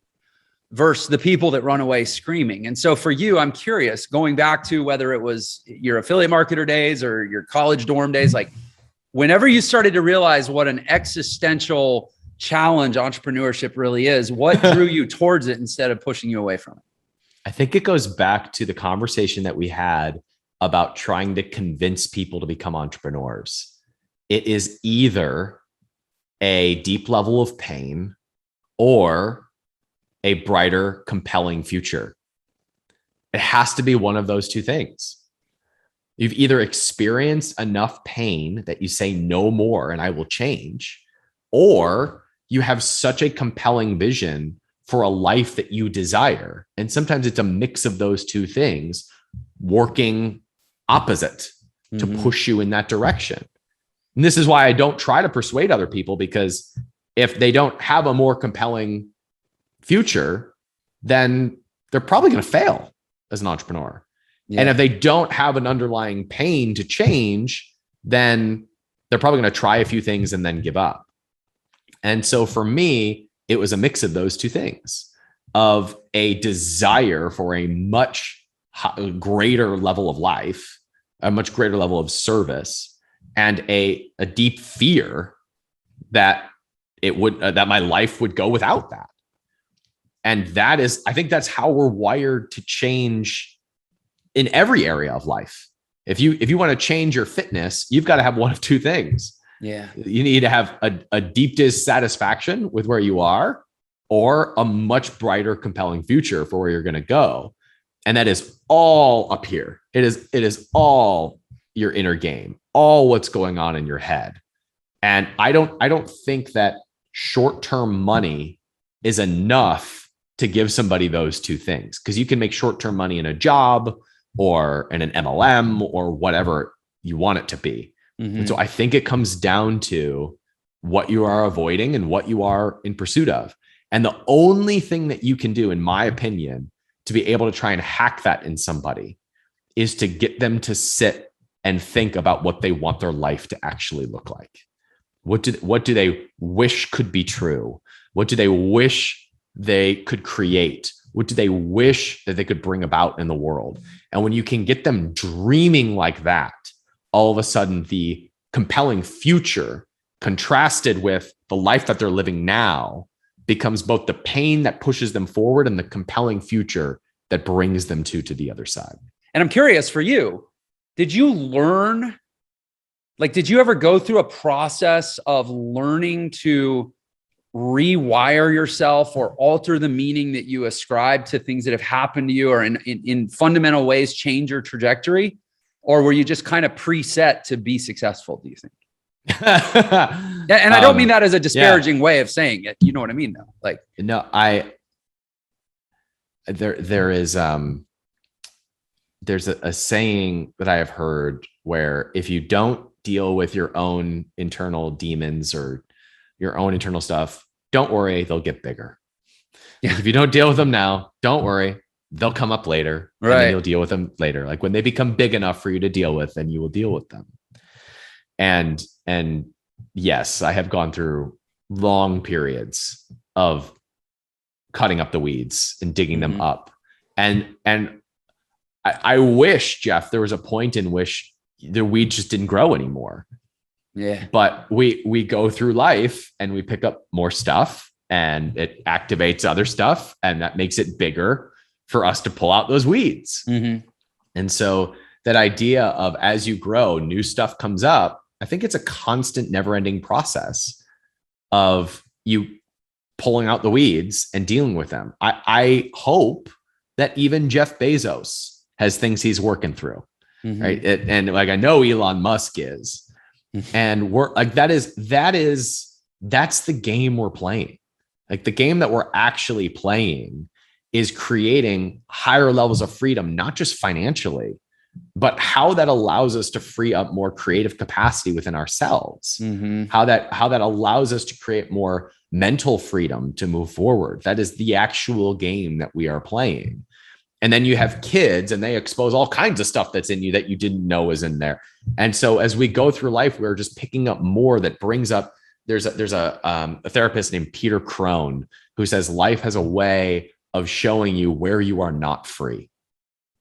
Speaker 6: versus the people that run away screaming? And so for you, I'm curious, going back to whether it was your affiliate marketer days or your college dorm days, like whenever you started to realize what an existential challenge entrepreneurship really is, what drew you towards it instead of pushing you away from it?
Speaker 3: I think it goes back to the conversation that we had about trying to convince people to become entrepreneurs. It is either a deep level of pain or a brighter, compelling future. It has to be one of those two things. You've either experienced enough pain that you say no more and I will change, or you have such a compelling vision for a life that you desire. And sometimes it's a mix of those two things working opposite to push you in that direction. And this is why I don't try to persuade other people, because if they don't have a more compelling future, then they're probably going to fail as an entrepreneur. Yeah. And if they don't have an underlying pain to change, then they're probably going to try a few things and then give up. And so for me, it was a mix of those two things, of a desire for a much greater level of life, a much greater level of service, and a deep fear that that my life would go without that. And that is, I think that's how we're wired to change in every area of life. If you want to change your fitness, you've got to have one of two things.
Speaker 6: Yeah.
Speaker 3: You need to have a deep dissatisfaction with where you are, or a much brighter, compelling future for where you're going to go. And that is all up here. It is all your inner game, all what's going on in your head. And I don't think that short-term money is enough to give somebody those two things, because you can make short-term money in a job or in an MLM or whatever you want it to be. And so I think it comes down to what you are avoiding and what you are in pursuit of. And the only thing that you can do, in my opinion, to be able to try and hack that in somebody is to get them to sit and think about what they want their life to actually look like. What do they wish could be true? What do they wish they could create? What do they wish that they could bring about in the world? And when you can get them dreaming like that, all of a sudden the compelling future contrasted with the life that they're living now becomes both the pain that pushes them forward and the compelling future that brings them to the other side.
Speaker 6: And I'm curious for you, did you ever go through a process of learning to rewire yourself or alter the meaning that you ascribe to things that have happened to you, or in fundamental ways change your trajectory? Or were you just kind of preset to be successful, do you think? And I don't mean that as a disparaging way of saying it. You know what I mean, though? Like,
Speaker 3: no, there's a saying that I have heard where if you don't deal with your own internal demons or your own internal stuff, don't worry, they'll get bigger. If you don't deal with them now, don't worry, they'll come up later, and then you'll deal with them later. Like when they become big enough for you to deal with, then you will deal with them. And yes, I have gone through long periods of cutting up the weeds and digging them up. And I wish, Jeff, there was a point in which the weeds just didn't grow anymore.
Speaker 6: Yeah.
Speaker 3: But we go through life and we pick up more stuff, and it activates other stuff, and that makes it bigger for us to pull out those weeds. And so that idea of, as you grow, new stuff comes up. I think it's a constant, never-ending process of you pulling out the weeds and dealing with them. I hope that even Jeff Bezos has things he's working through, right? And like, I know Elon Musk is, and we're like, that's the game we're playing. Like the game that we're actually playing is creating higher levels of freedom, not just financially, but how that allows us to free up more creative capacity within ourselves, how that allows us to create more mental freedom to move forward. That is the actual game that we are playing. And then you have kids, and they expose all kinds of stuff that's in you that you didn't know was in there. And so as we go through life, we're just picking up more that brings up. There's a therapist named Peter Crone who says life has a way of showing you where you are not free.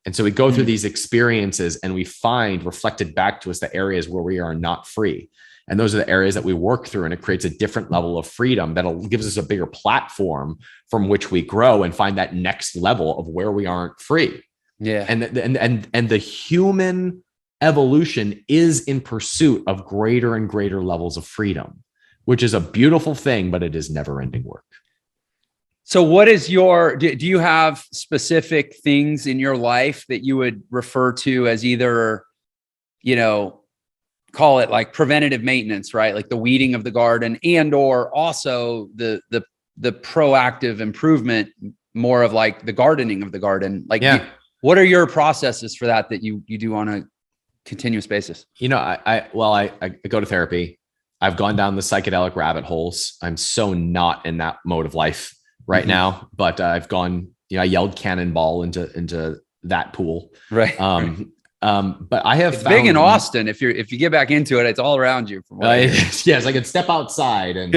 Speaker 3: And so we go through these experiences, and we find reflected back to us the areas where we are not free. And those are the areas that we work through, and it creates a different level of freedom that gives us a bigger platform from which we grow and find that next level of where we aren't free.
Speaker 6: Yeah.
Speaker 3: And the human evolution is in pursuit of greater and greater levels of freedom, which is a beautiful thing, but it is never ending work.
Speaker 6: So what is do you have specific things in your life that you would refer to as either, call it like preventative maintenance, right? Like the weeding of the garden, and or also the proactive improvement, more of like the gardening of the garden. Like, what are your processes for that you do on a continuous basis?
Speaker 3: I go to therapy. I've gone down the psychedelic rabbit holes. I'm so not in that mode of life right now, but I've gone, I yelled cannonball into that pool.
Speaker 6: Right.
Speaker 3: But I have
Speaker 6: it's big in Austin. If you get back into it, it's all around you.
Speaker 3: Yes, I could step outside and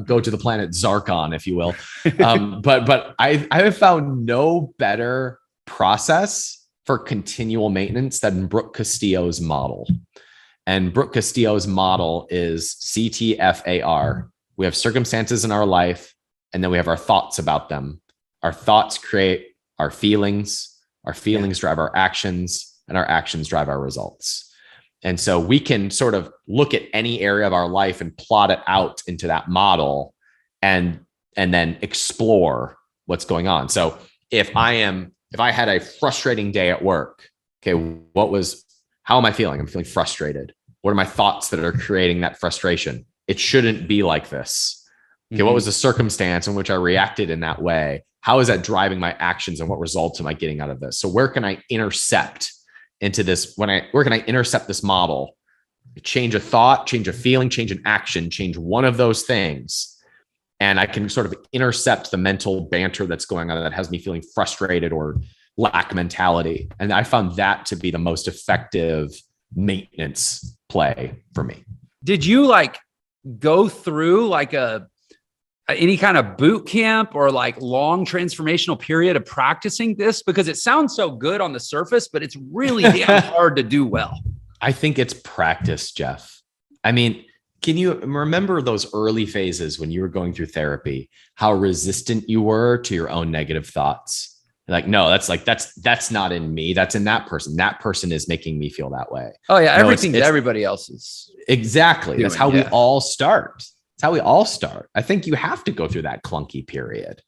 Speaker 3: go to the planet Zarkon, if you will. But I have found no better process for continual maintenance than Brooke Castillo's model. And Brooke Castillo's model is CTFAR. We have circumstances in our life, and then we have our thoughts about them. Our thoughts create our feelings drive our actions, and our actions drive our results. And so we can sort of look at any area of our life and plot it out into that model and then explore what's going on. So if I had a frustrating day at work, okay, how am I feeling? I'm feeling frustrated. What are my thoughts that are creating that frustration? It shouldn't be like this. Okay, what was the circumstance in which I reacted in that way? How is that driving my actions, and what results am I getting out of this? So where can I intercept into this? Where can I intercept this model? Change a thought, change a feeling, change an action, change one of those things. And I can sort of intercept the mental banter that's going on that has me feeling frustrated or lack mentality. And I found that to be the most effective maintenance play for me.
Speaker 6: Did you go through any kind of boot camp or long transformational period of practicing this? Because it sounds so good on the surface, but it's really damn hard to do well.
Speaker 3: I think it's practice, Jeff. I mean, can you remember those early phases when you were going through therapy, how resistant you were to your own negative thoughts? No, that's not in me. That's in that person. That person is making me feel that way.
Speaker 6: Oh yeah. Everything's everybody else's.
Speaker 3: Exactly. That's how we all start. That's how we all start. I think you have to go through that clunky period.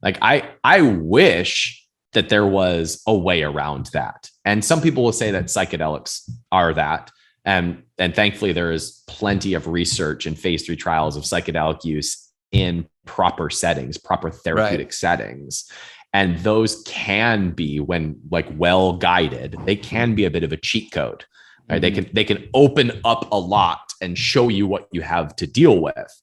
Speaker 3: I wish that there was a way around that. And some people will say that psychedelics are that. And thankfully there is plenty of research and phase 3 trials of psychedelic use in proper settings, proper therapeutic settings. And those can be, when well guided, they can be a bit of a cheat code. Right? They can open up a lot and show you what you have to deal with.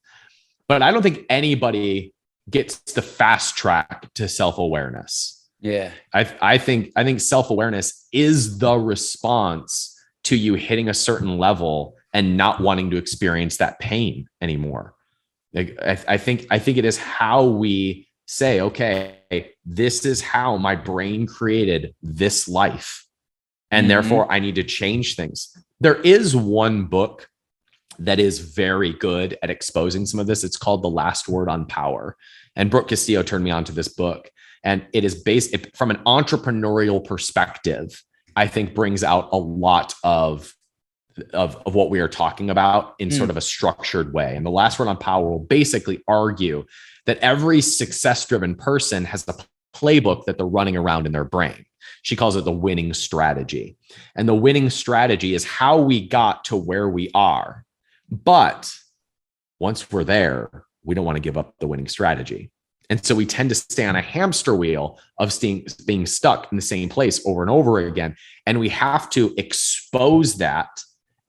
Speaker 3: But I don't think anybody gets the fast track to self-awareness.
Speaker 6: Yeah.
Speaker 3: I think self-awareness is the response to you hitting a certain level and not wanting to experience that pain anymore. Like, I think it is how we say, okay, this is how my brain created this life. And therefore I need to change things. There is one book that is very good at exposing some of this. It's called The Last Word on Power. And Brooke Castillo turned me on to this book. And it is based from an entrepreneurial perspective, I think brings out a lot of what we are talking about in sort of a structured way. And The Last Word on Power will basically argue that every success-driven person has a playbook that they're running around in their brain. She calls it the winning strategy. And the winning strategy is how we got to where we are. But once we're there, we don't want to give up the winning strategy. And so we tend to stay on a hamster wheel of being stuck in the same place over and over again. And we have to expose that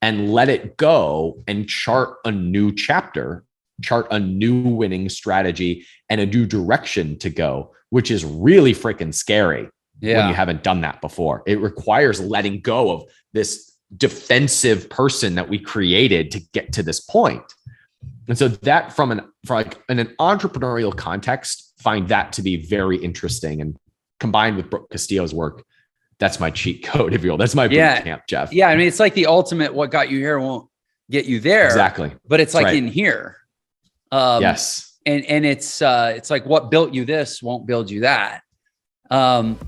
Speaker 3: and let it go and chart a new chapter, chart a new winning strategy and a new direction to go, which is really freaking scary when you haven't done that before. It requires letting go of this defensive person that we created to get to this point. And so that in an entrepreneurial context, find that to be very interesting. And combined with Brooke Castillo's work, that's my cheat code, if you will. That's my boot camp, Jeff.
Speaker 6: Yeah. I mean, it's like the ultimate, what got you here won't get you there.
Speaker 3: Exactly.
Speaker 6: But it's like in here.
Speaker 3: Yes.
Speaker 6: And it's like what built you this won't build you that.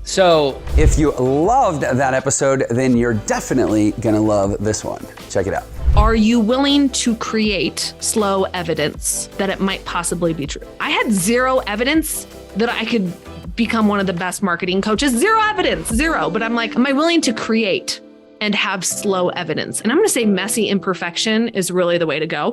Speaker 6: So
Speaker 8: if you loved that episode, then you're definitely going to love this one. Check it out.
Speaker 9: Are you willing to create slow evidence that it might possibly be true? I had zero evidence that I could become one of the best marketing coaches. Zero evidence, zero. But I'm like, am I willing to create and have slow evidence? And I'm going to say messy imperfection is really the way to go.